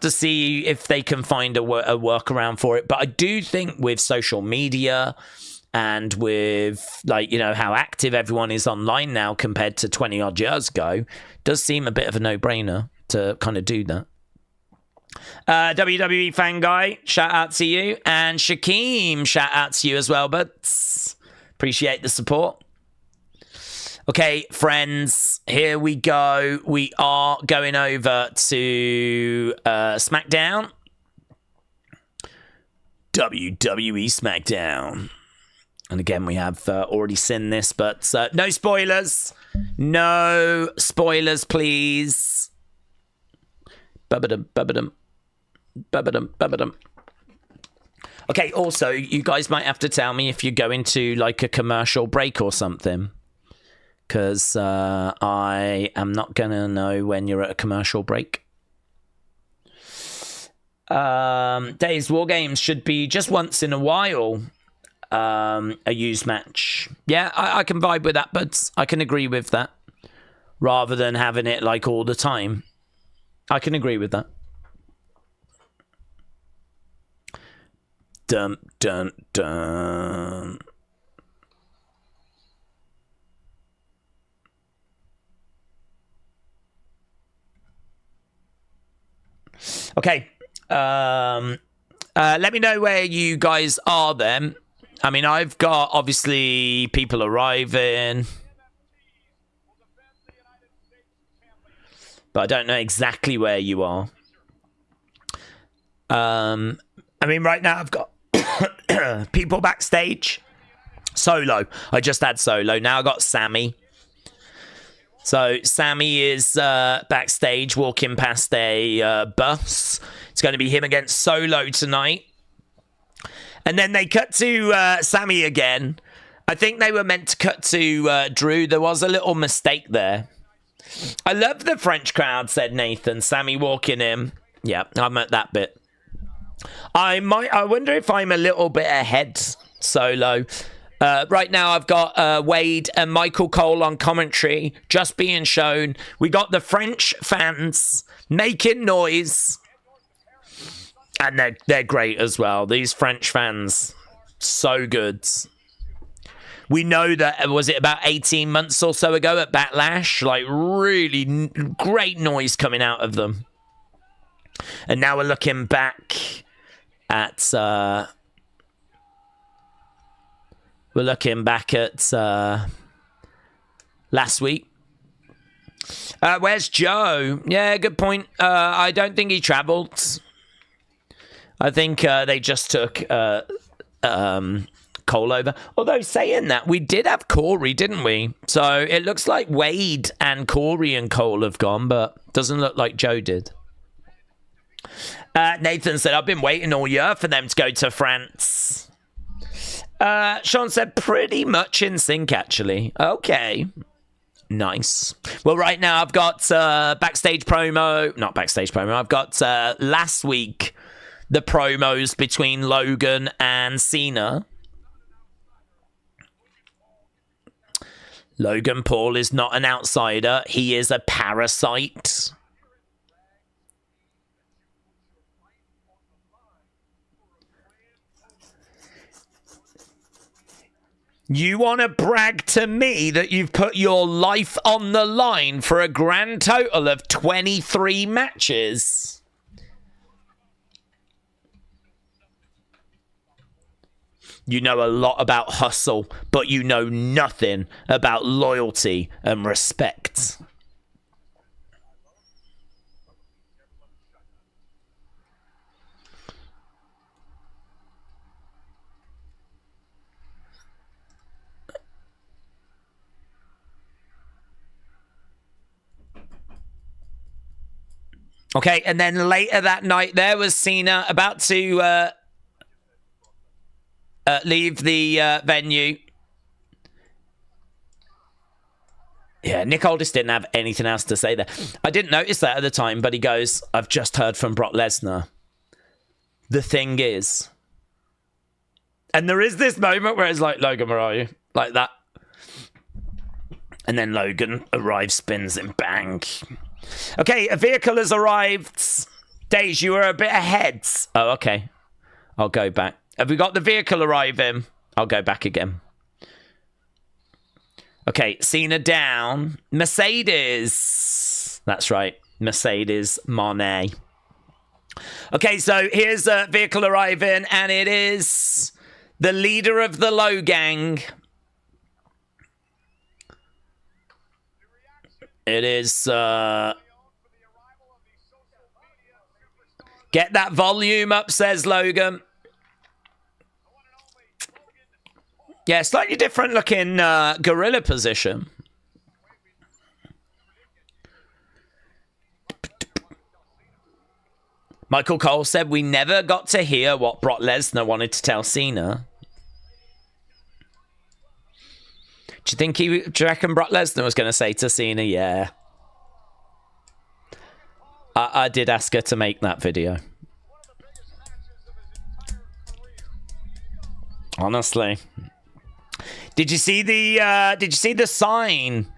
to see if they can find a workaround for it. But I do think with social media and with, like, you know, how active everyone is online now compared to 20 odd years ago, does seem a bit of a no-brainer to kind of do that. WWE fan guy, shout out to you. And Shakeem, shout out to you as well, but appreciate the support. Okay, friends, here we go. We are going over to Smackdown. WWE Smackdown. And again, we have already seen this, but no spoilers. No spoilers, please. Babadum, babadum. Babadum, babadum. Okay, also, you guys might have to tell me if you're going to, like, a commercial break or something. Because I am not going to know when you're at a commercial break. Daze War Games should be just once in a while. A used match. Yeah, I can vibe with that, but I can agree with that. Rather than having it like all the time. I can agree with that. Dun, dun, dun. Okay. Let me know where you guys are then. I mean, I've got, obviously, people arriving. But I don't know exactly where you are. I mean, right now I've got people backstage. Solo. I just had Solo. Now I've got Sami. So Sami is backstage walking past a bus. It's going to be him against Solo tonight. And then they cut to Sami again. I think they were meant to cut to Drew. There was a little mistake there. I love the French crowd, said Nathan. Sami walking in. Yeah, I'm at that bit. I wonder if I'm a little bit ahead, Solo. Right now I've got Wade and Michael Cole on commentary, just being shown. We got the French fans making noise. And they're great as well. These French fans, so good. We know that, was it about 18 months or so ago at Backlash? Like, really great noise coming out of them. And now we're looking back at... we're looking back at last week. Where's Joe? Yeah, good point. I don't think he travelled. I think they just took Cole over. Although, saying that, we did have Corey, didn't we? So it looks like Wade and Corey and Cole have gone, but doesn't look like Joe did. Nathan said, I've been waiting all year for them to go to France. Sean said, pretty much in sync, actually. Okay. Nice. Well, right now I've got backstage promo. Not backstage promo. I've got last week the promos between Logan and Cena. Logan Paul is not an outsider. He is a parasite. You want to brag to me that you've put your life on the line for a grand total of 23 matches? You know a lot about hustle, but you know nothing about loyalty and respect. Okay, and then later that night, there was Cena about to leave the venue. Yeah, Nick Aldis didn't have anything else to say there. I didn't notice that at the time, but he goes, I've just heard from Brock Lesnar. The thing is... And there is this moment where it's like, Logan, where are you? Like that. And then Logan arrives, spins him, bang. Okay, a vehicle has arrived. Daze, you were a bit ahead. Oh, okay. I'll go back. Have we got the vehicle arriving? I'll go back again. Okay, Cena down. Mercedes. That's right. Mercedes Monet. Okay, so here's a vehicle arriving, and it is the leader of the Low Gang. It is, get that volume up, says Logan. Yeah, slightly different looking gorilla position. Michael Cole said we never got to hear what Brock Lesnar wanted to tell Cena. Do you reckon Brock Lesnar was going to say to Cena, yeah. I did ask her to make that video. Honestly. Did you see the sign?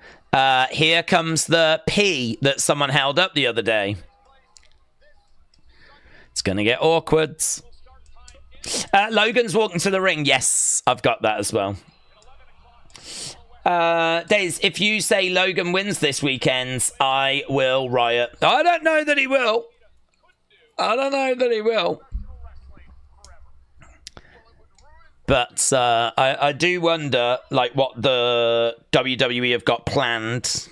Here comes the P that someone held up the other day. It's going to get awkward. Logan's walking to the ring. Yes, I've got that as well. Daze, if you say Logan wins this weekend, I will riot. I don't know that he will. I don't know that he will. But I do wonder, like, what the WWE have got planned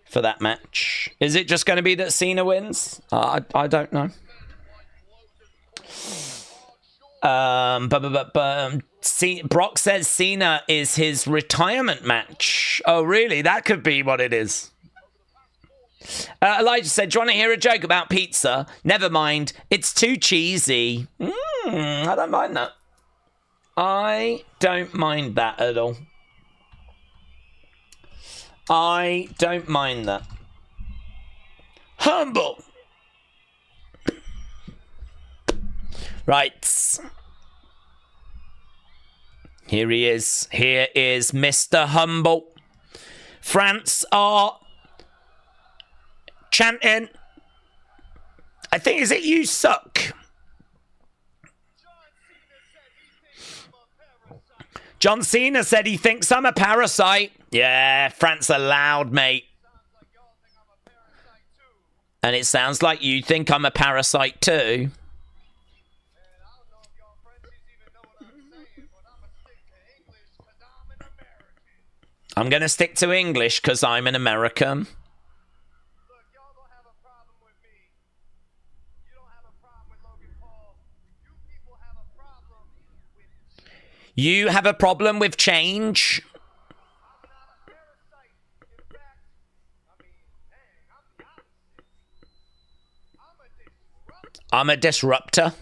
for that match. Is it just going to be that Cena wins? I don't know. Brock says Cena is his retirement match. Oh, really? That could be what it is. Elijah said, do you want to hear a joke about pizza? Never mind. It's too cheesy. I don't mind that. I don't mind that at all. I don't mind that. Humble. Right. Here he is. Here is Mr. Humble. France are chanting. I think, is it you suck? John Cena said he thinks I'm a parasite. Yeah, France are loud, mate. And it sounds like you think I'm a parasite too. I'm going to stick to English because I'm an American. Look, y'all don't have a problem with me. You don't have a problem with Logan Paul. You people have a problem with change. You have a problem with change? I'm not a parasite. In fact, I mean, dang, I'm the opposite. I'm a disruptor. I'm a disruptor.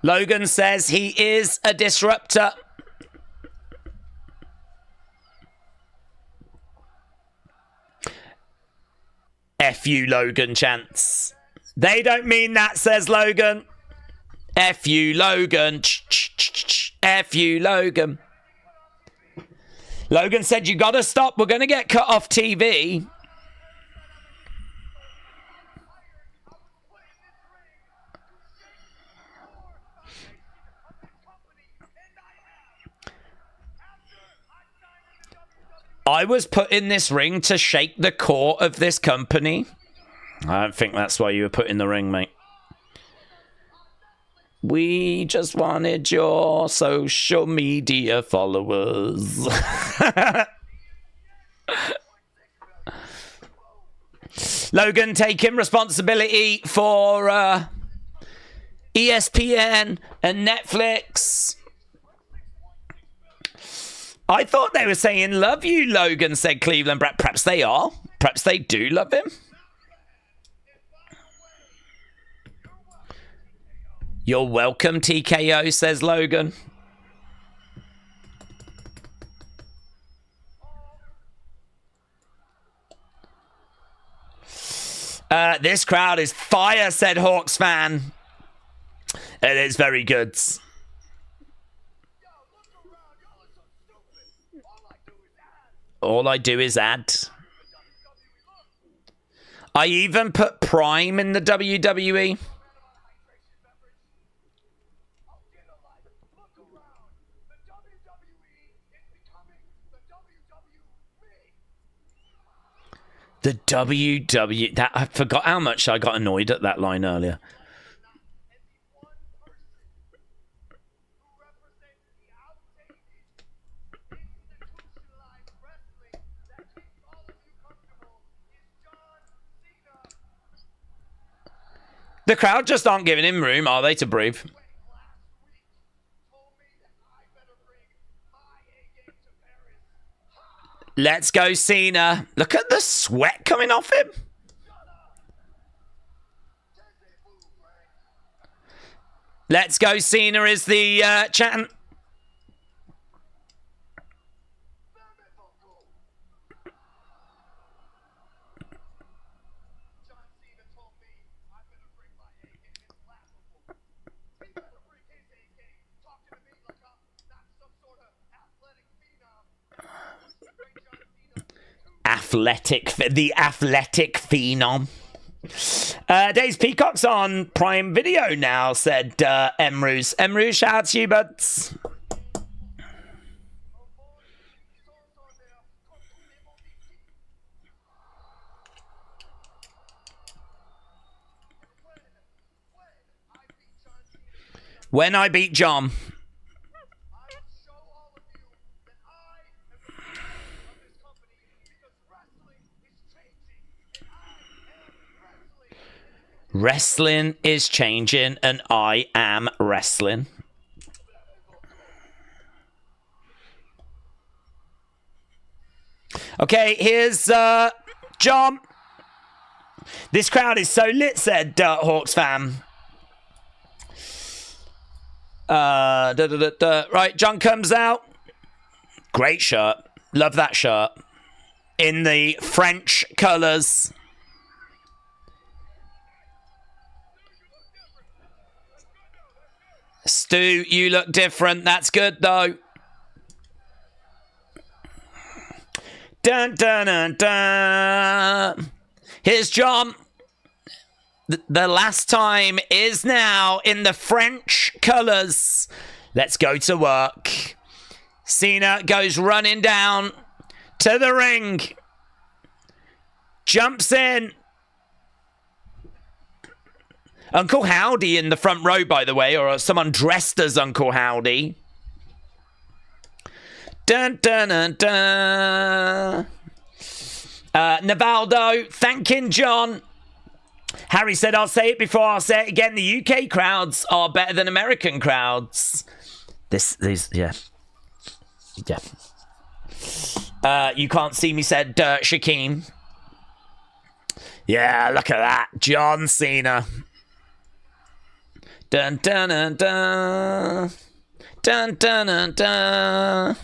Logan says he is a disruptor. F you, Logan chants. They don't mean that, says Logan. F you, Logan. F you, Logan. Logan said, you gotta stop. We're gonna get cut off TV. I was put in this ring to shake the core of this company. I don't think that's why you were put in the ring, mate. We just wanted your social media followers. Logan taking responsibility for ESPN and Netflix. I thought they were saying love you, Logan, said Cleveland Brett. Perhaps they are. Perhaps they do love him. You're welcome, TKO, says Logan. This crowd is fire, said Hawks fan. It is very good. All I do is add. I even put Prime in the WWE. The WWE... That, I forgot how much I got annoyed at that line earlier. The crowd just aren't giving him room, are they, to breathe? Let's go, Cena. Look at the sweat coming off him. Let's go, Cena is the chant. The athletic phenom. Daze Peacock's on Prime Video now, said Emruz. Emruz, shout out to you, buds. When I beat John. Wrestling is changing, and I am wrestling. Okay, here's John. This crowd is so lit, said Hawks fan. Right, John comes out. Great shirt. Love that shirt. In the French colours. Stu, you look different. That's good, though. Dun, dun, dun, dun. Here's John. The last time is now in the French colours. Let's go to work. Cena goes running down to the ring. Jumps in. Uncle Howdy in the front row, by the way, or someone dressed as Uncle Howdy. Dun, dun, dun, dun. Navaldo thanking John. Harry said, I'll say it before I'll say it again. The UK crowds are better than American crowds. Yeah. You can't see me, said Shaquem. Yeah, look at that. John Cena. Dun, dun, dun, dun. Dun, dun, dun, dun.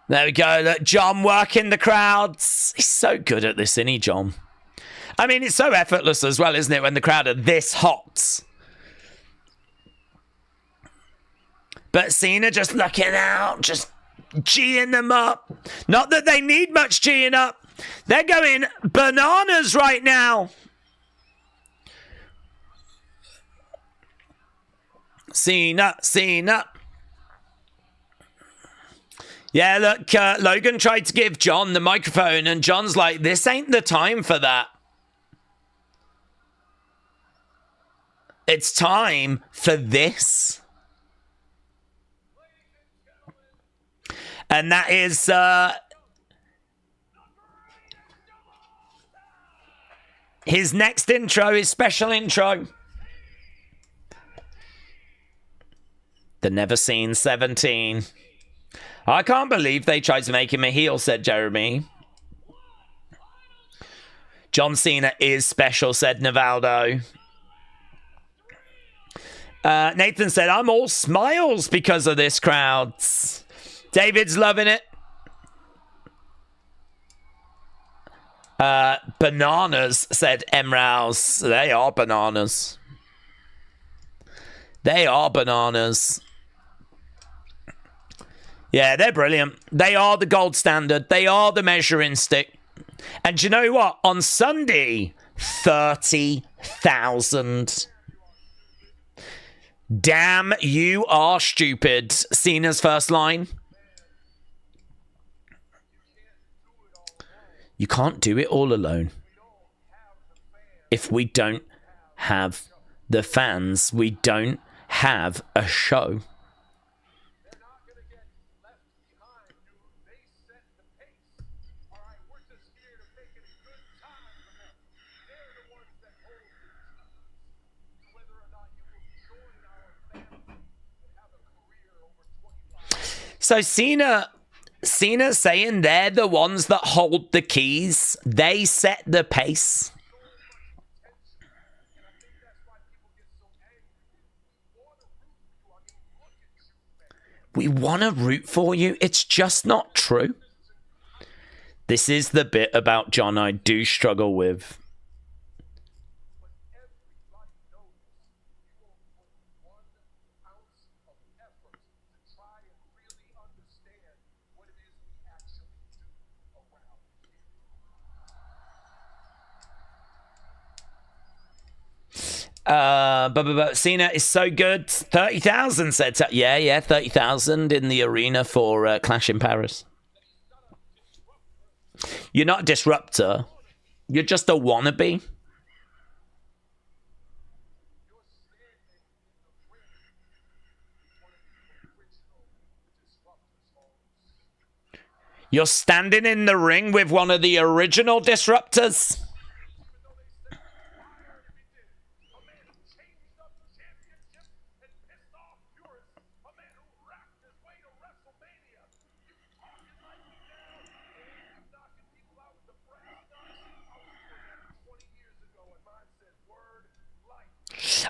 There we go. Look, John working the crowds. He's so good at this, isn't he, John? I mean, it's so effortless as well, isn't it, when the crowd are this hot? But Cena just looking out, just G'ing them up. Not that they need much G'ing up. They're going bananas right now. Cena. Yeah, look, Logan tried to give John the microphone, and John's like, this ain't the time for that. It's time for this. And that is his next intro, his special intro. The Never Seen 17. I can't believe they tried to make him a heel, said Jeremy. John Cena is special, said Navaldo. Nathan said, I'm all smiles because of this crowd. David's loving it. Bananas, said Emrouse. They are bananas. They are bananas. Yeah, they're brilliant. They are the gold standard. They are the measuring stick. And do you know what? On Sunday, 30,000. Damn, you are stupid. Cena's first line. You can't do it all alone. If we don't have the fans, we don't have a show. So Cena saying they're the ones that hold the keys. They set the pace. We want to root for you. It's just not true. This is the bit about John I do struggle with. Cena is so good. 30,000 said. Yeah, 30,000 in the arena for Clash in Paris. You're not a disruptor. You're just a wannabe. You're standing in the ring with one of the original disruptors.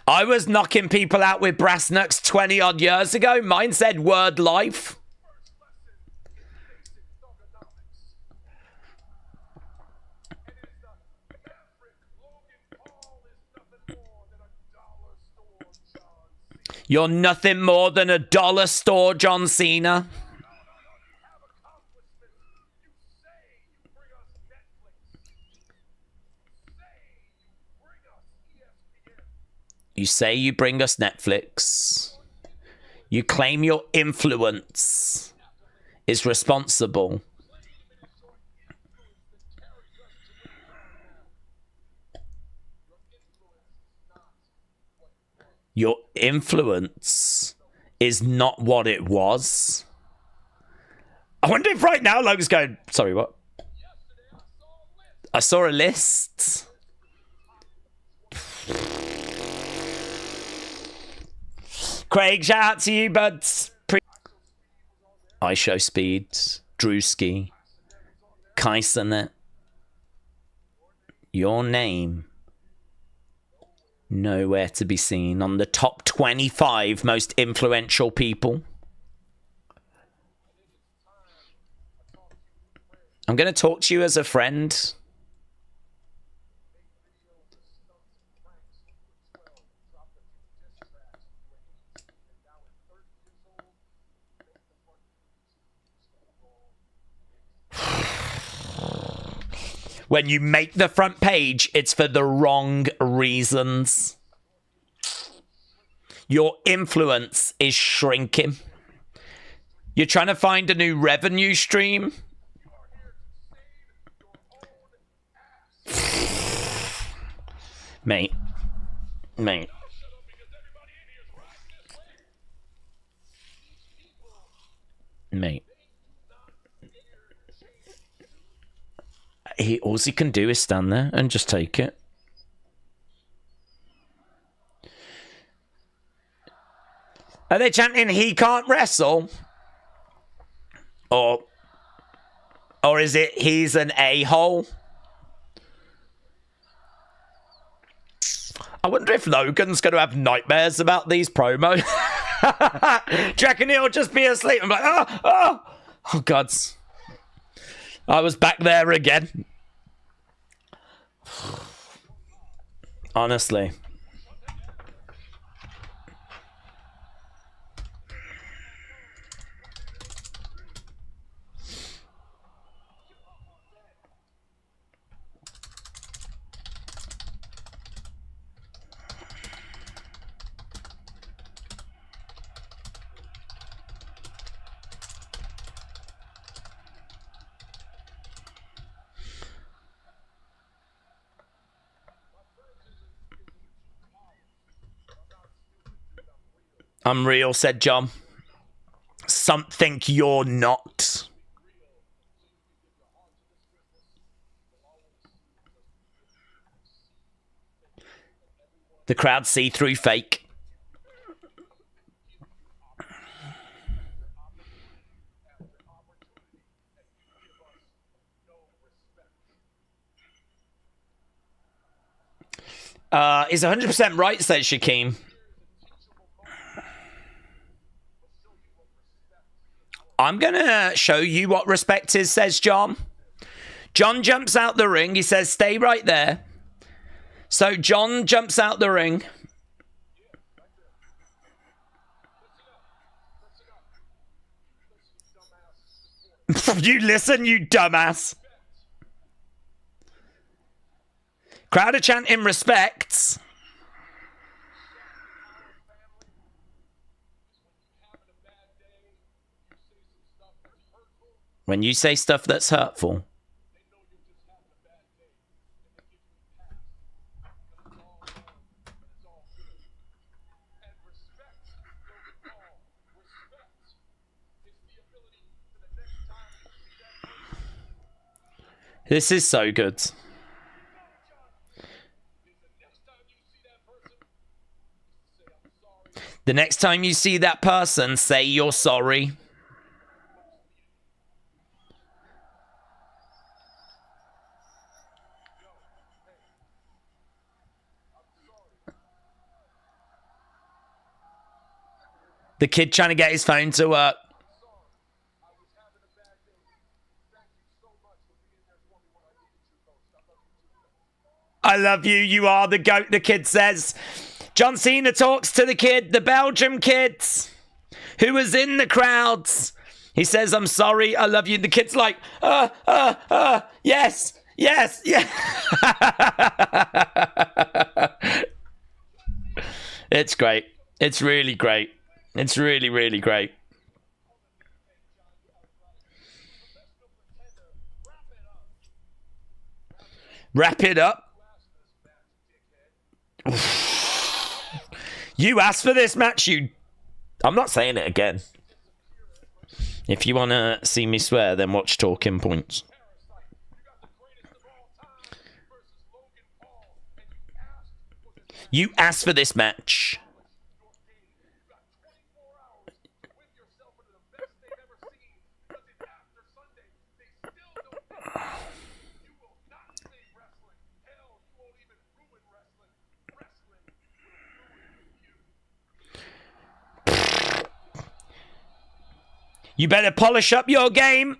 I was knocking people out with brass knucks 20 odd years ago. Mine said word life. You're nothing more than a dollar store, John Cena. You say you bring us Netflix. You claim your influence is responsible. Your influence is not what it was. I wonder if right now Logan's going, sorry, what? I saw a list. Craig, shout out to you, buds. I Show Speeds, Drewski, Kaisenet. Your name nowhere to be seen on the top 25 most influential people. I'm going to talk to you as a friend. When you make the front page, it's for the wrong reasons. Your influence is shrinking. You're trying to find a new revenue stream. Mate. All he can do is stand there and just take it. Are they chanting he can't wrestle? Or is it he's an a-hole? I wonder if Logan's going to have nightmares about these promos. Do you reckon he'll just be asleep? I'm like, oh, God. I was back there again. Honestly. I'm real, said John. Something you're not. The crowd see through fake. Is 100% right, says Shaquem. I'm going to show you what respect is, says John. John jumps out the ring. He says, stay right there. So John jumps out the ring. You listen, you dumbass. Crowd are chanting respects. When you say stuff that's hurtful. This is so good. The next time you see that person, say you're sorry. The kid trying to get his phone to work. I love you. You are the GOAT, the kid says. John Cena talks to the kid, the Belgium kid, who was in the crowds. He says, I'm sorry. I love you. The kid's like, yes, yes, yes. It's great. It's really great. It's really, really great. Wrap it up. You asked for this match, you... I'm not saying it again. If you want to see me swear, then watch Talking Points. You asked for this match. You better polish up your game.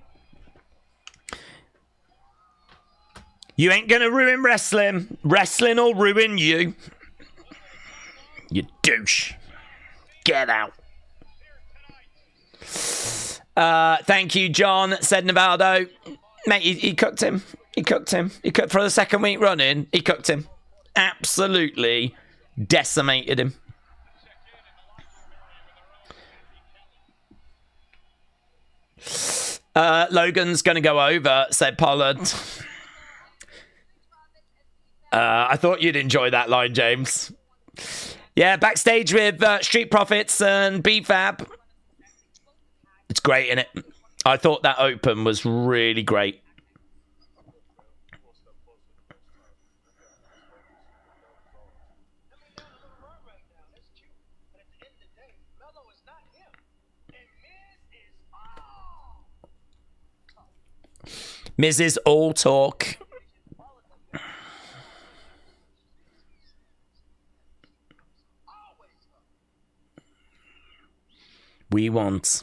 You ain't gonna ruin wrestling. Wrestling will ruin you. You douche. Get out. Thank you, John, said Navaldo. Mate, he cooked him. He cooked him. He cooked for the second week running. He cooked him. Absolutely decimated him. Logan's going to go over, said Pollard. I thought you'd enjoy that line, James. Yeah, backstage with Street Profits and B-Fab. It's great, isn't it? I thought that open was really great. Mrs. All Talk. We want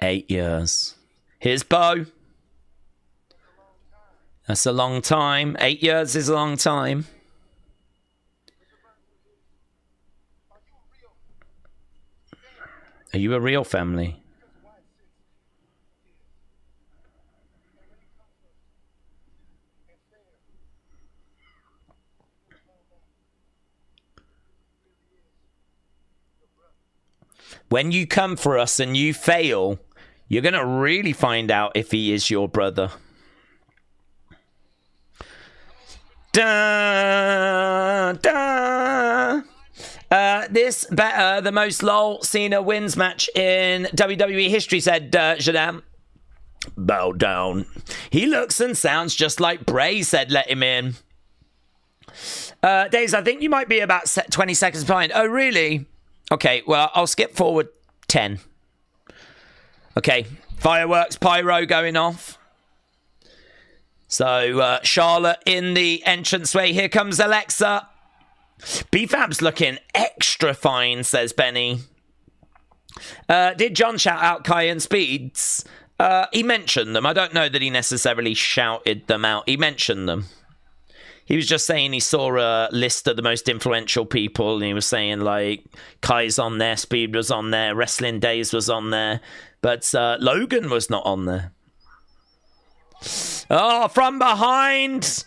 8 years. Here's Bo. That's a long time. 8 years is a long time. Are you a real family? When you come for us and you fail, you're going to really find out if he is your brother. Da, da. This better, the most lol Cena wins match in WWE history, said Jadam. Bow down. He looks and sounds just like Bray, said let him in. Daze, I think you might be about 20 seconds behind. Oh, really? Okay, well, I'll skip forward 10. Okay, fireworks, pyro going off. So, Charlotte in the entranceway. Here comes Alexa. B-Fab's looking extra fine, says Benny. Did John shout out Kai and Speeds? He mentioned them. I don't know that he necessarily shouted them out. He mentioned them. He was just saying he saw a list of the most influential people, and he was saying, like, Kai's on there, Speed was on there, Wrestling Days was on there, but Logan was not on there. Oh, from behind!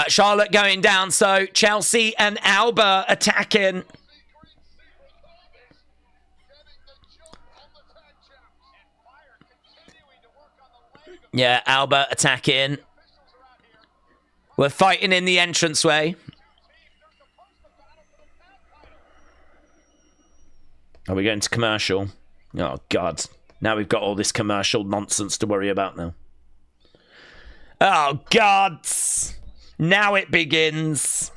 Charlotte going down, so Chelsea and Alba attacking. Yeah, Alba attacking. We're fighting in the entranceway. Are we going to commercial? Oh, God. Now we've got all this commercial nonsense to worry about now. Oh, God. Now it begins.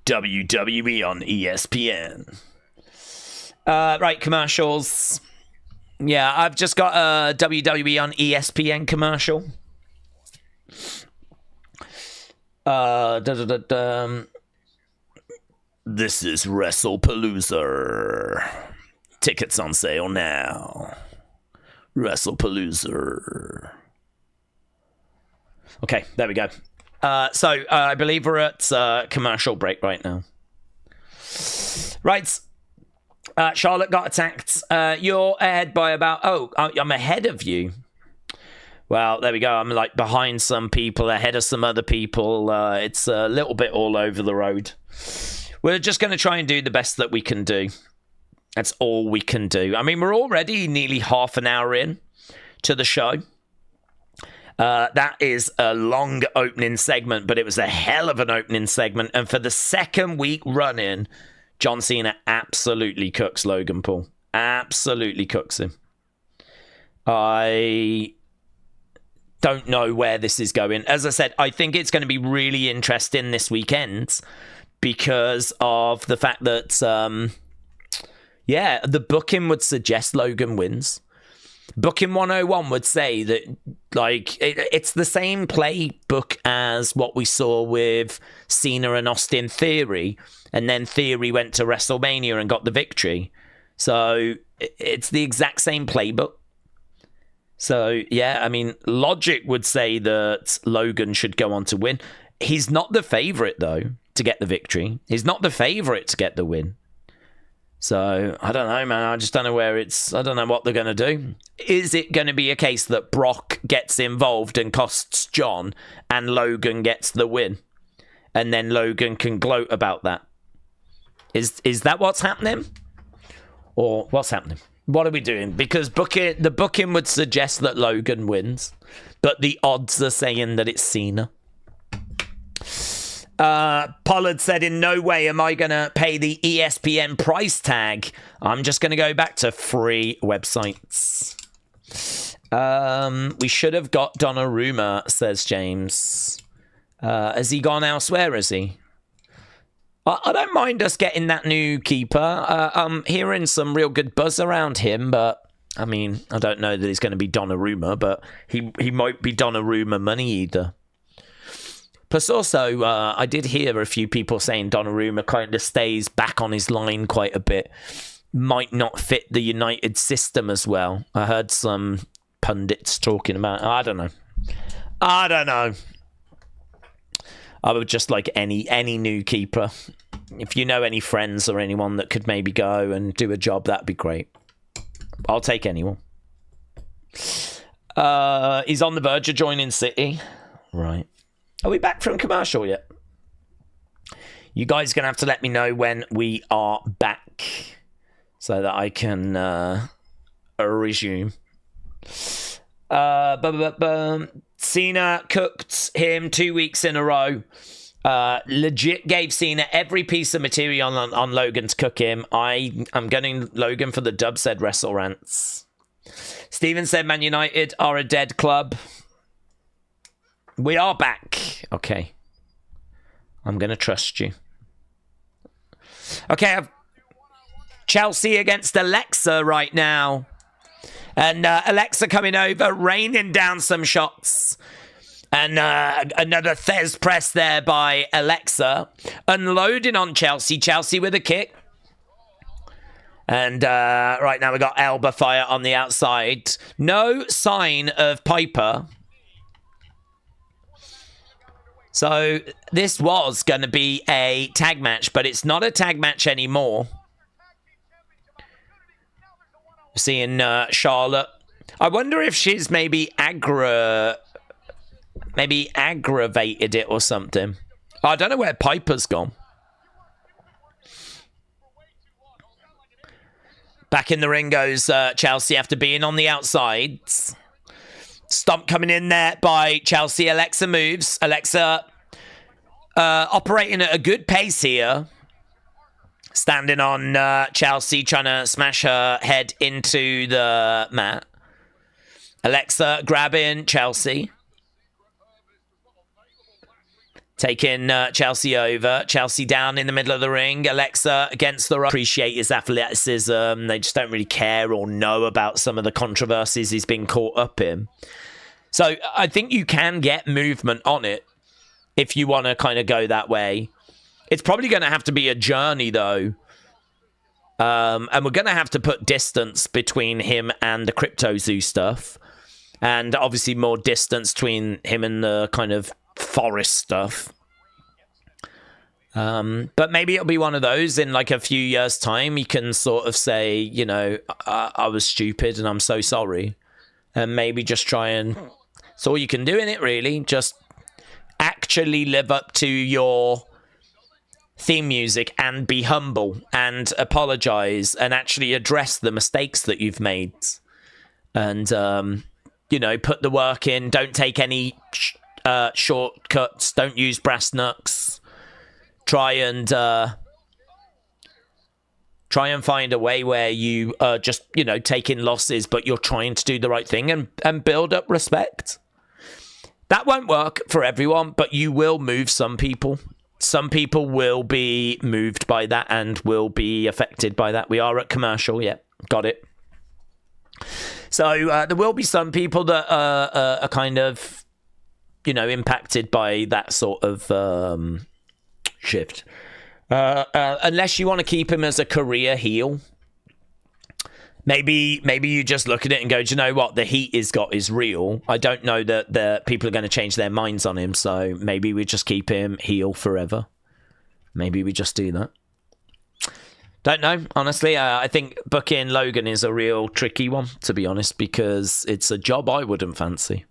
WWE on ESPN. Right, commercials. Yeah, I've just got a WWE on ESPN commercial. This is WrestlePalooza. Tickets on sale now. WrestlePalooza. Okay, there we go. So I believe we're at commercial break right now. Right. Charlotte got attacked. You're ahead by about... Oh, I'm ahead of you. Well, there we go. I'm like behind some people, ahead of some other people. It's a little bit all over the road. We're just going to try and do the best that we can do. That's all we can do. I mean, we're already nearly half an hour in to the show. That is a long opening segment, but it was a hell of an opening segment. And for the second week running, John Cena absolutely cooks Logan Paul. Absolutely cooks him. I don't know where this is going. As I said, I think it's going to be really interesting this weekend because of the fact that, the booking would suggest Logan wins. Booking 101 would say that, like, it's the same playbook as what we saw with Cena and Austin Theory, and then Theory went to WrestleMania and got the victory. So it's the exact same playbook. So, yeah, I mean, logic would say that Logan should go on to win. He's not the favorite, though, to get the victory. He's not the favorite to get the win. So, I don't know, man. I just don't know I don't know what they're going to do. Is it going to be a case that Brock gets involved and costs John and Logan gets the win? And then Logan can gloat about that? Is that what's happening? Or what's happening? What are we doing? Because the booking would suggest that Logan wins, but the odds are saying that it's Cena. Pollard said, in no way am I going to pay the ESPN price tag. I'm just going to go back to free websites. We should have got Donnarumma, says James. Has he gone elsewhere, is he? I don't mind us getting that new keeper. I'm hearing some real good buzz around him, but I mean, I don't know that he's going to be Donnarumma, but he might be Donnarumma money either. Plus also, I did hear a few people saying Donnarumma kind of stays back on his line quite a bit. Might not fit the United system as well. I heard some pundits talking about, I don't know. I would just like any new keeper. If you know any friends or anyone that could maybe go and do a job, that'd be great. I'll take anyone. He's on the verge of joining City. Right. Are we back from commercial yet? You guys are going to have to let me know when we are back so that I can resume. Cena cooked him 2 weeks in a row. Legit gave Cena every piece of material on Logan to cook him. I'm getting Logan for the dub, said Wrestle Rants. Steven said Man United are a dead club. We are back. Okay. I'm going to trust you. Okay, I've Chelsea against Alexa right now. And Alexa coming over, raining down some shots. And another Thez press there by Alexa. Unloading on Chelsea. Chelsea with a kick. And right now we got Elba fire on the outside. No sign of Piper. So this was going to be a tag match, but it's not a tag match anymore. Seeing Charlotte. I wonder if she's maybe aggravated it or something. I don't know where Piper's gone. Back in the ring goes Chelsea after being on the outsides. Stomp coming in there by Chelsea. Alexa moves. Alexa operating at a good pace here. Standing on Chelsea, trying to smash her head into the mat. Alexa grabbing Chelsea. Taking Chelsea over. Chelsea down in the middle of the ring. Alexa against the rope. Appreciate his athleticism. They just don't really care or know about some of the controversies he's been caught up in. So I think you can get movement on it if you want to kind of go that way. It's probably going to have to be a journey, though. And we're going to have to put distance between him and the Crypto Zoo stuff. And obviously more distance between him and the kind of forest stuff. But maybe it'll be one of those in like a few years' time. You can sort of say, you know, I was stupid and I'm so sorry. And maybe just try and... It's all you can do in it, really. Just actually live up to your theme music and be humble and apologize and actually address the mistakes that you've made. And, you know, put the work in. Don't take any shortcuts. Don't use brass knucks. Try and find a way where you are just, you know, taking losses, but you're trying to do the right thing and build up respect. That won't work for everyone, but you will move some people. Some people will be moved by that and will be affected by that. We are at commercial. Yeah, got it. So there will be some people that are kind of, you know, impacted by that sort of shift. Unless you want to keep him as a career heel. Maybe you just look at it and go, do you know what? The heat he's got is real. I don't know that the people are going to change their minds on him, so maybe we just keep him heel forever. Maybe we just do that. Don't know, honestly. I think booking Logan is a real tricky one, to be honest, because it's a job I wouldn't fancy.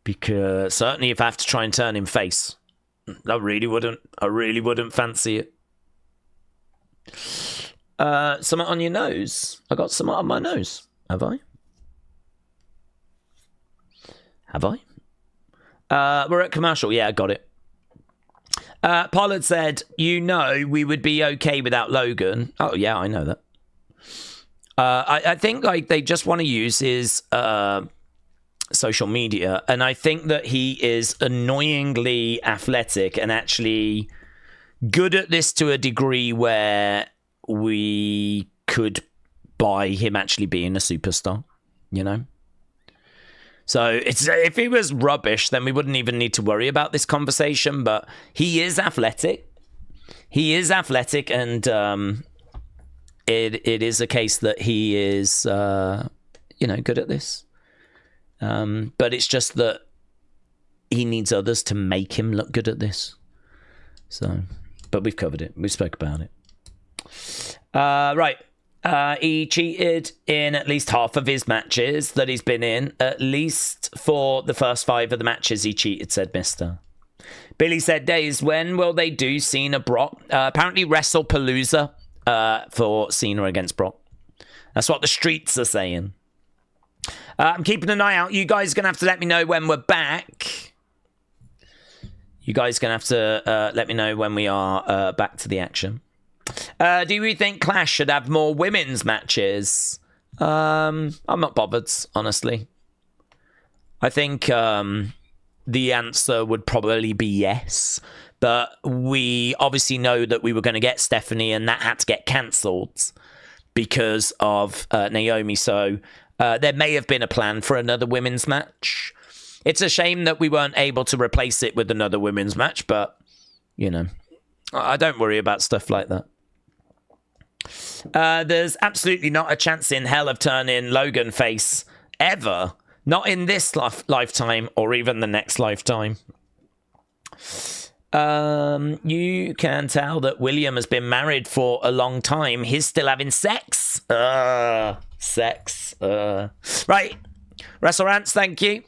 Because certainly if I have to try and turn him face, I really wouldn't fancy it. Something on your nose. I got something on my nose. Have I? We're at commercial. Yeah, I got it. Pollard said, you know, we would be okay without Logan. Oh, yeah, I know that. I think like they just want to use his social media. And I think that he is annoyingly athletic and actually good at this to a degree where we could buy him actually being a superstar, you know? So it's if he was rubbish, then we wouldn't even need to worry about this conversation. But he is athletic. He is athletic, and it is a case that he is, good at this. But it's just that he needs others to make him look good at this. So, but we've covered it. We spoke about it. Right. He cheated in at least half of his matches that he's been in. At least for the first 5 of the matches he cheated, said Mister. Billy said, Daze, when will they do Cena Brock? Apparently WrestlePalooza for Cena against Brock. That's what the streets are saying. I'm keeping an eye out. You guys are going to have to let me know when we're back. You guys are going to have to let me know when we are back to the action. Do you think Clash should have more women's matches? I'm not bothered, honestly. I think the answer would probably be yes. But we obviously know that we were going to get Stephanie and that had to get cancelled because of Naomi. So there may have been a plan for another women's match. It's a shame that we weren't able to replace it with another women's match. But, you know, I don't worry about stuff like that. There's absolutely not a chance in hell of turning Logan face ever. Not in this lifetime or even the next lifetime. You can tell that William has been married for a long time. He's still having sex. Sex. Right. Wrestle Rants, thank you.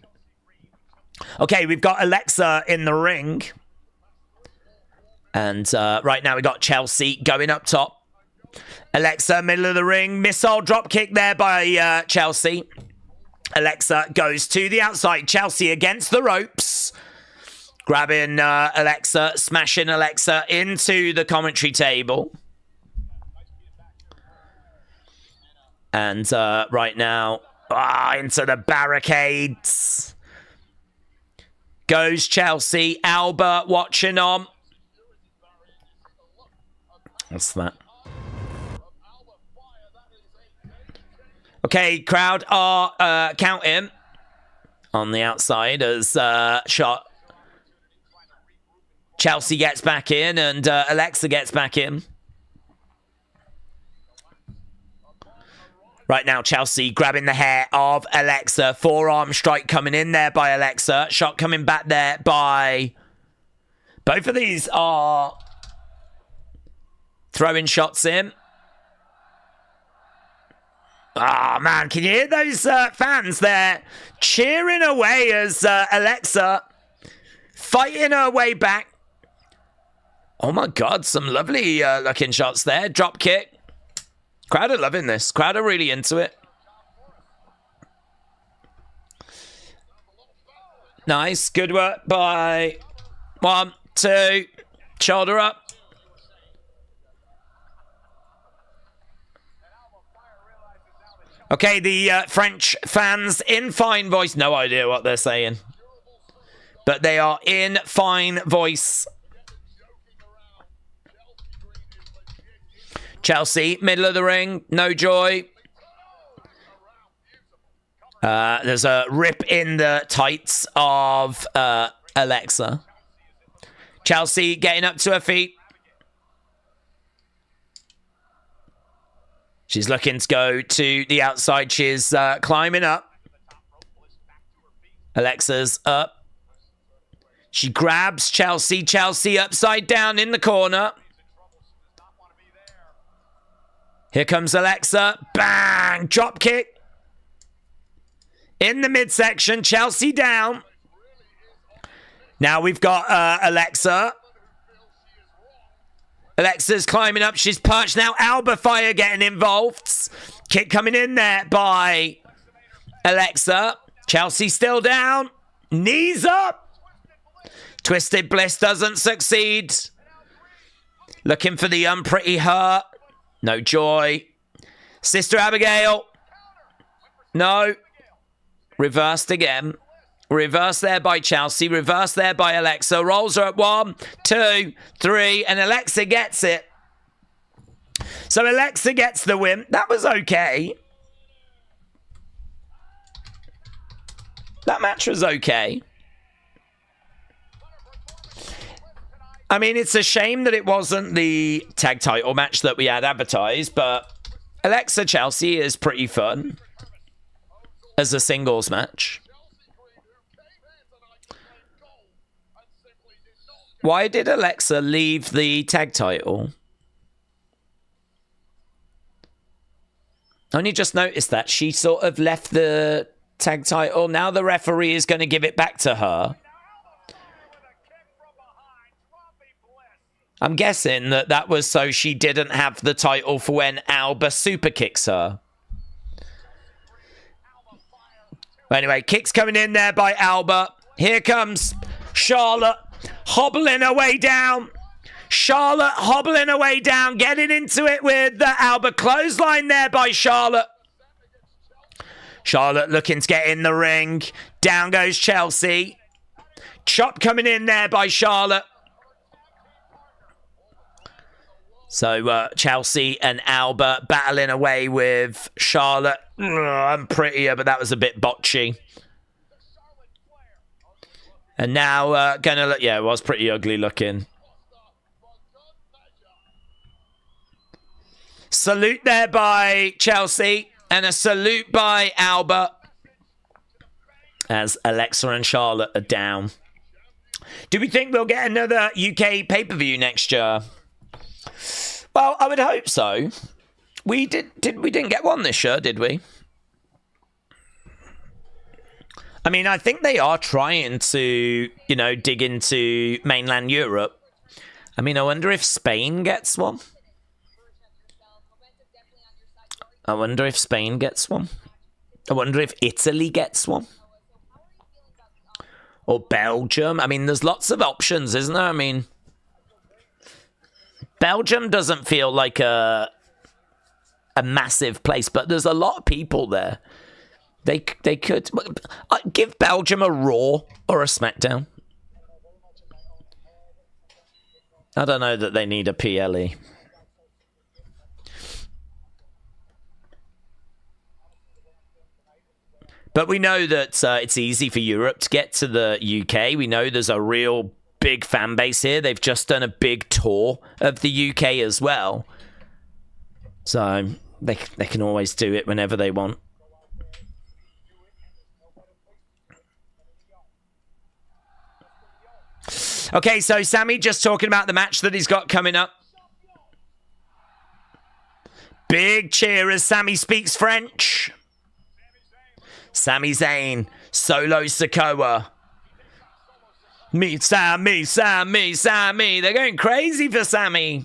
Okay, we've got Alexa in the ring. And right now we got Chelsea going up top. Alexa, middle of the ring. Missile drop kick there by Chelsea. Alexa goes to the outside. Chelsea against the ropes. Grabbing Alexa, smashing Alexa into the commentary table. And right now, into the barricades. Goes Chelsea. Albert watching on. What's that? Okay, crowd are counting on the outside as shot. Chelsea gets back in and Alexa gets back in. Right now, Chelsea grabbing the hair of Alexa. Forearm strike coming in there by Alexa. Shot coming back there by... Both of these are throwing shots in. Ah, oh, man, can you hear those fans there cheering away as Alexa fighting her way back? Oh, my God, some lovely looking shots there. Drop kick. Crowd are loving this. Crowd are really into it. Nice. Good work by 1, 2. Shoulder up. Okay, the French fans in fine voice. No idea what they're saying. But they are in fine voice. Chelsea, middle of the ring. No joy. There's a rip in the tights of Alexa. Chelsea getting up to her feet. She's looking to go to the outside. She's climbing up. Alexa's up. She grabs Chelsea. Chelsea upside down in the corner. Here comes Alexa. Bang! Drop kick. In the midsection. Chelsea down. Now we've got Alexa. Alexa's climbing up. She's perched now. Alba Fire getting involved. Kick coming in there by Alexa. Chelsea still down. Knees up. Twisted Bliss doesn't succeed. Looking for the unpretty hurt. No joy. Sister Abigail. No. Reversed again. Reverse there by Chelsea. Reverse there by Alexa. Rolls her at 1, 2, 3. And Alexa gets it. So Alexa gets the win. That was okay. That match was okay. I mean, it's a shame that it wasn't the tag title match that we had advertised, but Alexa Chelsea is pretty fun as a singles match. Why did Alexa leave the tag title? I only just noticed that she sort of left the tag title. Now the referee is going to give it back to her. I'm guessing that was so she didn't have the title for when Alba super kicks her. Anyway, kicks coming in there by Alba. Here comes Charlotte hobbling her way down. Charlotte hobbling her way down, getting into it with the Alba. Clothesline there by Charlotte. Charlotte looking to get in the ring. Down goes Chelsea. Chop coming in there by Charlotte. So Chelsea and Alba battling away with Charlotte. I'm prettier, but that was a bit botchy. And now gonna look, yeah, it was pretty ugly looking. Salute there by Chelsea and a salute by Alba as Alexa and Charlotte are down. Do we think we'll get another UK pay-per-view next year? Well, I would hope so. We didn't get one this year, did we? I mean, I think they are trying to, you know, dig into mainland Europe. I mean, I wonder if Spain gets one. I wonder if Spain gets one. I wonder if Italy gets one. Or Belgium. I mean, there's lots of options, isn't there? I mean, Belgium doesn't feel like a massive place, but there's a lot of people there. They could give Belgium a Raw or a Smackdown. I don't know that they need a PLE. But we know that it's easy for Europe to get to the UK. We know there's a real big fan base here. They've just done a big tour of the UK as well. So they can always do it whenever they want. Okay, so Sami just talking about the match that he's got coming up. Big cheer as Sami speaks French. Sami Zayn, solo Sikoa. Me, Sami, Sami, Sami. They're going crazy for Sami.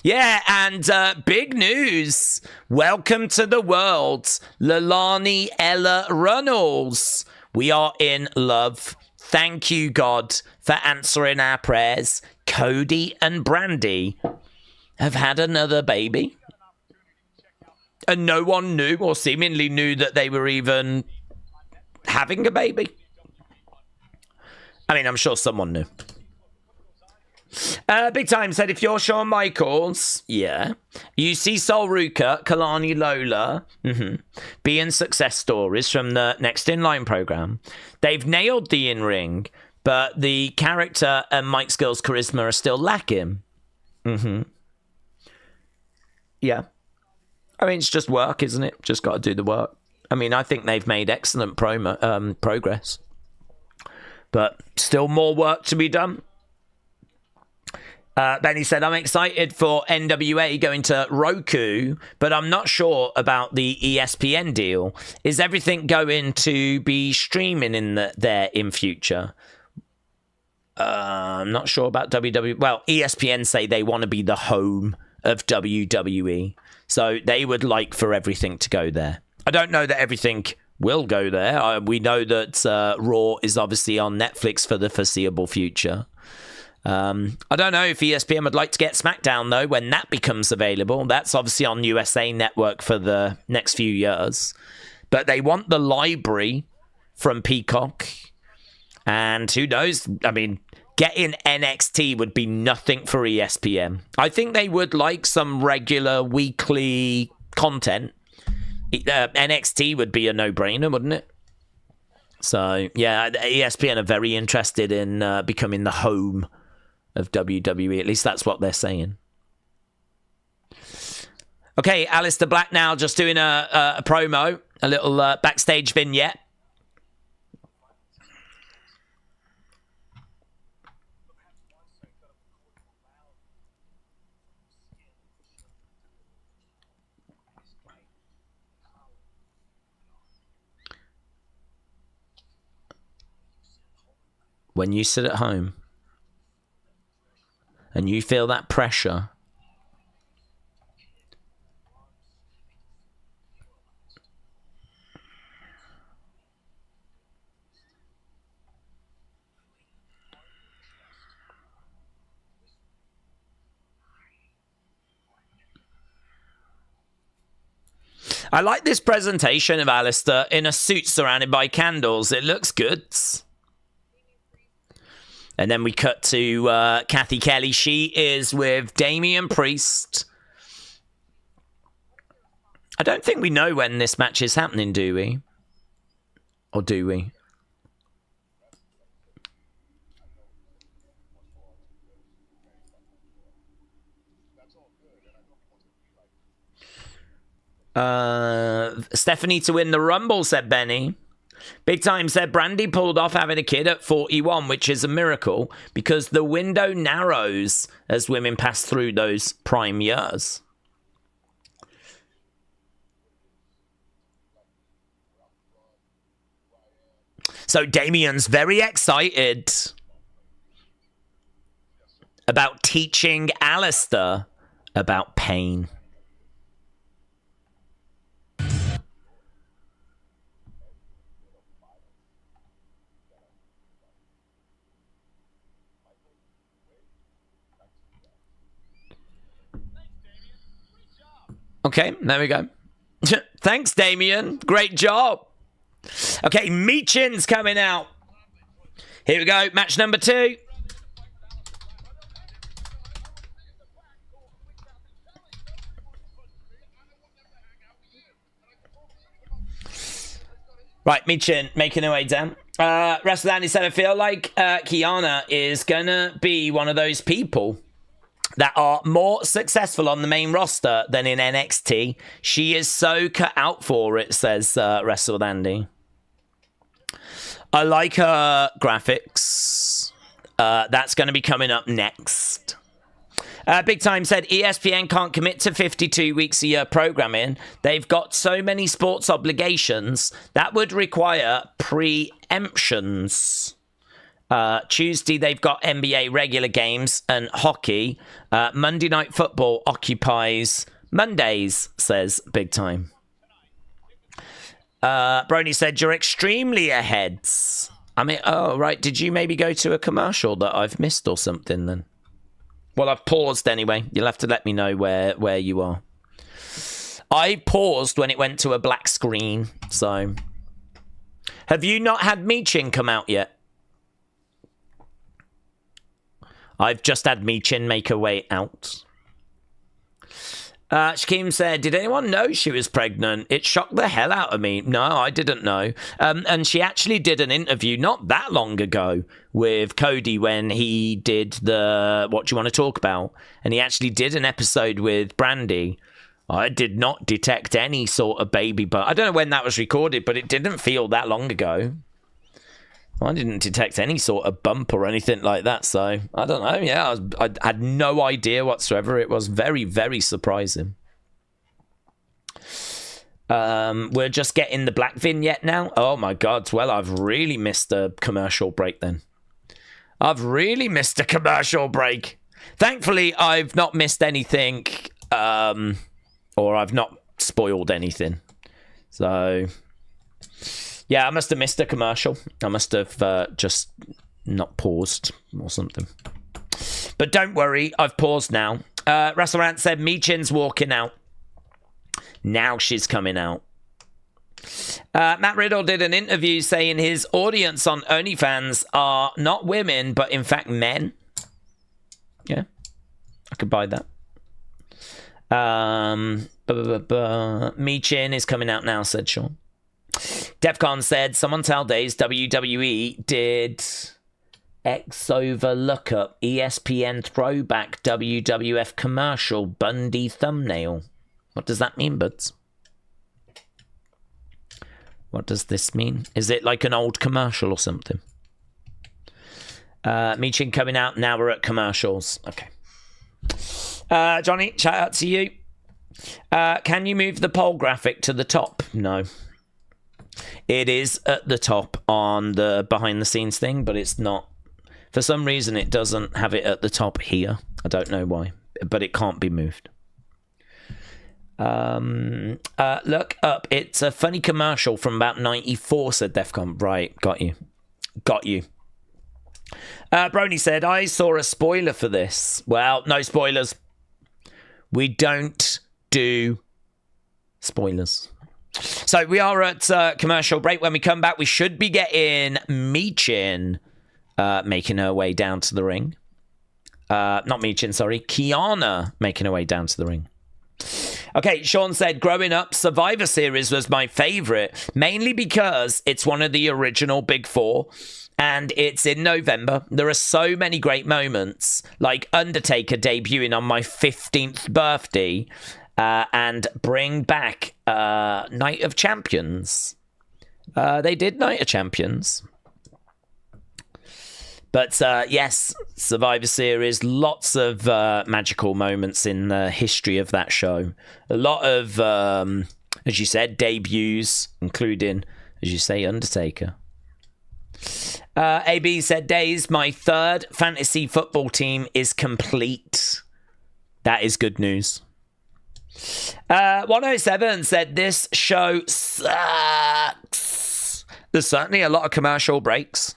Yeah, and big news. Welcome to the world, Leilani Ella Runnels. We are in love. Thank you, God, for answering our prayers. Cody and Brandy have had another baby. And no one knew or seemingly knew that they were even having a baby. I mean, I'm sure someone knew. Big Time said, if you're Shawn Michaels, yeah, you see Sol Ruka, Kalani Lola, being success stories from the Next In Line program. They've nailed the in-ring, but the character and Mike Skill's charisma are still lacking. Yeah. I mean, it's just work, isn't it? Just got to do the work. I mean, I think they've made excellent progress. But still more work to be done. Benny said, I'm excited for NWA going to Roku, but I'm not sure about the ESPN deal. Is everything going to be streaming there in future? I'm not sure about WWE. Well, ESPN say they want to be the home of WWE. So they would like for everything to go there. I don't know that everything will go there. We know that Raw is obviously on Netflix for the foreseeable future. I don't know if ESPN would like to get SmackDown, though, when that becomes available. That's obviously on USA Network for the next few years. But they want the library from Peacock. And who knows? I mean, getting NXT would be nothing for ESPN. I think they would like some regular weekly content. NXT would be a no-brainer, wouldn't it? So, yeah, ESPN are very interested in becoming the home of WWE. At least that's what they're saying. Okay, Aleister Black now just doing a promo, a little backstage vignette. When you sit at home and you feel that pressure, I like this presentation of Aleister in a suit surrounded by candles. It looks good. And then we cut to Kathy Kelly. She is with Damian Priest. I don't think we know when this match is happening, do we? Or do we? Stephanie to win the Rumble, said Benny. Big Time said Brandy pulled off having a kid at 41, which is a miracle because the window narrows as women pass through those prime years. So Damian's very excited about teaching Aleister about pain. Okay, there we go. Thanks, Damian. Great job. Okay, Meechin's coming out. Here we go. Match number 2. Right, Meechin making her way down. Wrestle Andy said, I feel like Kiana is going to be one of those people that are more successful on the main roster than in NXT. She is so cut out for it, says Wrestle Andy. I like her graphics. That's going to be coming up next. Big Time said ESPN can't commit to 52 weeks a year programming. They've got so many sports obligations that would require preemptions. Tuesday, they've got NBA regular games and hockey. Monday Night Football occupies Mondays, says Big Time. Brony said, you're extremely ahead. I mean, oh, right. Did you maybe go to a commercial that I've missed or something then? Well, I've paused anyway. You'll have to let me know where you are. I paused when it went to a black screen, so... Have you not had Meechin come out yet? I've just had Meechin make her way out. Shakim said, did anyone know she was pregnant? It shocked the hell out of me. No, I didn't know. And she actually did an interview not that long ago with Cody when he did the What Do You Want to Talk About? And he actually did an episode with Brandy. I did not detect any sort of baby, but I don't know when that was recorded, but it didn't feel that long ago. I didn't detect any sort of bump or anything like that, so I don't know. Yeah, I had no idea whatsoever. It was very, very surprising. We're just getting the black vignette now. Oh my God. Well, I've really missed a commercial break then. I've really missed a commercial break. Thankfully, I've not missed anything, or I've not spoiled anything. So... yeah, I must have missed a commercial. I must have just not paused or something. But don't worry, I've paused now. Russell Rant said, Michin's walking out. Now she's coming out. Matt Riddle did an interview saying his audience on OnlyFans are not women, but in fact men. Yeah, I could buy that. Michin is coming out now, said Sean. Defcon said, someone tell Daze WWE did X over lookup ESPN throwback WWF commercial Bundy thumbnail. What does that mean, buds? What does this mean? Is it like an old commercial or something? Michin coming out. Now we're at commercials. Okay. Johnny, shout out to you. Can you move the poll graphic to the top? No. It is at the top on the behind the scenes thing, but it's not. For some reason, it doesn't have it at the top here. I don't know why, but it can't be moved. Look up. It's a funny commercial from about 94, said Defcon. Right, got you. Got you. Brony said, I saw a spoiler for this. Well, no spoilers. We don't do spoilers. So we are at commercial break. When we come back, we should be getting Michin making her way down to the ring. Not Michin, sorry. Kiana making her way down to the ring. Okay, Sean said, growing up, Survivor Series was my favourite, mainly because it's one of the original Big Four, and it's in November. There are so many great moments, like Undertaker debuting on my 15th birthday, and bring back Night of Champions. They did Night of Champions. But yes, Survivor Series, lots of magical moments in the history of that show. A lot of, as you said, debuts, including, as you say, Undertaker. AB said, Daze, my third fantasy football team is complete. That is good news. 107 said, this show sucks. There's certainly a lot of commercial breaks.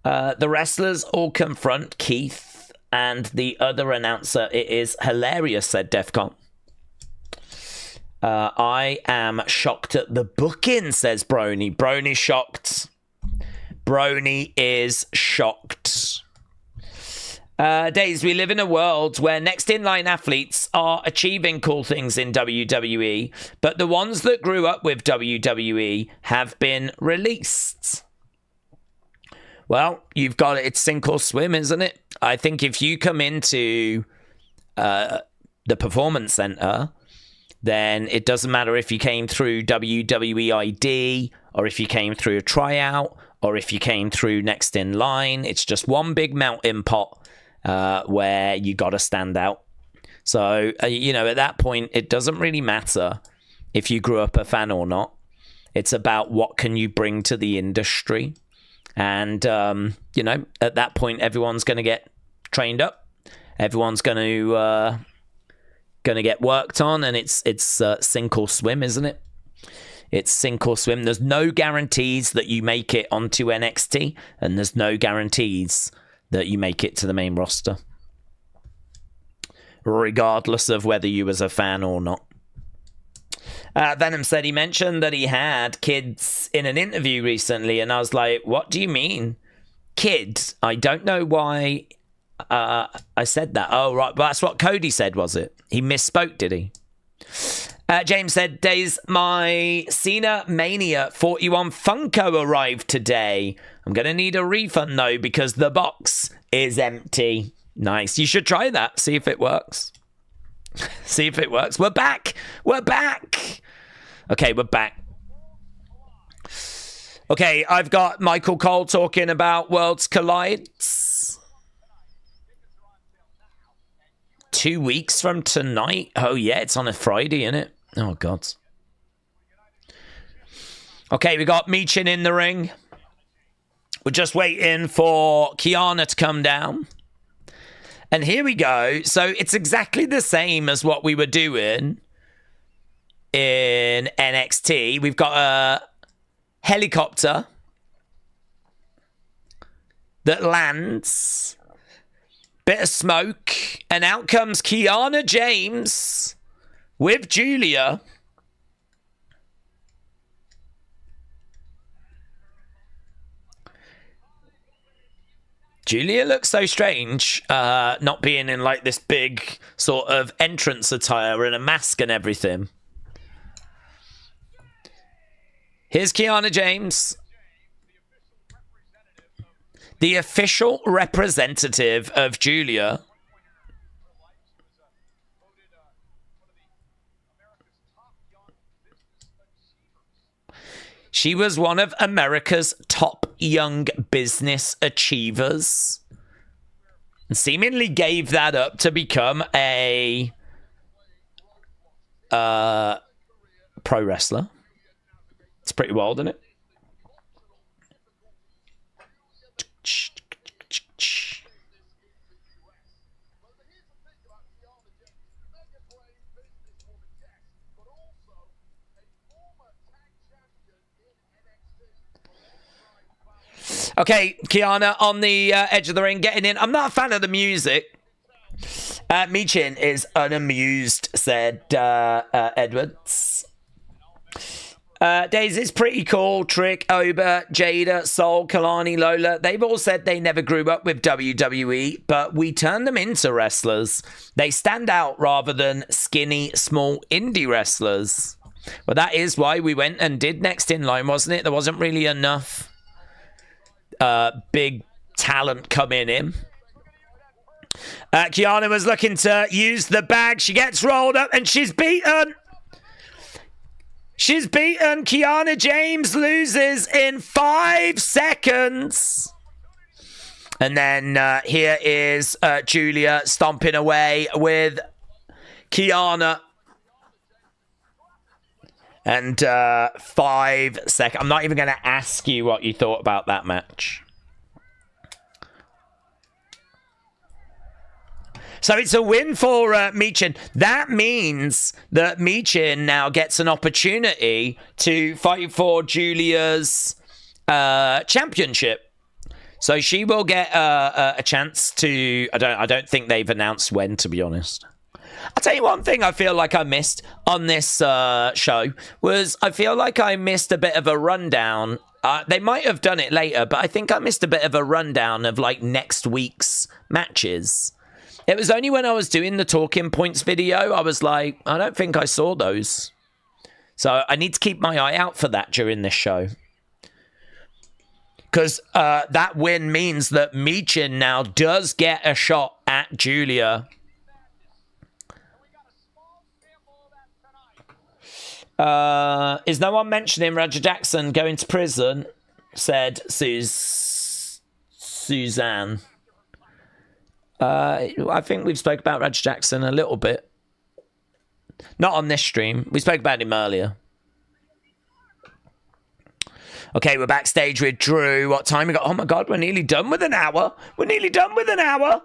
The wrestlers all confront Keith and the other announcer. It is hilarious, said Defcon. I am shocked at the booking, says Brony. Brony shocked. Brony is shocked. Days, we live in a world where next in line athletes are achieving cool things in WWE, but the ones that grew up with WWE have been released. Well, you've got it. It's sink or swim, isn't it? I think if you come into the Performance Center, then it doesn't matter if you came through WWE ID or if you came through a tryout or if you came through next in line. It's just one big melting pot where you got to stand out. So, at that point, it doesn't really matter if you grew up a fan or not. It's about what can you bring to the industry. And, at that point, everyone's going to get trained up. Everyone's going to get worked on. And it's sink or swim, isn't it? It's sink or swim. There's no guarantees that you make it onto NXT. And there's no guarantees that you make it to the main roster. Regardless of whether you was a fan or not. Venom said he mentioned that he had kids in an interview recently, and I was like, what do you mean? Kids? I don't know why I said that. Oh, right. Well, that's what Cody said, was it? He misspoke, did he? James said, Days, my Cena Mania 41 Funko arrived today. I'm going to need a refund, though, because the box is empty. Nice. You should try that. See if it works. See if it works. We're back. We're back. Okay, we're back. Okay, I've got Michael Cole talking about Worlds Collide. 2 weeks from tonight. Oh, yeah, it's on a Friday, isn't it? Oh, God. Okay, we got Michin in the ring. We're just waiting for Kiana to come down. And here we go. So it's exactly the same as what we were doing in NXT. We've got a helicopter that lands. Bit of smoke. And out comes Kiana James with Julia. Julia looks so strange, not being in like this big sort of entrance attire and a mask and everything. Here's Kiana James, the official representative of Julia. She was one of America's top young business achievers. And seemingly gave that up to become a pro wrestler. It's pretty wild, isn't it? Okay, Kiana on the edge of the ring, getting in. I'm not a fan of the music. Michin is unamused, said Edwards. Daze is pretty cool. Trick, Oba, Jada, Sol, Kalani, Lola. They've all said they never grew up with WWE, but we turned them into wrestlers. They stand out rather than skinny, small indie wrestlers. Well, that is why we went and did Next in Line, wasn't it? There wasn't really enough big talent coming in. Kiana was looking to use the bag. She gets rolled up and she's beaten. She's beaten. Kiana James loses in 5 seconds. And then here is Julia stomping away with Kiana. And 5 seconds. I'm not even going to ask you what you thought about that match. So it's a win for Michin. That means that Michin now gets an opportunity to fight for Julia's championship. So she will get a chance to... I don't think they've announced when, to be honest. I'll tell you one thing I feel like I missed on this show was I feel like I missed a bit of a rundown. They might have done it later, but I think I missed a bit of a rundown of like next week's matches. It was only when I was doing the talking points video, I was like, I don't think I saw those. So I need to keep my eye out for that during this show. Because that win means that Michin now does get a shot at Julia. Is no one mentioning Roger Jackson going to prison? Said Suzanne. I think we've spoke about Roger Jackson a little bit. Not on this stream. We spoke about him earlier. Okay, we're backstage with Drew. What time we got? Oh my God, we're nearly done with an hour. We're nearly done with an hour.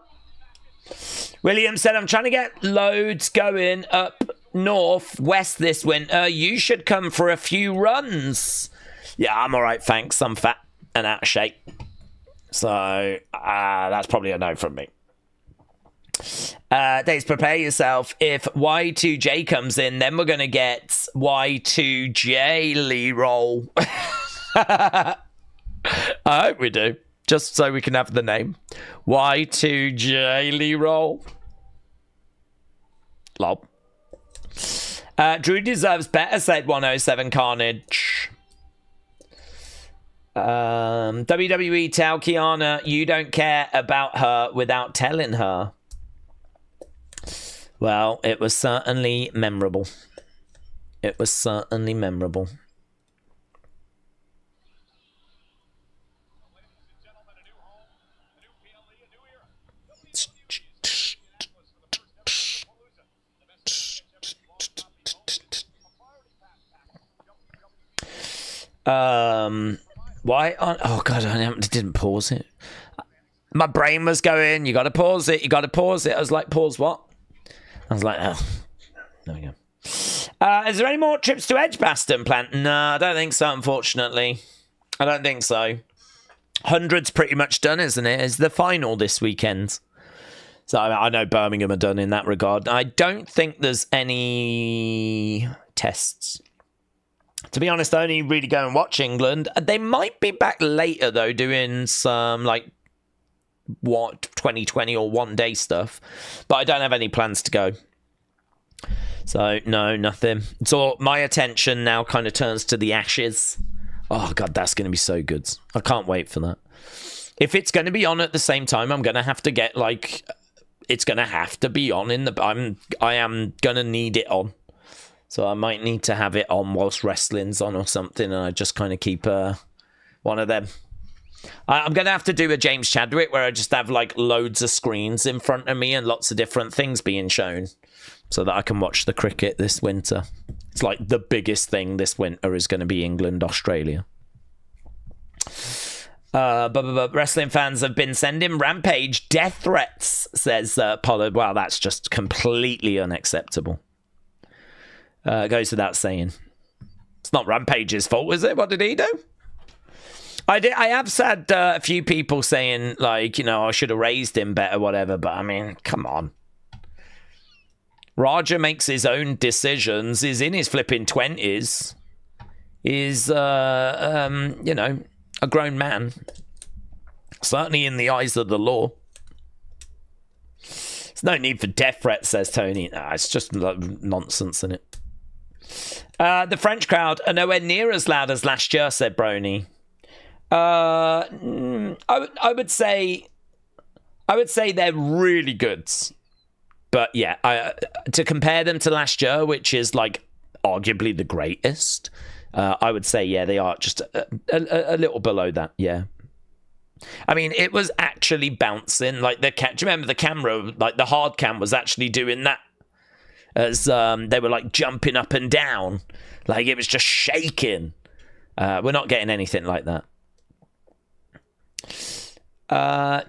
William said, I'm trying to get loads going up northwest this winter. You should come for a few runs. Yeah, I'm all right, thanks. I'm fat and out of shape. So that's probably a no from me. Daze, prepare yourself. If Y2J comes in, then we're going to get Y2J Lee roll. I hope we do. Just so we can have the name. Y2J Lee roll. Lob. Drew deserves better, said 107 Carnage. WWE, tell Kiana you don't care about her without telling her. Well, it was certainly memorable. It was certainly memorable. Why on... Oh, God, I didn't pause it. My brain was going, you got to pause it, you got to pause it. I was like, pause what? I was like, oh, there we go. Is there any more trips to Edgbaston planned? No, I don't think so, unfortunately. I don't think so. 100's pretty much done, isn't it? It's the final this weekend. So I know Birmingham are done in that regard. I don't think there's any tests. To be honest, I only really go and watch England. They might be back later, though, doing some, 2020 or one-day stuff. But I don't have any plans to go. So, no, nothing. So my attention now kind of turns to the Ashes. Oh, God, that's going to be so good. I can't wait for that. If it's going to be on at the same time, I'm going to have to get, it's going to have to be on in the... I am going to need it on. So I might need to have it on whilst wrestling's on or something, and I just kind of keep one of them. I'm going to have to do a James Chadwick where I just have, loads of screens in front of me and lots of different things being shown so that I can watch the cricket this winter. It's the biggest thing this winter is going to be England-Australia. Wrestling fans have been sending Rampage death threats, says Pollard. Wow, that's just completely unacceptable. Goes without saying. It's not Rampage's fault, is it? What did he do? I have said a few people saying, I should have raised him better, whatever, but I mean, come on. Raja makes his own decisions, is in his flipping 20s, is, a grown man. Certainly in the eyes of the law. There's no need for death threats, says Tony. Nah, it's just nonsense, isn't it? The French crowd are nowhere near as loud as last year, said Brony. I would say they're really good. But yeah, to compare them to last year, which is arguably the greatest, I would say, yeah, they are just a little below that, yeah. I mean, it was actually bouncing. Do you remember the camera, the hard cam was actually doing that as they were jumping up and down. It was just shaking. We're not getting anything like that.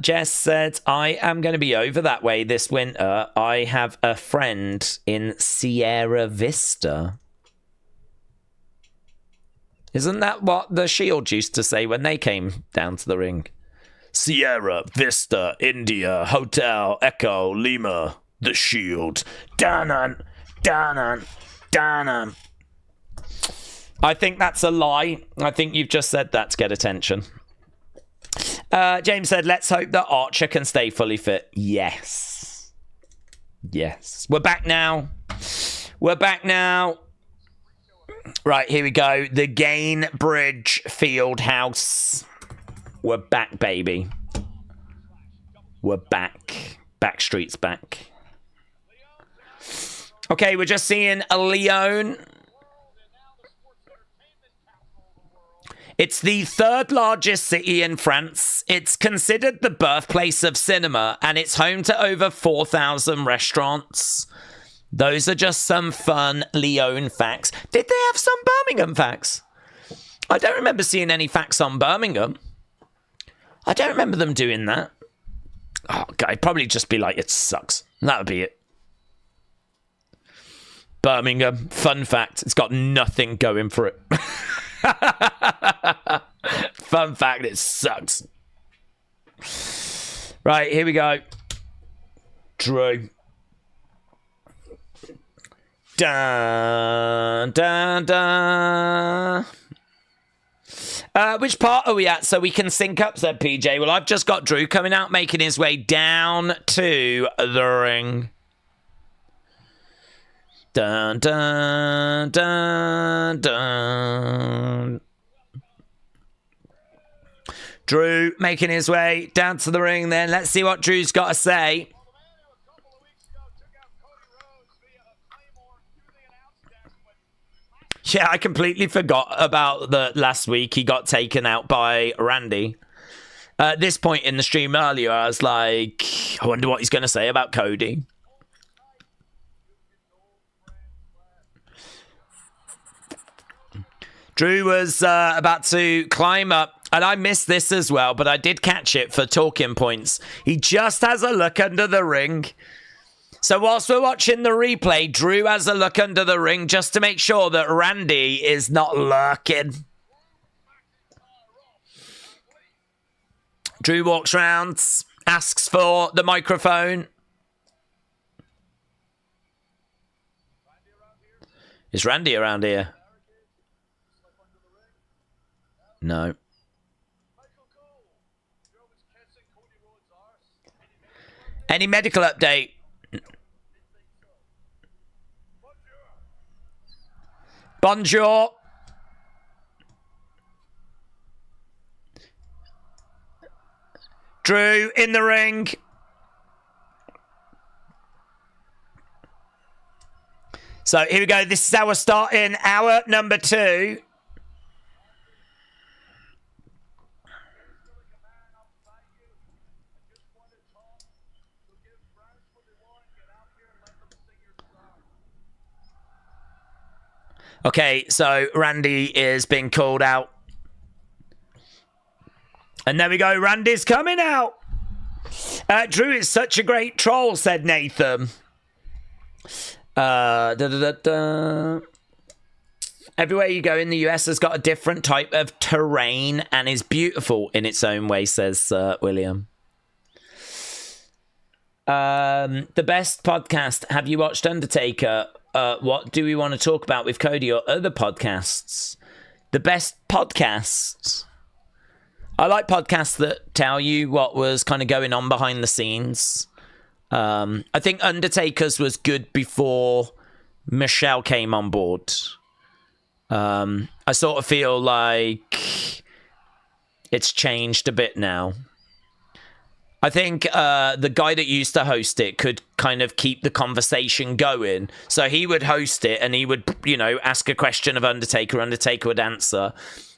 Jess said, I am going to be over that way this winter. I have a friend in Sierra Vista. Isn't that what the Shield used to say when they came down to the ring? Sierra Vista, India, Hotel, Echo, Lima, the Shield. Danan, Danan, Danan. I think that's a lie. I think you've just said that to get attention. James said, let's hope that Archer can stay fully fit. Yes. Yes. We're back now. Right, here we go. The Gainbridge Field House. We're back, baby. We're back. Backstreet's back. Okay, we're just seeing a Lyon. It's the third largest city in France. It's considered the birthplace of cinema, and it's home to over 4,000 restaurants. Those are just some fun Lyon facts. Did they have some Birmingham facts? I don't remember seeing any facts on Birmingham. I don't remember them doing that. Oh, God, I'd probably just be it sucks. That would be it. Birmingham, fun fact, it's got nothing going for it. Fun fact, it sucks. Right, here we go. Drew. Dun, dun, dun. Which part are we at so we can sync up, said PJ. Well, I've just got Drew coming out, making his way down to the ring. Dun, dun, dun, dun. Drew making his way down to the ring then. Let's see what Drew's got to say. Yeah, I completely forgot about the last week he got taken out by Randy. At this point in the stream earlier, I was like, I wonder what he's going to say about Cody. Drew was about to climb up, and I missed this as well, but I did catch it for talking points. He just has a look under the ring. So whilst we're watching the replay, Drew has a look under the ring just to make sure that Randy is not lurking. Drew walks round, asks for the microphone, Is Randy around here? No. Any medical update? Bonjour. Drew in the ring. So here we go. This is our starting hour number 2. Okay, so Randy is being called out. And there we go. Randy's coming out. Drew is such a great troll, said Nathan. Everywhere you go in the US has got a different type of terrain and is beautiful in its own way, says William. The best podcast. Have you watched Undertaker? What do we want to talk about with Cody or other podcasts? The best podcasts. I like podcasts that tell you what was kind of going on behind the scenes. I think Undertaker's was good before Michelle came on board. I sort of feel like it's changed a bit now. I think the guy that used to host it could kind of keep the conversation going. So he would host it and he would, ask a question of Undertaker. Undertaker would answer.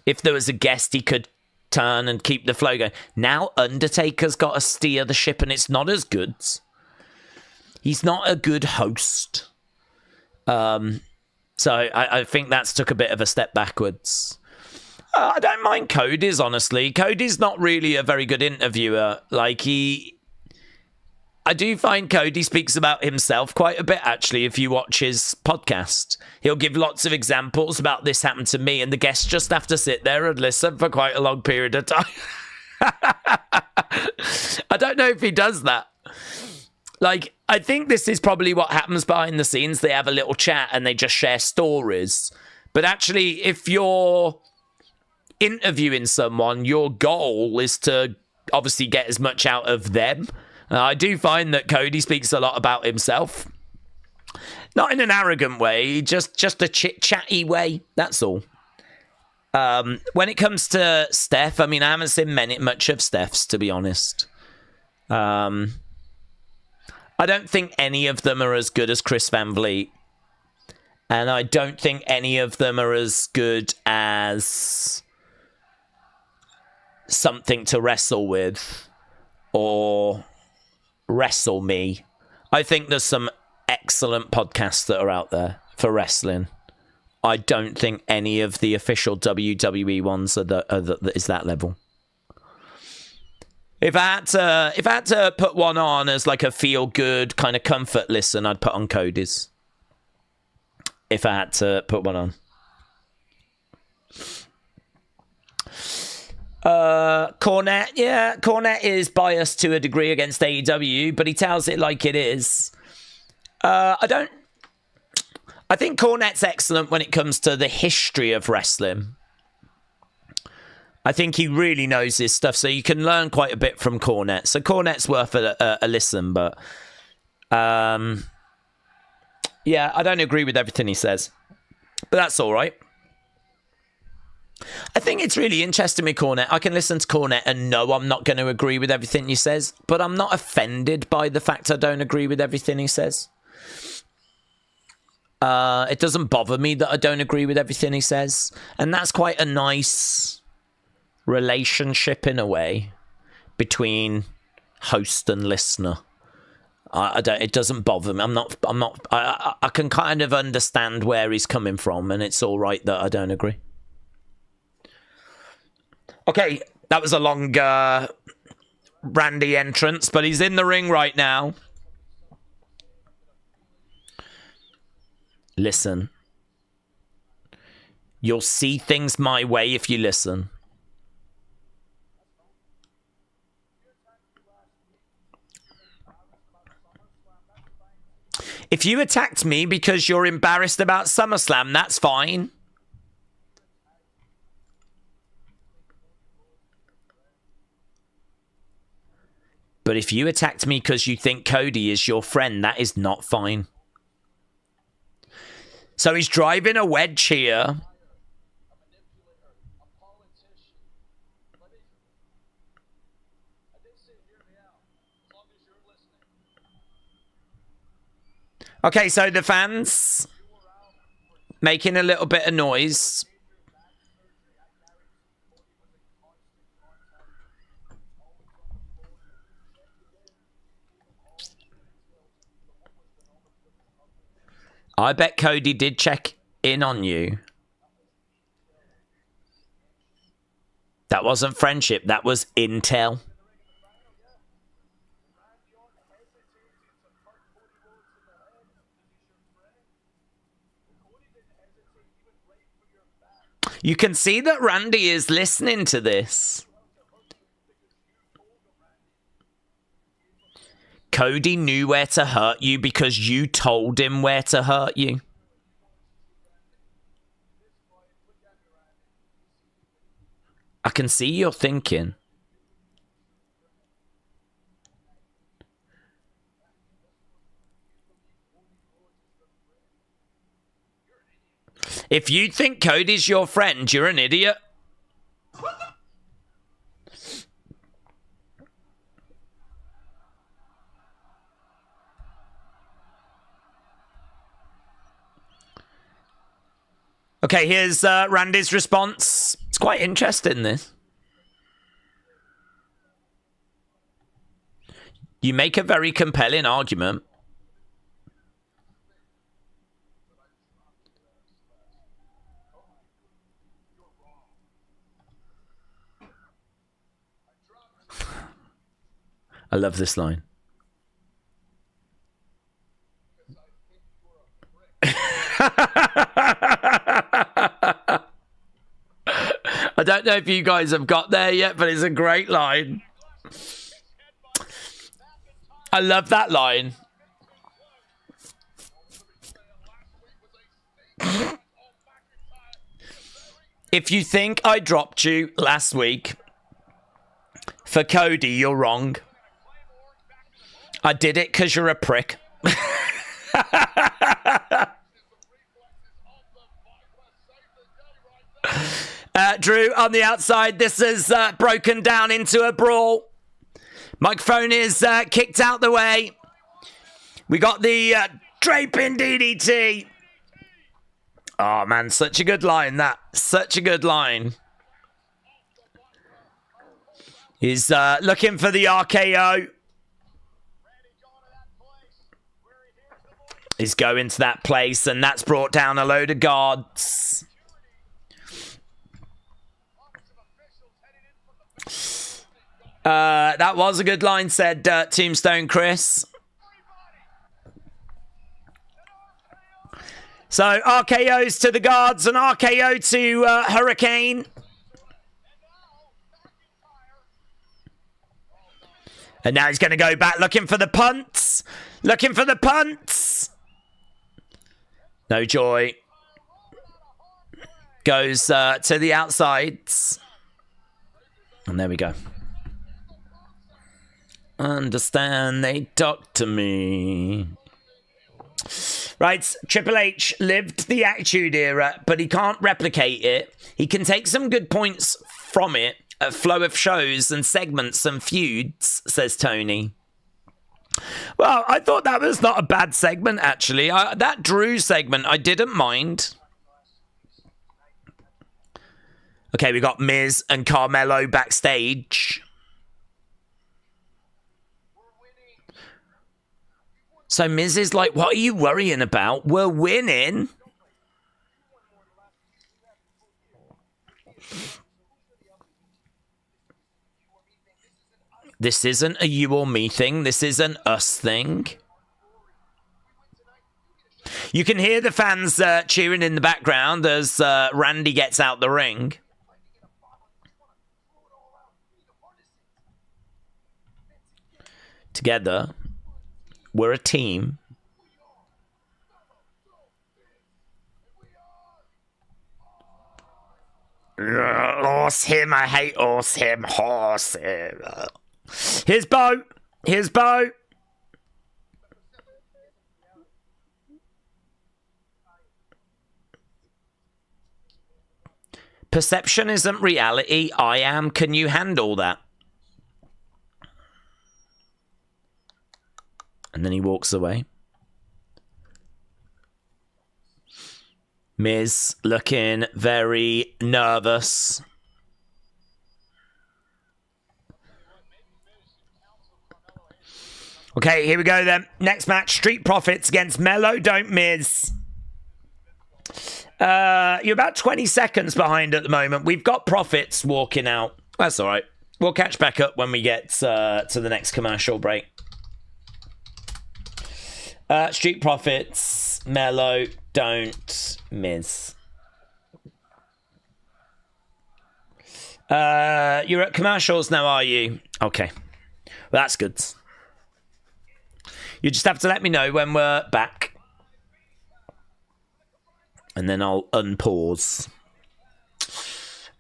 If there was a guest, he could turn and keep the flow going. Now Undertaker's got to steer the ship and it's not as good. He's not a good host. So I think that's took a bit of a step backwards. I don't mind Cody's, honestly. Cody's not really a very good interviewer. I do find Cody speaks about himself quite a bit, actually, if you watch his podcast. He'll give lots of examples about this happened to me, and the guests just have to sit there and listen for quite a long period of time. I don't know if he does that. I think this is probably what happens behind the scenes. They have a little chat and they just share stories. But actually, if you're interviewing someone, your goal is to obviously get as much out of them. I do find that Cody speaks a lot about himself. Not in an arrogant way, just a chit-chatty way, that's all. When it comes to Steph, I haven't seen much of Steph's, to be honest. I don't think any of them are as good as Chris Van Vliet. And I don't think any of them are as good as Something to Wrestle With or Wrestle Me. I think there's some excellent podcasts that are out there for wrestling. I don't think any of the official WWE ones is that level. If I had to put one on as like a feel good kind of comfort listen, I'd put on Cody's. If I had to put one on. Cornette is biased to a degree against AEW, but he tells it like it is. I think Cornette's excellent when it comes to the history of wrestling. I think he really knows his stuff, so you can learn quite a bit from Cornette. So Cornette's worth a listen, but yeah, I don't agree with everything he says, but that's all right. I think it's really interesting with Cornette. I can listen to Cornette and know I'm not going to agree with everything he says, but I'm not offended by the fact I don't agree with everything he says. It doesn't bother me that I don't agree with everything he says, and that's quite a nice relationship in a way between host and listener. It doesn't bother me. I can kind of understand where he's coming from, and it's all right that I don't agree. Okay, that was a long Randy entrance, but he's in the ring right now. Listen. You'll see things my way if you listen. If you attacked me because you're embarrassed about SummerSlam, that's fine. But if you attacked me because you think Cody is your friend, that is not fine. So he's driving a wedge here. Okay, so the fans making a little bit of noise. I bet Cody did check in on you. That wasn't friendship, that was intel. You can see that Randy is listening to this. Cody knew where to hurt you because you told him where to hurt you. I can see you're thinking. If you think Cody's your friend, you're an idiot. Okay, here's Randy's response. It's quite interesting, this. You make a very compelling argument. I love this line. I don't know if you guys have got there yet, but it's a great line. I love that line. If you think I dropped you last week for Cody, you're wrong. I did it because you're a prick. Drew on the outside. This is broken down into a brawl. Microphone is kicked out the way. We got the draping DDT. Oh, man, such a good line, that. Such a good line. He's looking for the RKO. He's going to that place, and that's brought down a load of guards. That was a good line, said Tombstone Chris. So RKO's to the guards, and RKO to Hurricane. And now he's going to go back looking for the punts. Looking for the punts. No joy. Goes to the outsides. And there we go. Understand, they talk to me. Right, Triple H lived the Attitude Era, but he can't replicate it. He can take some good points from it, a flow of shows and segments and feuds, says Tony. Well, I thought that was not a bad segment, actually. That Drew segment, I didn't mind. Okay, we got Miz and Carmelo backstage. So Miz is like, what are you worrying about? We're winning. This isn't a you or me thing. This is an us thing. You can hear the fans cheering in the background as Randy gets out the ring. Together, we're a team. horse him. I hate horse him. Horse him. Here's Bo. Here's Bo. Perception isn't reality. I am. Can you handle that? And then he walks away. Miz looking very nervous. Okay, here we go then. Next match, Street Profits against Melo, Don't Miz. You're about 20 seconds behind at the moment. We've got Profits walking out. That's all right. We'll catch back up when we get to the next commercial break. Street Profits, Melo, Don't Miz. You're at commercials now, are you? Okay. Well, that's good. You just have to let me know when we're back. And then I'll unpause.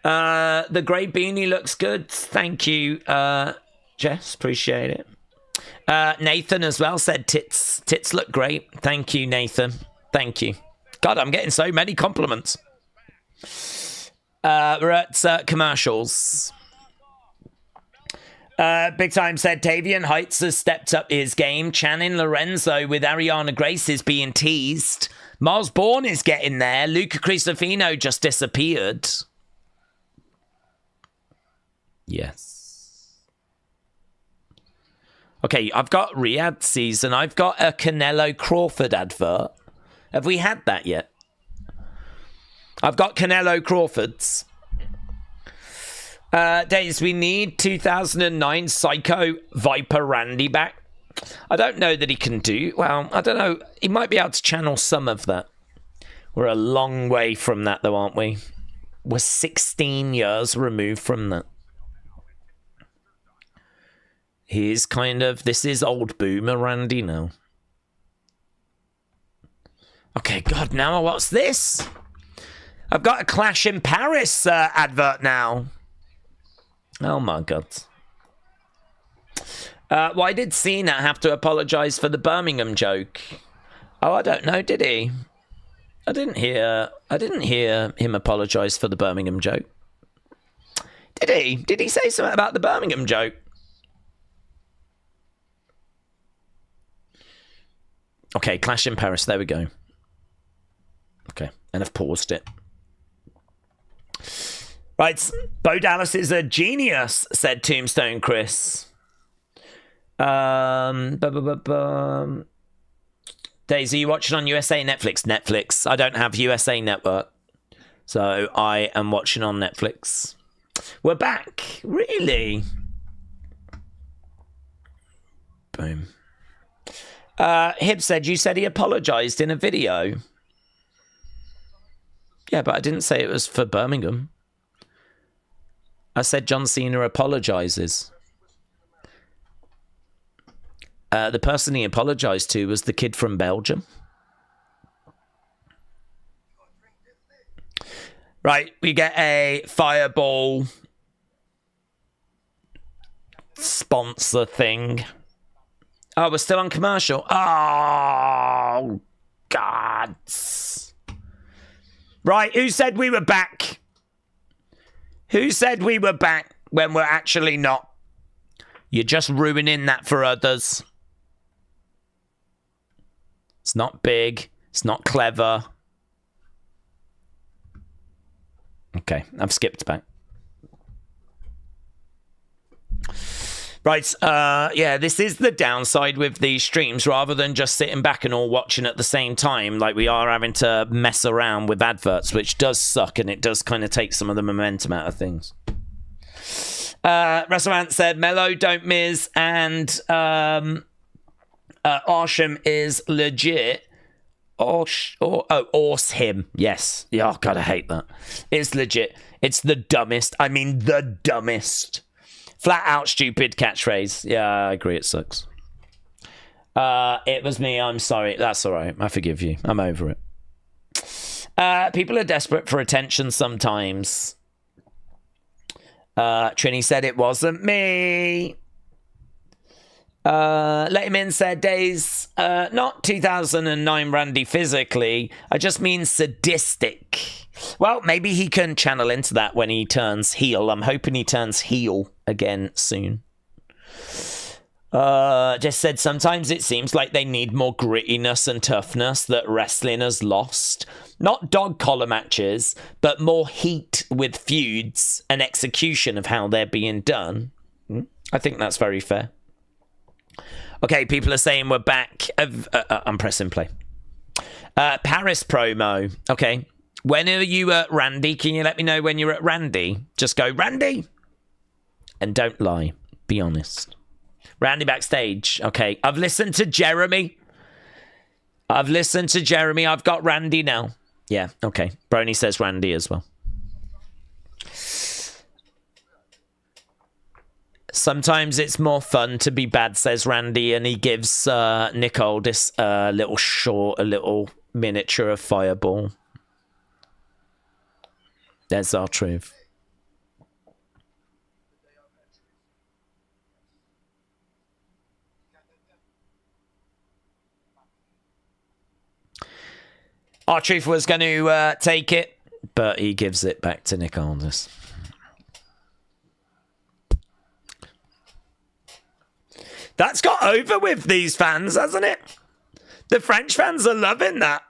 The grey beanie looks good. Thank you, Jess. Appreciate it. Nathan as well said tits look great. Thank you, Nathan. Thank you. God, I'm getting so many compliments. We're at commercials. Big Time said Tavian Heights has stepped up his game. Channing Lorenzo with Ariana Grace is being teased. Miles Bourne is getting there. Luca Cristofino just disappeared. Yes. Okay, I've got Riyadh season. I've got a Canelo Crawford advert. Have we had that yet? I've got Canelo Crawford's. Daze, we need 2009 Psycho Viper Randy back. I don't know that he can do. Well, I don't know. He might be able to channel some of that. We're a long way from that, though, aren't we? We're 16 years removed from that. He's kind of... This is old boomer Randy now. Okay, God, now what's this? I've got a Clash in Paris advert now. Oh, my God. Why did Cena have to apologise for the Birmingham joke? Oh, I don't know, did he? I didn't hear him apologise for the Birmingham joke. Did he? Did he say something about the Birmingham joke? Okay, Clash in Paris. There we go. Okay, and I've paused it. Right, Bo Dallas is a genius, said Tombstone Chris. Daisy, you watching on USA Netflix? Netflix. I don't have USA Network, so I am watching on Netflix. We're back. Really? Boom. Hib said you said he apologized in a video. Yeah, but I didn't say it was for Birmingham. I said John Cena apologizes. The person he apologized to was the kid from Belgium. Right, we get a Fireball sponsor thing. Oh, we're still on commercial. Oh, God. Right, who said we were back? Who said we were back when we're actually not? You're just ruining that for others. It's not big. It's not clever. Okay, I've skipped back. Right, yeah, this is the downside with these streams. Rather than just sitting back and all watching at the same time, like we are having to mess around with adverts, which does suck, and it does kind of take some of the momentum out of things. WrestleMan said, Melo, Don't Miz, and Arsham is legit. Ors him. Yes. Yeah, oh, God, I hate that. It's legit. It's the dumbest. I mean, the dumbest. Flat out stupid catchphrase. Yeah, I agree. It sucks. It was me. I'm sorry. That's all right. I forgive you. I'm over it. People are desperate for attention sometimes. Trini said it wasn't me. Let him in, said Daze. Not 2009 Randy physically. I just mean sadistic. Well, maybe he can channel into that when he turns heel. I'm hoping he turns heel again soon. Just said sometimes it seems like they need more grittiness and toughness that wrestling has lost. Not dog collar matches, but more heat with feuds and execution of how they're being done. I think that's very fair. Okay, people are saying we're back. I'm pressing play. Paris promo. Okay. When are you at Randy? Can you let me know when you're at Randy? Just go, Randy. And don't lie. Be honest. Randy backstage. Okay. I've listened to Jeremy. I've got Randy now. Yeah. Okay. Brony says Randy as well. Sometimes it's more fun to be bad, says Randy, and he gives Nicole this little miniature of Fireball. There's our truth. Our truth was going to take it, but he gives it back to Nick Aldis. That's got over with these fans, hasn't it? The French fans are loving that.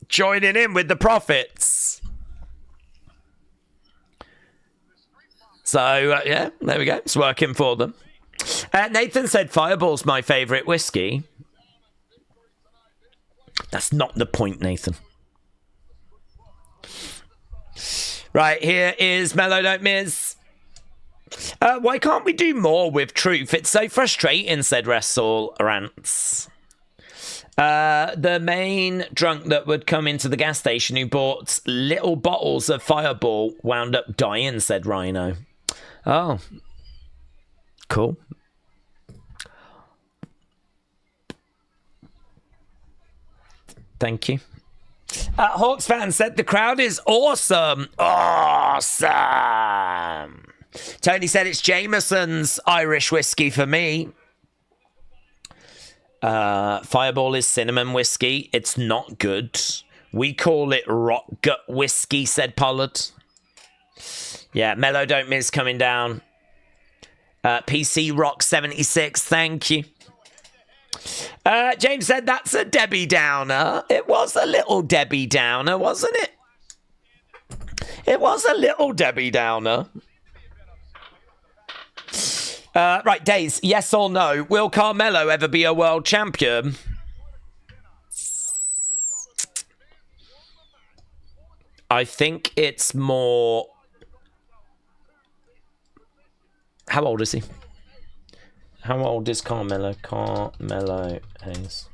Joining in with the profits. So, yeah, there we go. It's working for them. Nathan said Fireball's my favourite whiskey. That's not the point, Nathan. Right, here is Melo Don't Miz. Why can't we do more with Truth? It's so frustrating, said Wrestle Rants. The main drunk that would come into the gas station who bought little bottles of Fireball wound up dying, said Rhino. Oh. Cool. Thank you. Hawks fan said the crowd is awesome. Awesome. Tony said it's Jameson's Irish whiskey for me. Fireball is cinnamon whiskey. It's not good. We call it rock gut whiskey, said Pollard. Yeah, Melo Don't Miss coming down. PC Rock 76, thank you. James said that's a Debbie Downer. It was a little Debbie Downer, wasn't it? It was a little Debbie Downer. Right, Daze, yes or no? Will Carmelo ever be a world champion? I think it's more... How old is he? How old is Carmelo? Carmelo Hayes.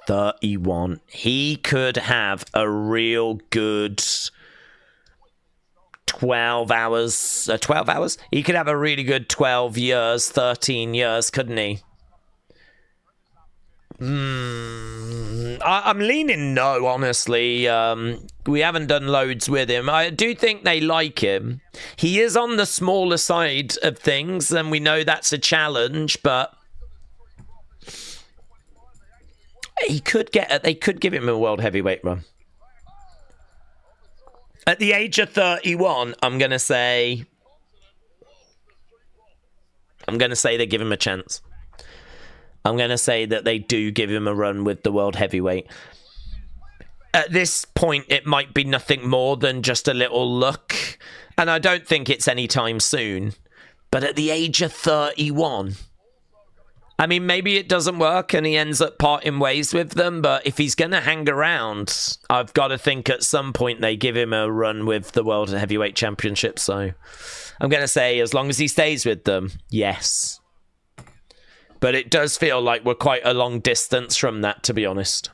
31. He could have a real good 12 hours. 12 hours? He could have a really good 12 years, 13 years, couldn't he? I'm leaning no, honestly. We haven't done loads with him. I do think they like him. He is on the smaller side of things, and we know that's a challenge, but he could get. They could give him a world heavyweight run. At the age of 31, I'm gonna say they give him a chance. I'm going to say that they do give him a run with the world heavyweight. At this point, it might be nothing more than just a little look. And I don't think it's any time soon. But at the age of 31, I mean, maybe it doesn't work and he ends up parting ways with them. But if he's going to hang around, I've got to think at some point they give him a run with the world heavyweight championship. So I'm going to say as long as he stays with them, yes. But it does feel like we're quite a long distance from that, to be honest.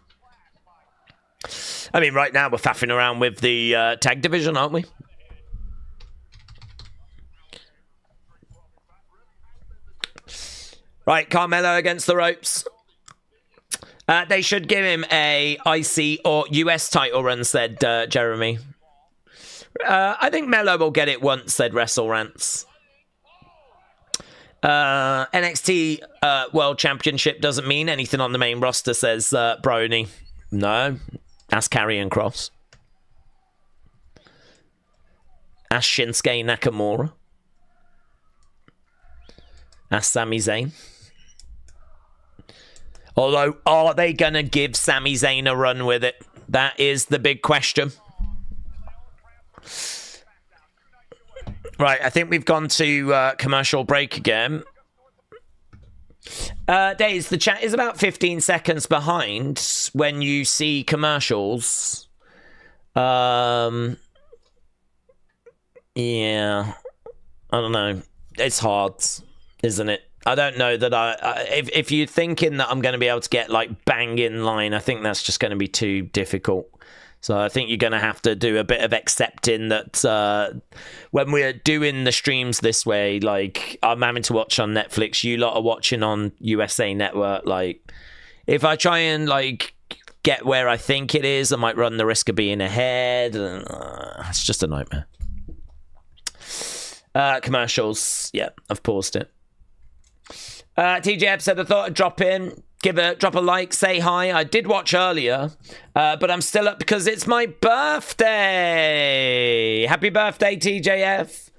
I mean, right now we're faffing around with the tag division, aren't we? Right, Carmelo against the ropes. They should give him a IC or US title run, said Jeremy. I think Melo will get it once, said WrestleRants. NXT World Championship doesn't mean anything on the main roster, says Brony. No. Ask Karrion Kross. Ask Shinsuke Nakamura. Ask Sami Zayn. Although, are they going to give Sami Zayn a run with it? That is the big question. Right, I think we've gone to commercial break again. Daze, the chat is about 15 seconds behind when you see commercials. Yeah. I don't know. It's hard, isn't it? I don't know that if you're thinking that I'm going to be able to get like bang in line, I think that's just going to be too difficult. So I think you're going to have to do a bit of accepting that when we're doing the streams this way, like I'm having to watch on Netflix, you lot are watching on USA Network. Like if I try and like get where I think it is, I might run the risk of being ahead. And, it's just a nightmare. Commercials. Yeah, I've paused it. TJF said, I thought I'd drop in, drop a like, say hi. I did watch earlier, but I'm still up because it's my birthday. Happy birthday, TJF.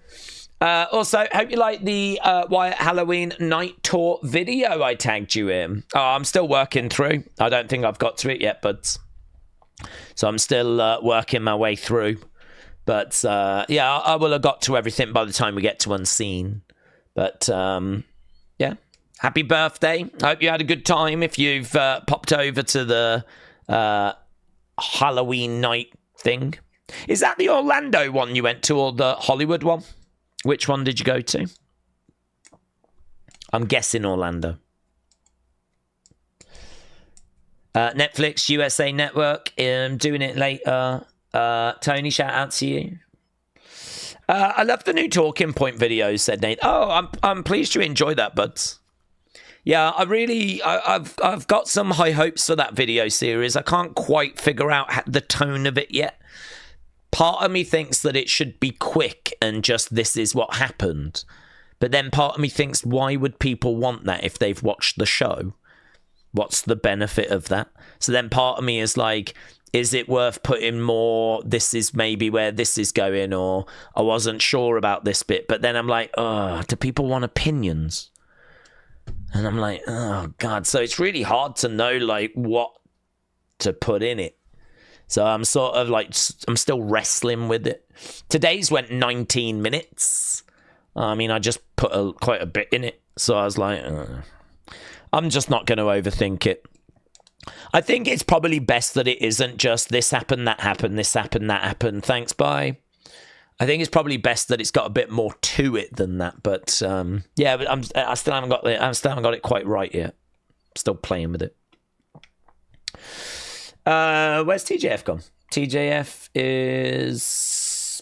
Also, hope you like the Wyatt Halloween night tour video I tagged you in. Oh, I'm still working through. I don't think I've got to it yet, but so I'm still working my way through. But yeah, I will have got to everything by the time we get to Unseen. But yeah. Happy birthday. I hope you had a good time if you've popped over to the Halloween night thing. Is that the Orlando one you went to or the Hollywood one? Which one did you go to? I'm guessing Orlando. Netflix, USA Network. Doing it later. Tony, shout out to you. I love the new Talking Point videos, said Nate. Oh, I'm pleased you enjoy that, buds. Yeah, I've got some high hopes for that video series. I can't quite figure out the tone of it yet. Part of me thinks that it should be quick and just this is what happened. But then part of me thinks, why would people want that if they've watched the show? What's the benefit of that? So then part of me is like, is it worth putting more, this is maybe where this is going, or I wasn't sure about this bit. But then I'm like, oh, do people want opinions? And I'm like, oh, God. So it's really hard to know, like, what to put in it. So I'm sort of like, I'm still wrestling with it. Today's went 19 minutes. I mean, I just put quite a bit in it. So I was like, I'm just not going to overthink it. I think it's probably best that it isn't just this happened, that happened, this happened, that happened. Thanks, bye. I think it's probably best that it's got a bit more to it than that. But yeah, but I still haven't got it quite right yet. Still playing with it. Where's TJF gone? TJF is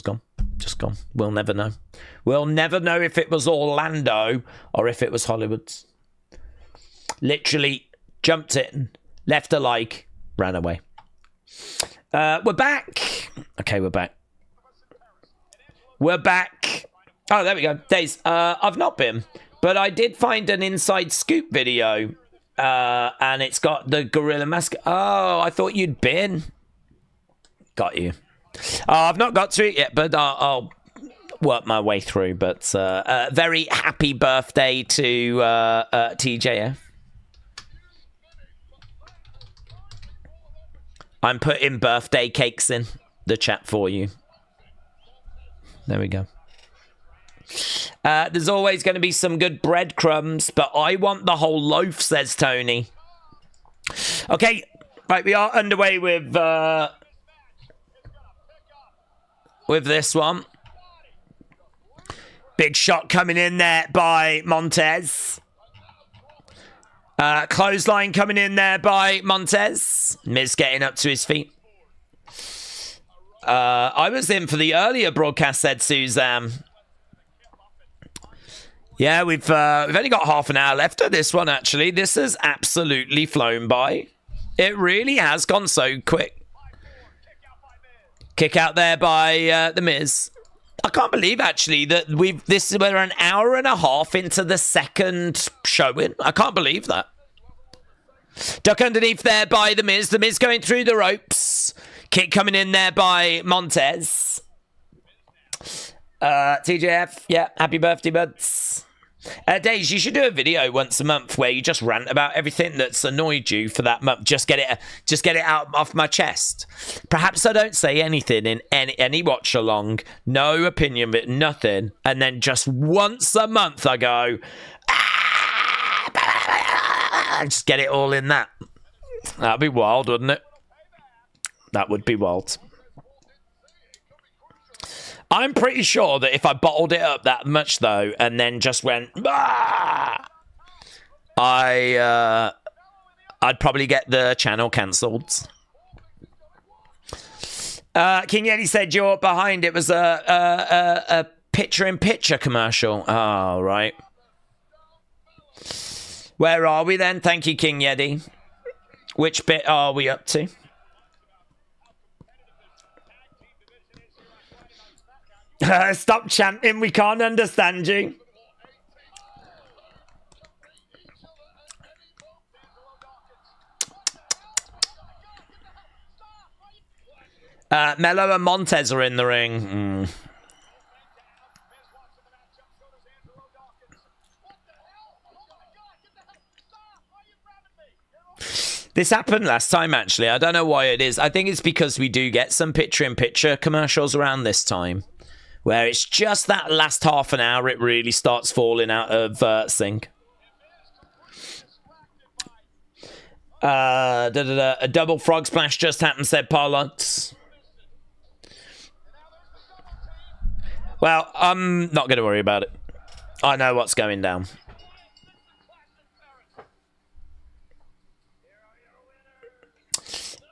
gone. Just gone. We'll never know. We'll never know if it was Orlando or if it was Hollywood's. Literally jumped in, left a like, ran away. We're back. Okay, we're back. We're back. Oh, there we go. Daze. I've not been, but I did find an inside scoop video, and it's got the gorilla mask. Oh, I thought you'd been. Got you. I've not got to it yet, but I'll work my way through. But very happy birthday to TJF. I'm putting birthday cakes in the chat for you. There we go. There's always going to be some good breadcrumbs, but I want the whole loaf, says Tony. Okay, right, we are underway with this one. Big shot coming in there by Montez. Clothesline coming in there by Montez. Miz getting up to his feet. I was in for the earlier broadcast, said Suzanne. Yeah, we've only got half an hour left of this one, actually. This has absolutely flown by. It really has gone so quick. Kick out there by The Miz. I can't believe, actually, that we're an hour and a half into the second showing. I can't believe that. Duck underneath there by The Miz. The Miz going through the ropes. Kick coming in there by Montez. TJF, yeah, happy birthday, buds. Daze, you should do a video once a month where you just rant about everything that's annoyed you for that month. Just get it out off my chest. Perhaps I don't say anything in any watch along, no opinion, but nothing, and then just once a month I go, just get it all in that. That'd be wild, wouldn't it? That would be wild. I'm pretty sure that if I bottled it up that much, though, and then just went, I'd probably get the channel cancelled. King Yeti said you're behind. It was a picture-in-picture commercial. Oh, right. Where are we then? Thank you, King Yeti. Which bit are we up to? Stop chanting, we can't understand you. Melo and Montez are in the ring. This happened last time, actually. I don't know why it is. I think it's because we do get some picture-in-picture commercials around this time, where it's just that last half an hour it really starts falling out of sync. A double frog splash just happened, said Parlance. Well, I'm not going to worry about it. I know what's going down.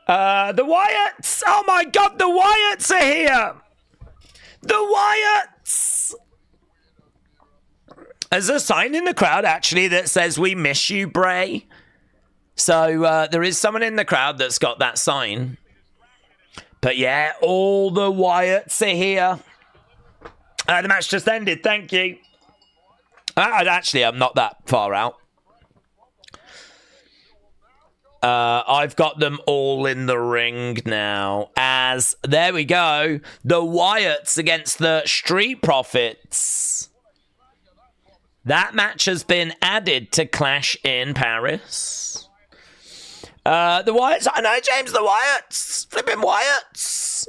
The Wyatts! Oh my god, the Wyatts are here! The Wyatts! There's a sign in the crowd, actually, that says, "We miss you, Bray." So, there is someone in the crowd that's got that sign. But yeah, all the Wyatts are here. The match just ended, thank you. Actually, I'm not that far out. I've got them all in the ring now. As, there we go, the Wyatts against the Street Profits. That match has been added to Clash in Paris. The Wyatts, I know, James, the Wyatts. Flipping Wyatts.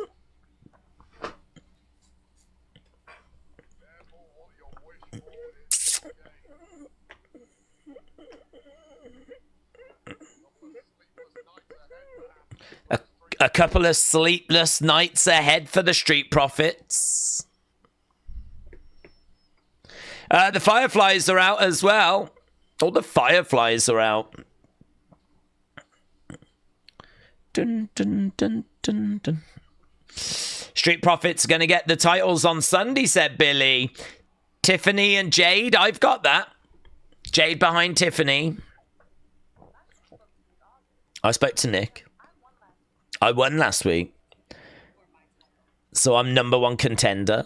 A couple of sleepless nights ahead for the Street Profits. The Fireflies are out as well. All the Fireflies are out. Dun, dun, dun, dun, dun. Street Profits are going to get the titles on Sunday, said Billy. Tiffany and Jade, I've got that. Jade behind Tiffany. I spoke to Nick. I won last week. So I'm number one contender.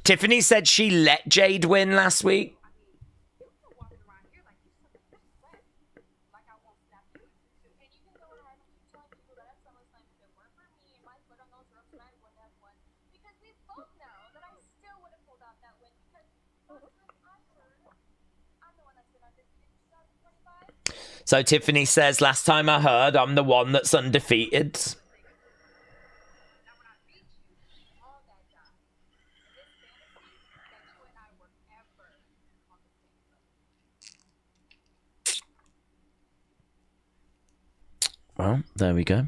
Tiffany said she let Jade win last week. So Tiffany says, last time I heard, I'm the one that's undefeated. Well, there we go.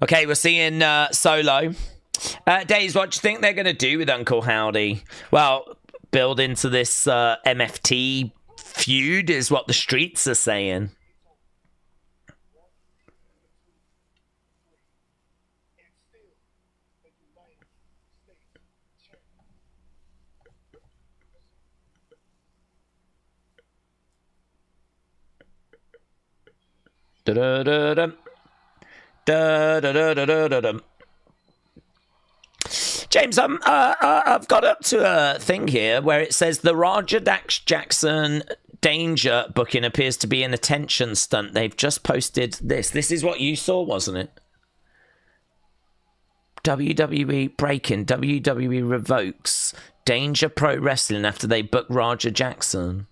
Okay, we're seeing Solo. Daze, what do you think they're going to do with Uncle Howdy? Well, build into this MFT feud is what the streets are saying. Da-da-da-dum. Da-da-da-da-da-dum. James, I've got up to a thing here where it says the Roger Jackson Danger booking appears to be an attention stunt. They've just posted this. This is what you saw, wasn't it? WWE breaking. WWE revokes Danger Pro Wrestling after they book Roger Jackson.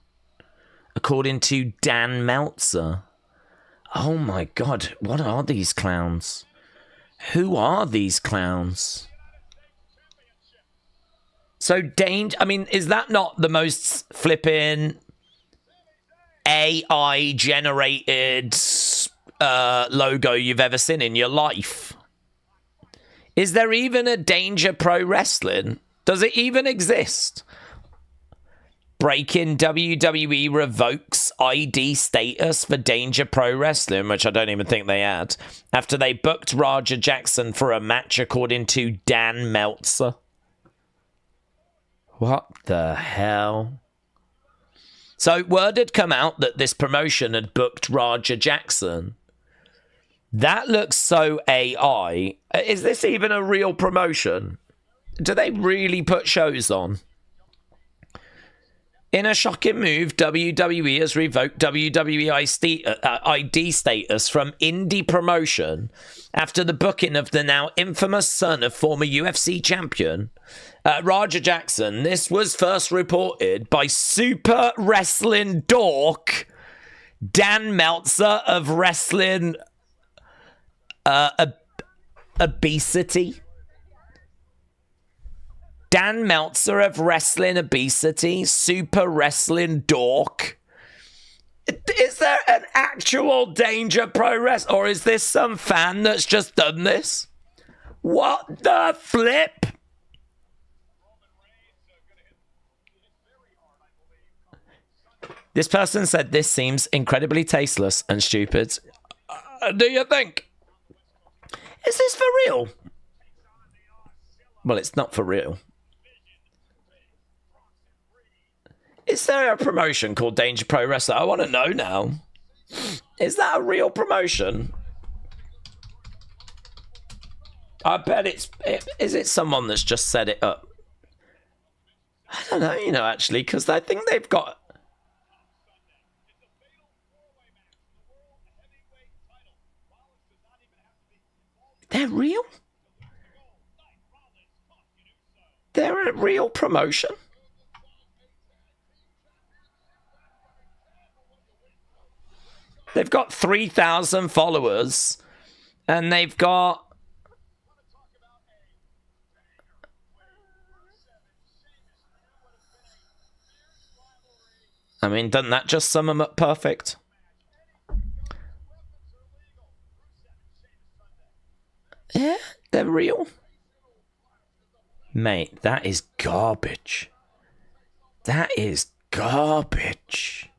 According to Dan Meltzer. Oh my God, what are these clowns? Who are these clowns? So I mean, is that not the most flipping AI generated logo you've ever seen in your life? Is there even a Danger Pro Wrestling? Does it even exist? Breaking WWE revokes ID status for Danger Pro Wrestling, which I don't even think they had, after they booked Roger Jackson for a match, according to Dan Meltzer. What the hell? So word had come out that this promotion had booked Roger Jackson. That looks so AI. Is this even a real promotion? Do they really put shows on? In a shocking move, WWE has revoked WWE ID status from indie promotion after the booking of the now infamous son of former UFC champion Roger Jackson. This was first reported by super wrestling dork Dan Meltzer of Wrestling Obesity. Dan Meltzer of Wrestling Obesity, super wrestling dork. Is there an actual Danger Pro Wrestling, or is this some fan that's just done this? What the flip? This person said this seems incredibly tasteless and stupid. Do you think? Is this for real? Well, it's not for real. Is there a promotion called Danger Pro Wrestling? I want to know now. Is that a real promotion? I bet is it someone that's just set it up? I don't know, actually, because I think they've got... They're real? They're a real promotion? They've got 3,000 followers, and they've got... I mean, doesn't that just sum them up perfect? Yeah, they're real. Mate, that is garbage. That is garbage.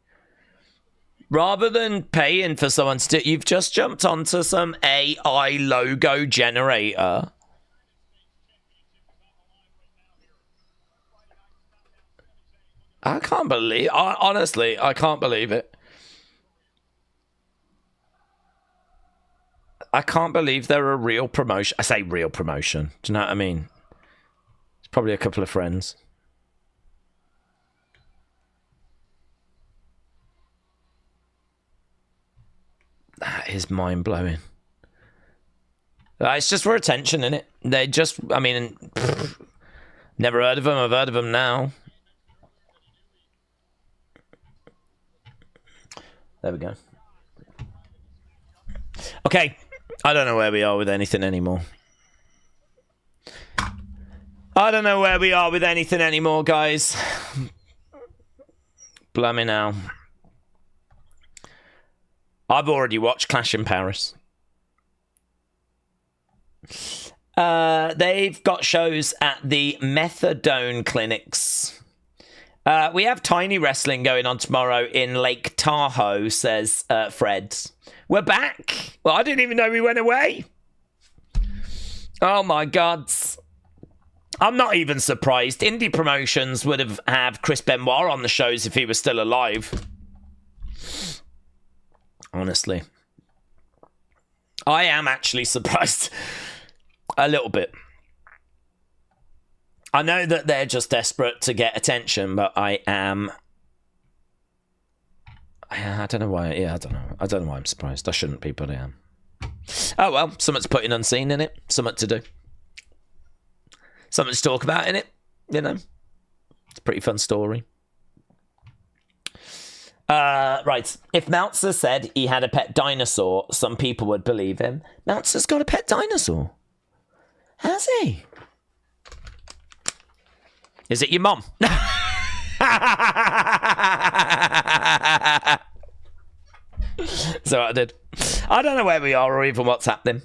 Rather than paying for someone to do it, you've just jumped onto some AI logo generator. I can't believe... honestly, I can't believe it. I can't believe they're a real promotion. I say real promotion. Do you know what I mean? It's probably a couple of friends. That is mind-blowing. It's just for attention, innit? They just... I mean... Never heard of them. I've heard of them now. There we go. Okay. I don't know where we are with anything anymore. I don't know where we are with anything anymore, guys. Blimey now. I've already watched Clash in Paris. They've got shows at the methadone clinics. We have tiny wrestling going on tomorrow in Lake Tahoe, says Fred. We're back. Well, I didn't even know we went away. Oh my God. I'm not even surprised. Indie promotions would have Chris Benoit on the shows if he was still alive. Honestly. I am actually surprised a little bit. I know that they're just desperate to get attention, but I don't know why. Yeah, I don't know. I don't know why I'm surprised. I shouldn't be, but I am. Oh well, something to put in unseen in it. Something to do. Something to talk about in it. You know, it's a pretty fun story. Right. If Meltzer said he had a pet dinosaur, some people would believe him. Meltzer's got a pet dinosaur. Has he? Is it your mum? So I did. I don't know where we are or even what's happening.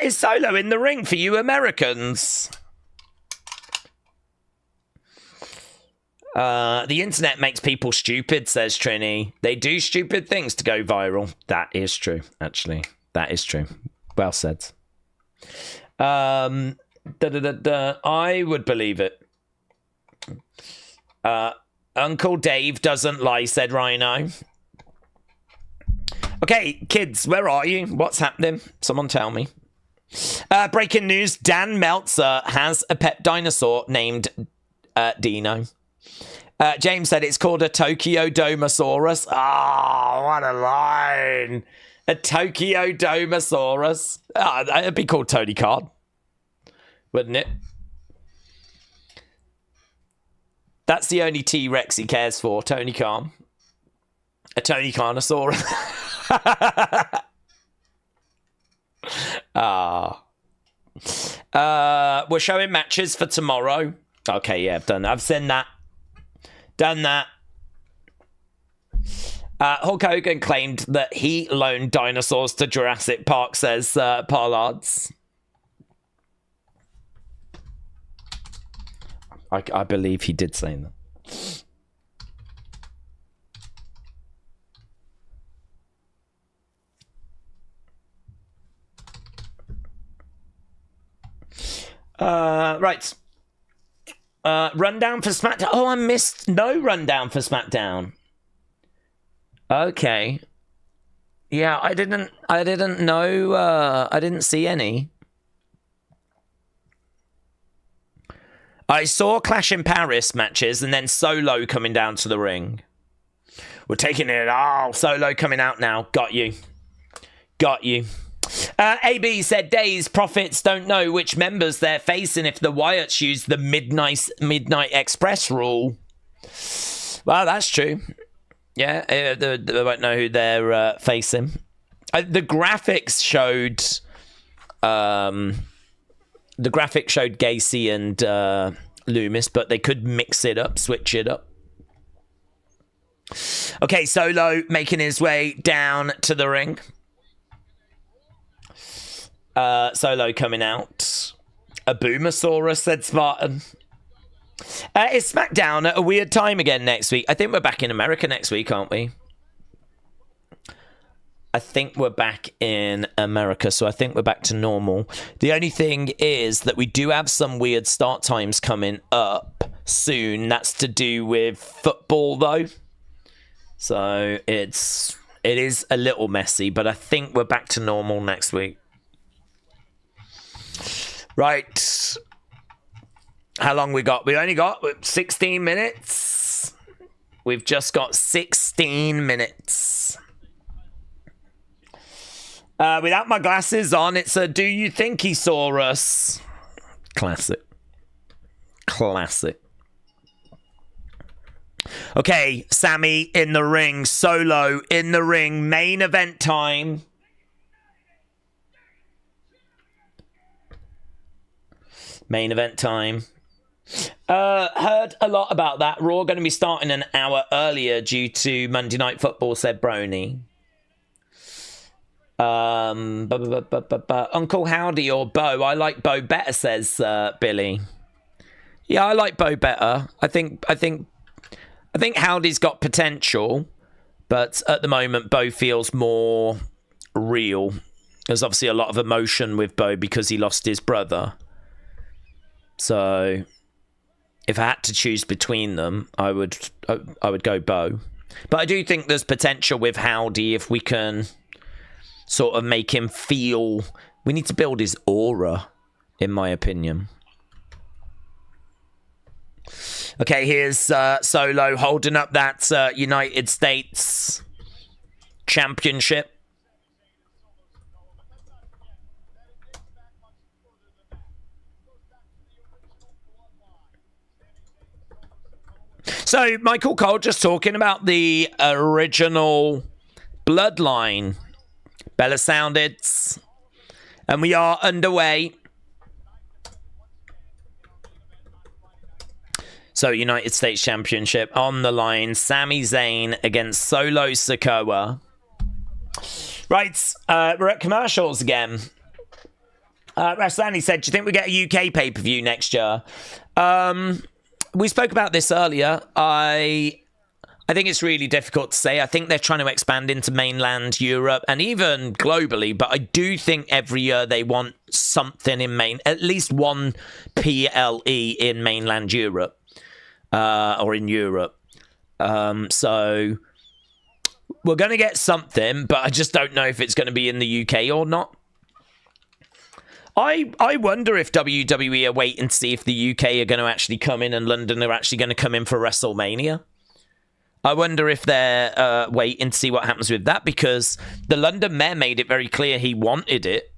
Is Solo in the ring for you Americans? The internet makes people stupid, says Trini. They do stupid things to go viral. That is true, actually. That is true. Well said. I would believe it. Uncle Dave doesn't lie, said Rhino. Okay, kids, where are you? What's happening? Someone tell me. Breaking news, Dan Meltzer has a pet dinosaur named Dino. James said it's called a Tokyo Domosaurus. Oh, what a line. A Tokyo Domosaurus. Oh, it'd be called Tony Khan, wouldn't it? That's the only T-Rex he cares for, Tony Khan. A Tony Kharnosaurus. We're showing matches for tomorrow. Okay, yeah, I've done that. I've seen that. Done that. Hulk Hogan claimed that he loaned dinosaurs to Jurassic Park, says Parlards. I believe he did say that. Right. Rundown for SmackDown. Oh, I missed no rundown for SmackDown. Okay. Yeah, I didn't know. I didn't see any. I saw Clash in Paris matches and then Solo coming down to the ring. We're taking it. Oh, Solo coming out now. Got you. Got you. AB said Daze profits don't know which members they're facing if the Wyatts use the Midnight Express rule. Well, that's true. Yeah, they won't know who they're facing. The graphics showed Gacy and Loomis, but they could mix it up, switch it up. Okay, Solo making his way down to the ring. Solo coming out. A Boomosaurus, said Spartan. Is SmackDown at a weird time again next week? I think we're back in America next week, aren't we? I think we're back in America, so I think we're back to normal. The only thing is that we do have some weird start times coming up soon. That's to do with football, though. So it is a little messy, but I think we're back to normal next week. Right. How long we got? We only got 16 minutes. We've just got 16 minutes. Without my glasses on, it's a do you think he saw us? Classic. Classic. Okay, Sami in the ring. Solo in the ring. Main event time. Main event time. Heard a lot about that. Raw going to be starting an hour earlier due to Monday Night Football, said Brony. Uncle Howdy or Bo? I like Bo better, says Billy. Yeah, I like Bo better. I think Howdy's got potential, but at the moment Bo feels more real. There's obviously a lot of emotion with Bo because he lost his brother. So if I had to choose between them, I would go Bo. But I do think there's potential with Howdy if we can sort of make him feel... We need to build his aura, in my opinion. Okay, here's Solo holding up that United States Championship. So, Michael Cole just talking about the original bloodline. Bella sounded. And we are underway. So, United States Championship on the line. Sami Zayn against Solo Sikoa. Right, we're at commercials again. Raslani said, do you think we get a UK pay-per-view next year? We spoke about this earlier. I think it's really difficult to say. I think they're trying to expand into mainland Europe and even globally, but I do think every year they want something in at least one PLE in mainland Europe or in Europe. So we're going to get something, but I just don't know if it's going to be in the UK or not. I wonder if WWE are waiting to see if the UK are going to actually come in and London are actually going to come in for WrestleMania. I wonder if they're waiting to see what happens with that, because the London mayor made it very clear he wanted it.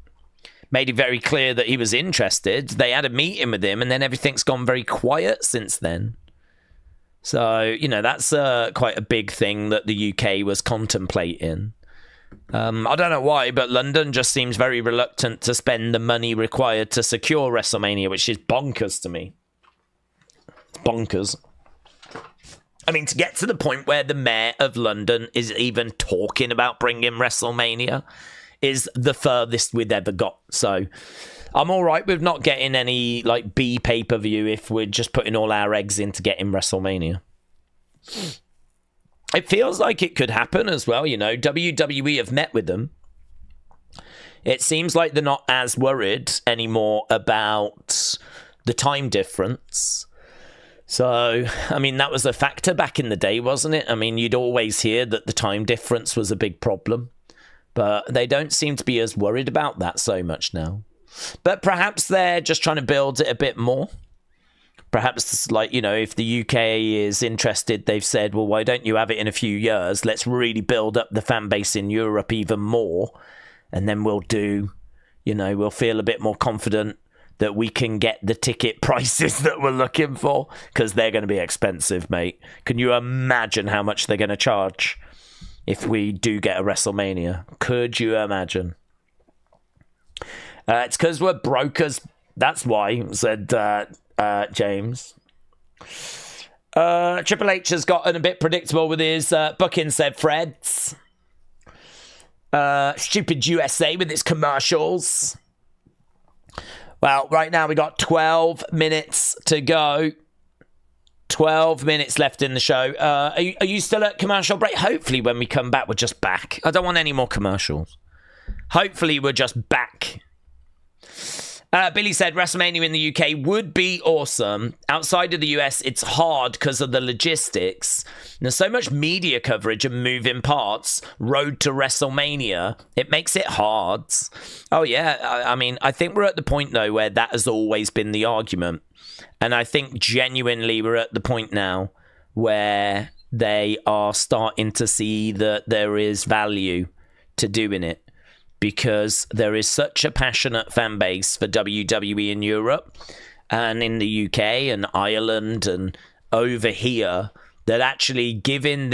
Made it very clear that he was interested. They had a meeting with him, and then everything's gone very quiet since then. So, you know, that's quite a big thing that the UK was contemplating. I don't know why, but London just seems very reluctant to spend the money required to secure WrestleMania, which is bonkers to me. It's bonkers. I mean, to get to the point where the mayor of London is even talking about bringing WrestleMania is the furthest we've ever got. So I'm all right with not getting any like B pay-per-view if we're just putting all our eggs into getting WrestleMania. It feels like it could happen as well, you know. WWE have met with them. It seems like they're not as worried anymore about the time difference. So, I mean, that was a factor back in the day, wasn't it? I mean, you'd always hear that the time difference was a big problem. But they don't seem to be as worried about that so much now. But perhaps they're just trying to build it a bit more. Perhaps, like, you know, if the UK is interested, they've said, well, why don't you have it in a few years? Let's really build up the fan base in Europe even more. And then we'll do, you know, we'll feel a bit more confident that we can get the ticket prices that we're looking for. Because they're going to be expensive, mate. Can you imagine how much they're going to charge if we do get a WrestleMania? Could you imagine? It's because we're brokers. That's why, said James. Triple H has gotten a bit predictable with his booking, said Freds. Stupid USA with its commercials. Well, right now we got 12 minutes to go. 12 minutes left in the show. Are you still at commercial break? Hopefully when we come back, we're just back. I don't want any more commercials. Hopefully we're just back. Billy said WrestleMania in the UK would be awesome. Outside of the US, it's hard because of the logistics. There's so much media coverage and moving parts. Road to WrestleMania, it makes it hard. Oh, yeah. I mean, I think we're at the point, though, where that has always been the argument. And I think genuinely we're at the point now where they are starting to see that there is value to doing it. Because there is such a passionate fan base for WWE in Europe and in the UK and Ireland and over here that actually giving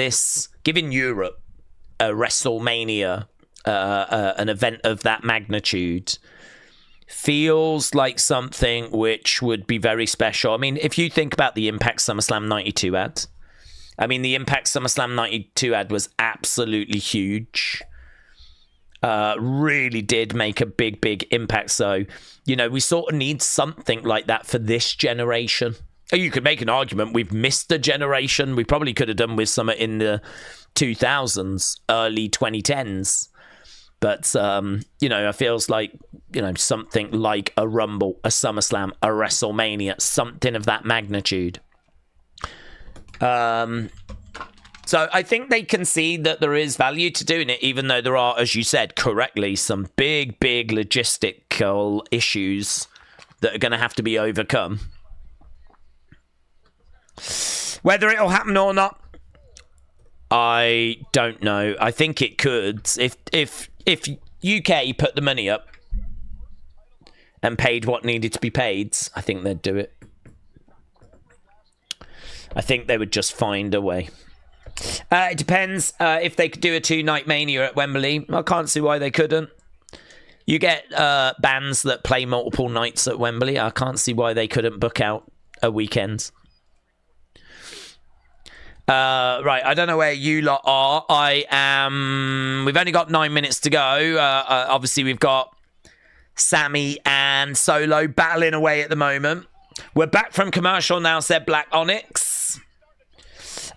Europe a WrestleMania, an event of that magnitude, feels like something which would be very special. I mean, if you think about the impact SummerSlam 92 had, I mean, the impact SummerSlam 92 had was absolutely huge. Really did make a big impact. So, you know, we sort of need something like that for this generation. You could make an argument we've missed a generation. We probably could have done with some in the 2000s, early 2010s. But, you know, it feels like, you know, something like a Rumble, a SummerSlam, a WrestleMania, something of that magnitude. So So I think they can see that there is value to doing it, even though there are, as you said correctly, some big logistical issues that are going to have to be overcome. Whether it'll happen or not, I don't know. I think it could. If UK put the money up and paid what needed to be paid, I think they'd do it. I think they would just find a way. It depends if they could do a 2-night Mania at Wembley. I can't see why they couldn't. You get bands that play multiple nights at Wembley. I can't see why they couldn't book out a weekend. Right, I don't know where you lot are. We've only got 9 minutes to go. Obviously, we've got Sami and Solo battling away at the moment. We're back from commercial now, said Black Onyx.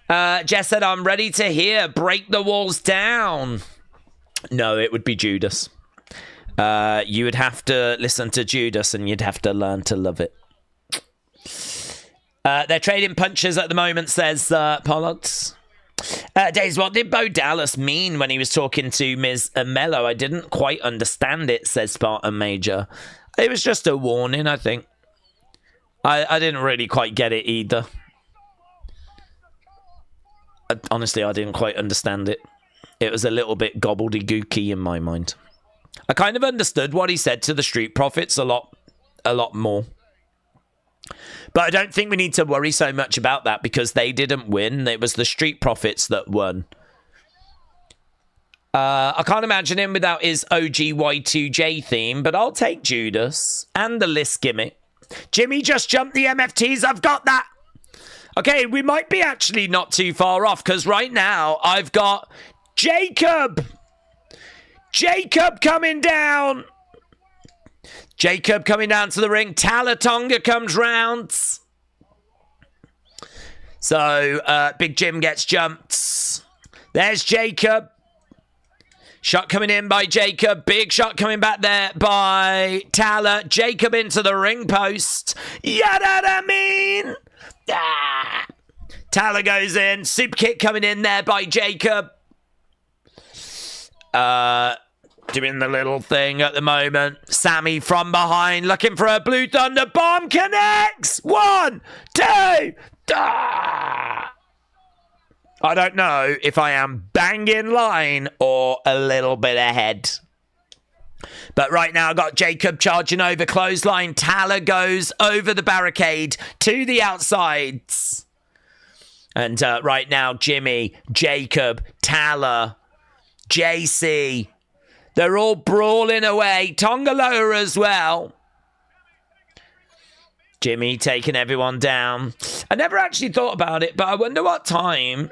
Jess said, I'm ready to hear Break the Walls Down. No, it would be Judas. You would have to listen to Judas and you'd have to learn to love it. They're trading punches at the moment, says Pollock's. Daze, what did Bo Dallas mean when he was talking to Miz and Melo? I didn't quite understand it, says Spartan Major. It was just a warning, I think. I didn't really quite get it either. Honestly, I didn't quite understand it. It was a little bit gobbledygooky in my mind. I kind of understood what he said to the Street Profits a lot more. But I don't think we need to worry so much about that because they didn't win. It was the Street Profits that won. I can't imagine him without his OG Y2J theme, but I'll take Judas and the list gimmick. Jimmy just jumped the MFTs. I've got that. Okay, we might be actually not too far off because right now I've got Jacob. Jacob coming down. Jacob coming down to the ring. Talatonga comes round. So, Big Jim gets jumped. There's Jacob. Shot coming in by Jacob. Big shot coming back there by Tala. Jacob into the ring post. Yada mean. Ah. Tala goes in. Super kick coming in there by Jacob. Doing the little thing at the moment. Sami from behind looking for a Blue Thunder bomb. Connects. 1, 2. Ah. I don't know if I am bang in line or a little bit ahead. But right now I've got Jacob charging over clothesline. Tala goes over the barricade to the outsides. And right now Jimmy, Jacob, Tala, JC, they're all brawling away. Tongaloa as well. Jimmy taking everyone down. I never actually thought about it, but I wonder what time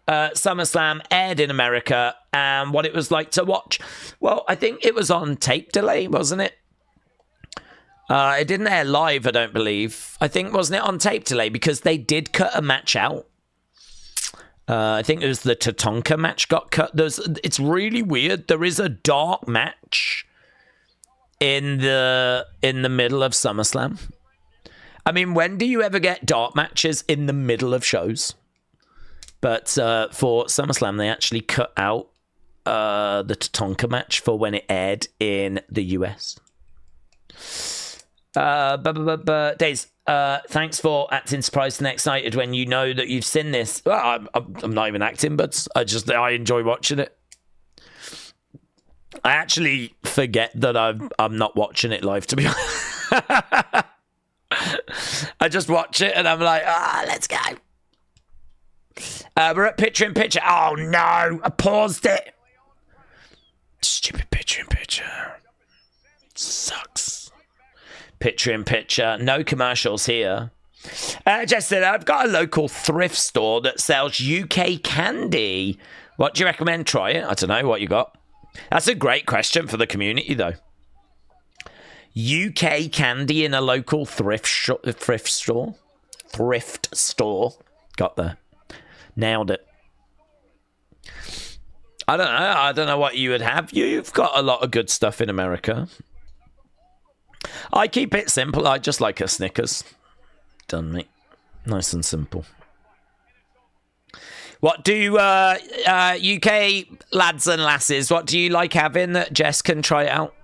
SummerSlam aired in America and what it was like to watch. Well, I think it was on tape delay, wasn't it? It didn't air live, I don't believe. I think, wasn't it on tape delay? Because they did cut a match out. I think it was the Tatanka match got cut. It's really weird. There is a dark match in the middle of SummerSlam. I mean, when do you ever get dark matches in the middle of shows? But for SummerSlam, they actually cut out the Tatanka match for when it aired in the US. Daze, thanks for acting surprised and excited when you know that you've seen this. Well, I'm not even acting, but I enjoy watching it. I actually forget that I'm not watching it live, to be honest. I just watch it and I'm like, let's go. We're at picture in picture. Oh no, I paused it. Stupid picture in picture. Sucks. Picture in picture. No commercials here. Jess said, I've got a local thrift store that sells UK candy. What do you recommend? Try it. I don't know what you got. That's a great question for the community, though. UK candy in a local thrift store. Got there. Nailed it. I don't know. I don't know what you would have. You've got a lot of good stuff in America. I keep it simple. I just like a Snickers. Done, mate. Nice and simple. What do UK lads and lasses, what do you like having that Jess can try it out?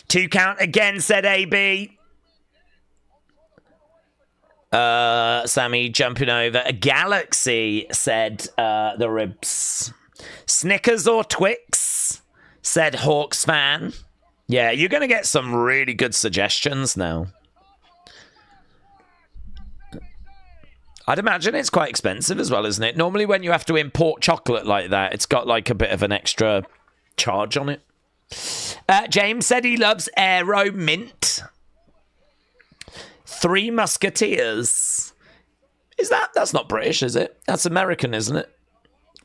2 count again, said AB. Sami jumping over. A Galaxy, said the Ribs. Snickers or Twix, said Hawks fan. Yeah, you're going to get some really good suggestions now. I'd imagine it's quite expensive as well, isn't it? Normally when you have to import chocolate like that, it's got like a bit of an extra charge on it. James said he loves Aero Mint. 3 Musketeers. That's not British, is it? That's American, isn't it?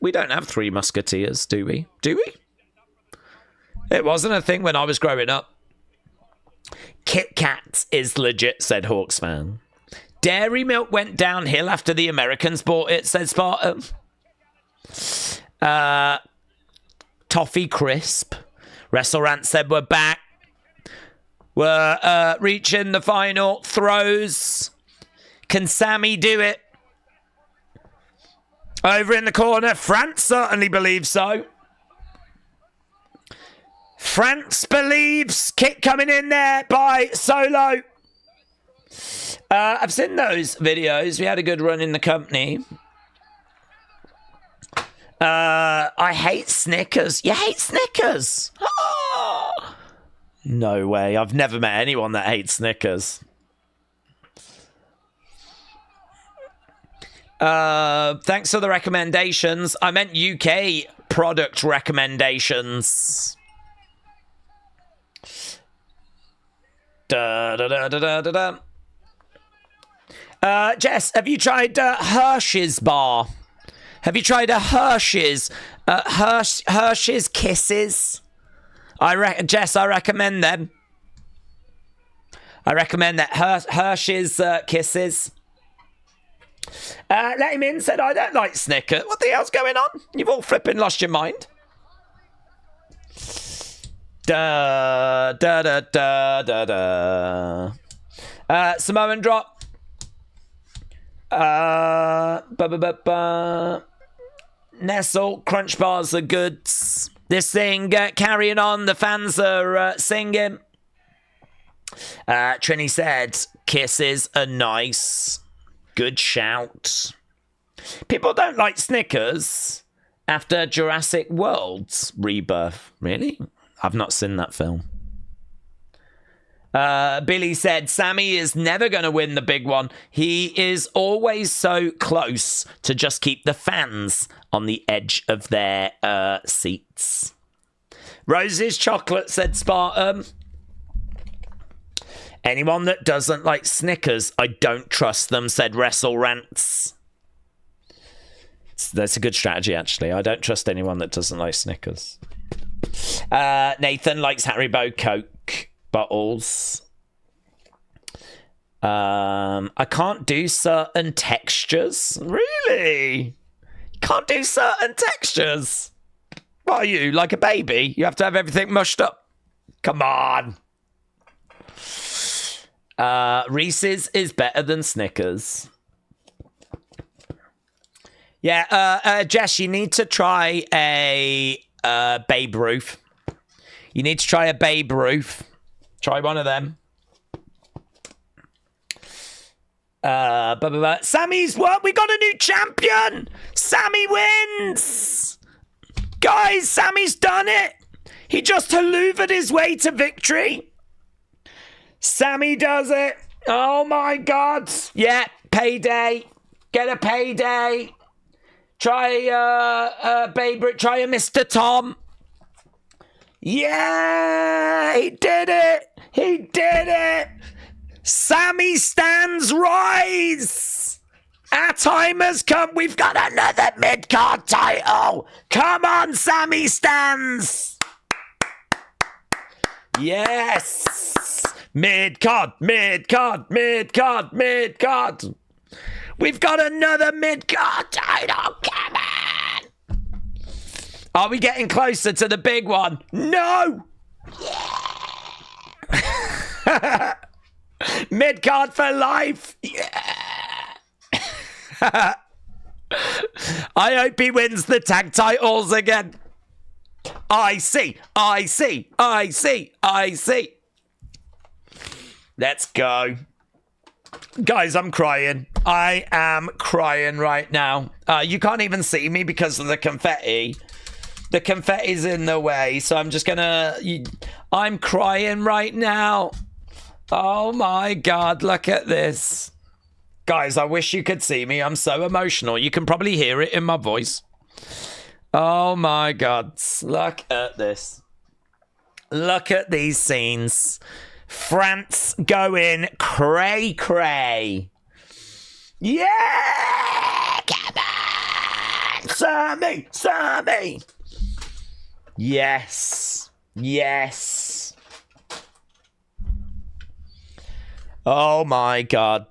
We don't have 3 Musketeers, do we? Do we? It wasn't a thing when I was growing up. Kit Kat is legit, said Hawks fan. Dairy milk went downhill after the Americans bought it, said Spartan. Toffee Crisp. WrestleRant said we're back. We're reaching the final throws. Can Sami do it? Over in the corner, France certainly believes so. France believes. Kick coming in there by Solo. I've seen those videos. We had a good run in the company. I hate Snickers. You hate Snickers? Oh! No way. I've never met anyone that hates Snickers. Thanks for the recommendations. I meant UK product recommendations. Jess, have you tried Hershey's bar? Have you tried a Hershey's? Hershey's Kisses? Jess, I recommend them. I recommend that Hershey's Kisses. Let him in, said I don't like Snickers. What the hell's going on? You've all flipping lost your mind. Da da da da da da. Samoan drop. Nestle, crunch bars are goods. This thing carrying on. The fans are singing. Trini said, kisses are nice. Good shout. People don't like Snickers after Jurassic World's rebirth. Really? I've not seen that film. Billy said, Sami is never going to win the big one. He is always so close to just keep the fans on the edge of their seats. Rose's chocolate, said Spartan. Anyone that doesn't like Snickers, I don't trust them, said WrestleRants. That's a good strategy, actually. I don't trust anyone that doesn't like Snickers. Nathan likes Haribo Coke bottles. I can't do certain textures. Really? You can't do certain textures? What are you, like a baby? You have to have everything mushed up? Come on. Reese's is better than Snickers. Yeah, Jess, you need to try a Babe Ruth. You need to try a Babe Ruth. Try one of them. Sami's what? We got a new champion! Sami wins! Guys, Sami's done it! He just haluvaed his way to victory. Sami does it. Oh my God. Yeah, payday. Get a payday. Try Babe Ruth. Try a Mr. Tom. Yeah, he did it. He did it. Sami stands rise. Our time has come. We've got another mid-card title. Come on, Sami stands. Yes. Mid-card, mid-card, mid-card, mid-card. We've got another mid-card title. Come on. Are we getting closer to the big one? No. Yeah. Mid-card for life. Yeah. I hope he wins the tag titles again. I see. Let's go. Guys, I'm crying. I am crying right now. You can't even see me because of the confetti. The confetti's in the way, so I'm just gonna... I'm crying right now. Oh my God, look at this. Guys, I wish you could see me. I'm so emotional. You can probably hear it in my voice. Oh my God, look at this. Look at these scenes. France going cray-cray. Yeah! Come on! Sami! Yes. Oh my God.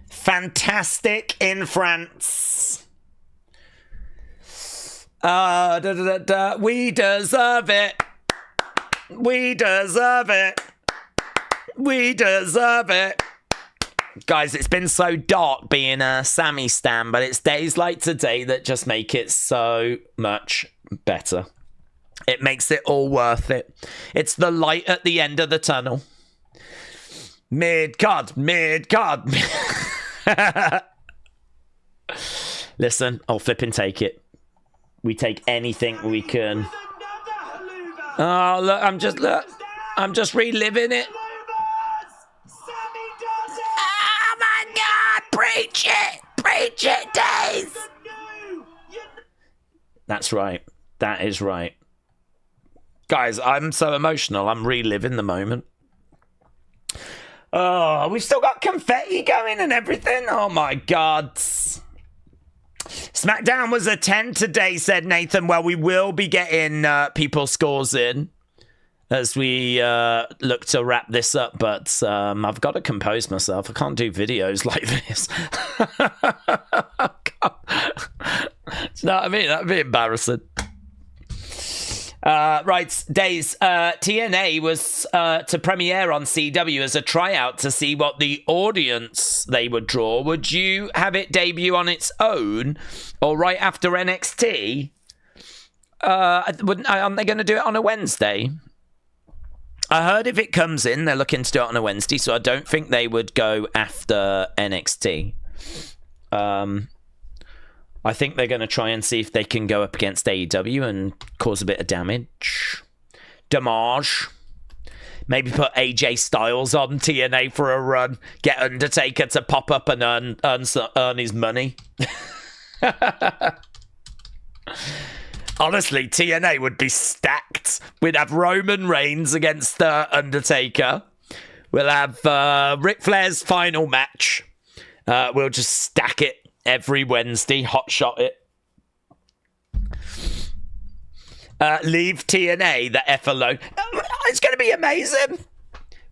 Fantastic in France. We deserve it. Guys, it's been so dark being a Sami stan, but it's days like today that just make it so much better. It makes it all worth it. It's the light at the end of the tunnel. Mid-card. Listen, I'll flip and take it. We take anything we can. Oh, look, I'm just reliving it. Oh my God, preach it, Daze. That's right. That is right. Guys, I'm so emotional. I'm reliving the moment. Oh, we've still got confetti going and everything. Oh my God. Smackdown was a 10 today, said Nathan. Well, we will be getting people's scores in as we look to wrap this up, but I've got to compose myself. I can't do videos like this. You know what I mean? That'd be embarrassing. Right, Daze. TNA was to premiere on CW as a tryout to see what the audience they would draw. Would you have it debut on its own or right after NXT? Aren't they going to do it on a Wednesday? I heard if it comes in, they're looking to do it on a Wednesday, so I don't think they would go after NXT. I think they're going to try and see if they can go up against AEW and cause a bit of damage. Maybe put AJ Styles on TNA for a run. Get Undertaker to pop up and earn his money. Honestly, TNA would be stacked. We'd have Roman Reigns against Undertaker. We'll have Ric Flair's final match. We'll just stack it every Wednesday, hotshot it. Leave TNA the F alone. It's going to be amazing.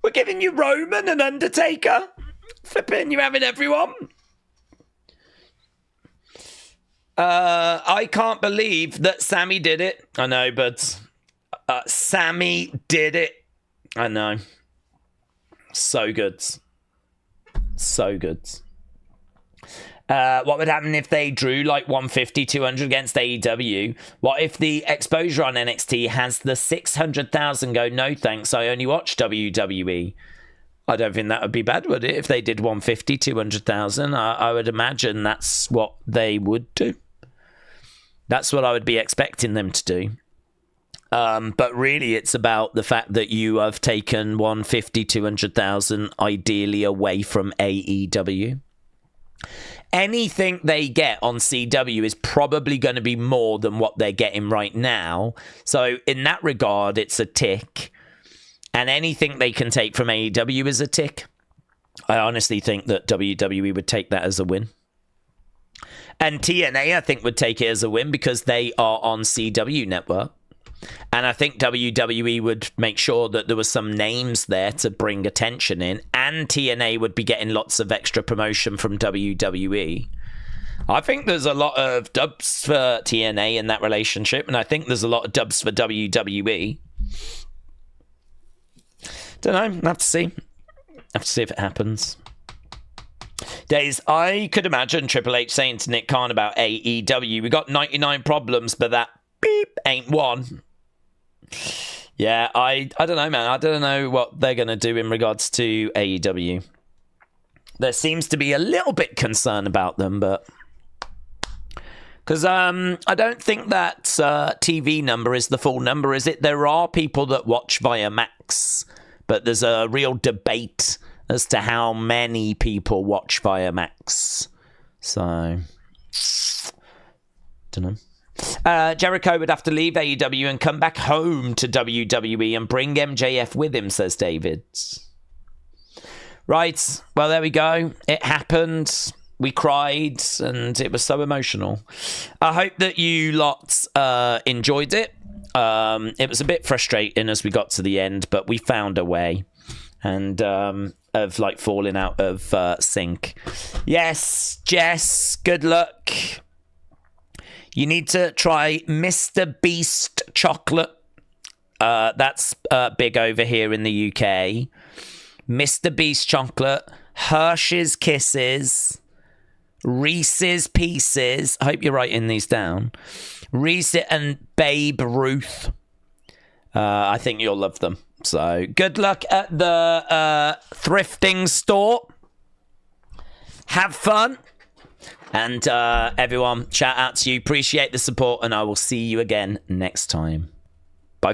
We're giving you Roman and Undertaker. Flipping, you're having everyone. I can't believe that Sami did it. I know, but Sami did it. I know. So good. So good. What would happen if they drew like 150, 200 against AEW? What if the exposure on NXT has the 600,000 go, no thanks, I only watch WWE? I don't think that would be bad, would it? If they did 150, 200,000, I would imagine that's what they would do. That's what I would be expecting them to do. But really, it's about the fact that you have taken 150, 200,000 ideally away from AEW. Anything they get on CW is probably going to be more than what they're getting right now. So in that regard, it's a tick. And anything they can take from AEW is a tick. I honestly think that WWE would take that as a win. And TNA, I think, would take it as a win because they are on CW Network. And I think WWE would make sure that there was some names there to bring attention in. And TNA would be getting lots of extra promotion from WWE. I think there's a lot of dubs for TNA in that relationship. And I think there's a lot of dubs for WWE. Don't know. Have to see. Have to see if it happens. Daze, I could imagine Triple H saying to Nick Khan about AEW, we got 99 problems, but that beep ain't one. Yeah, I don't know, man. I don't know what they're going to do in regards to AEW. There seems to be a little bit concern about them, but... Because I don't think that TV number is the full number, is it? There are people that watch via Max, but there's a real debate as to how many people watch via Max. So, don't know. Jericho would have to leave AEW and come back home to WWE and bring MJF with him, says David. Right, well, there we go. It happened. We cried, and it was so emotional. I hope that you lot enjoyed it. It was a bit frustrating as we got to the end, but we found a way. And of like falling out of sync. Yes, Jess, good luck. You need to try Mr. Beast chocolate. That's big over here in the UK. Mr. Beast chocolate, Hershey's Kisses, Reese's Pieces. I hope you're writing these down. Reese and Babe Ruth. I think you'll love them. So good luck at the thrifting store. Have fun. And everyone, shout out to you. Appreciate the support, and I will see you again next time.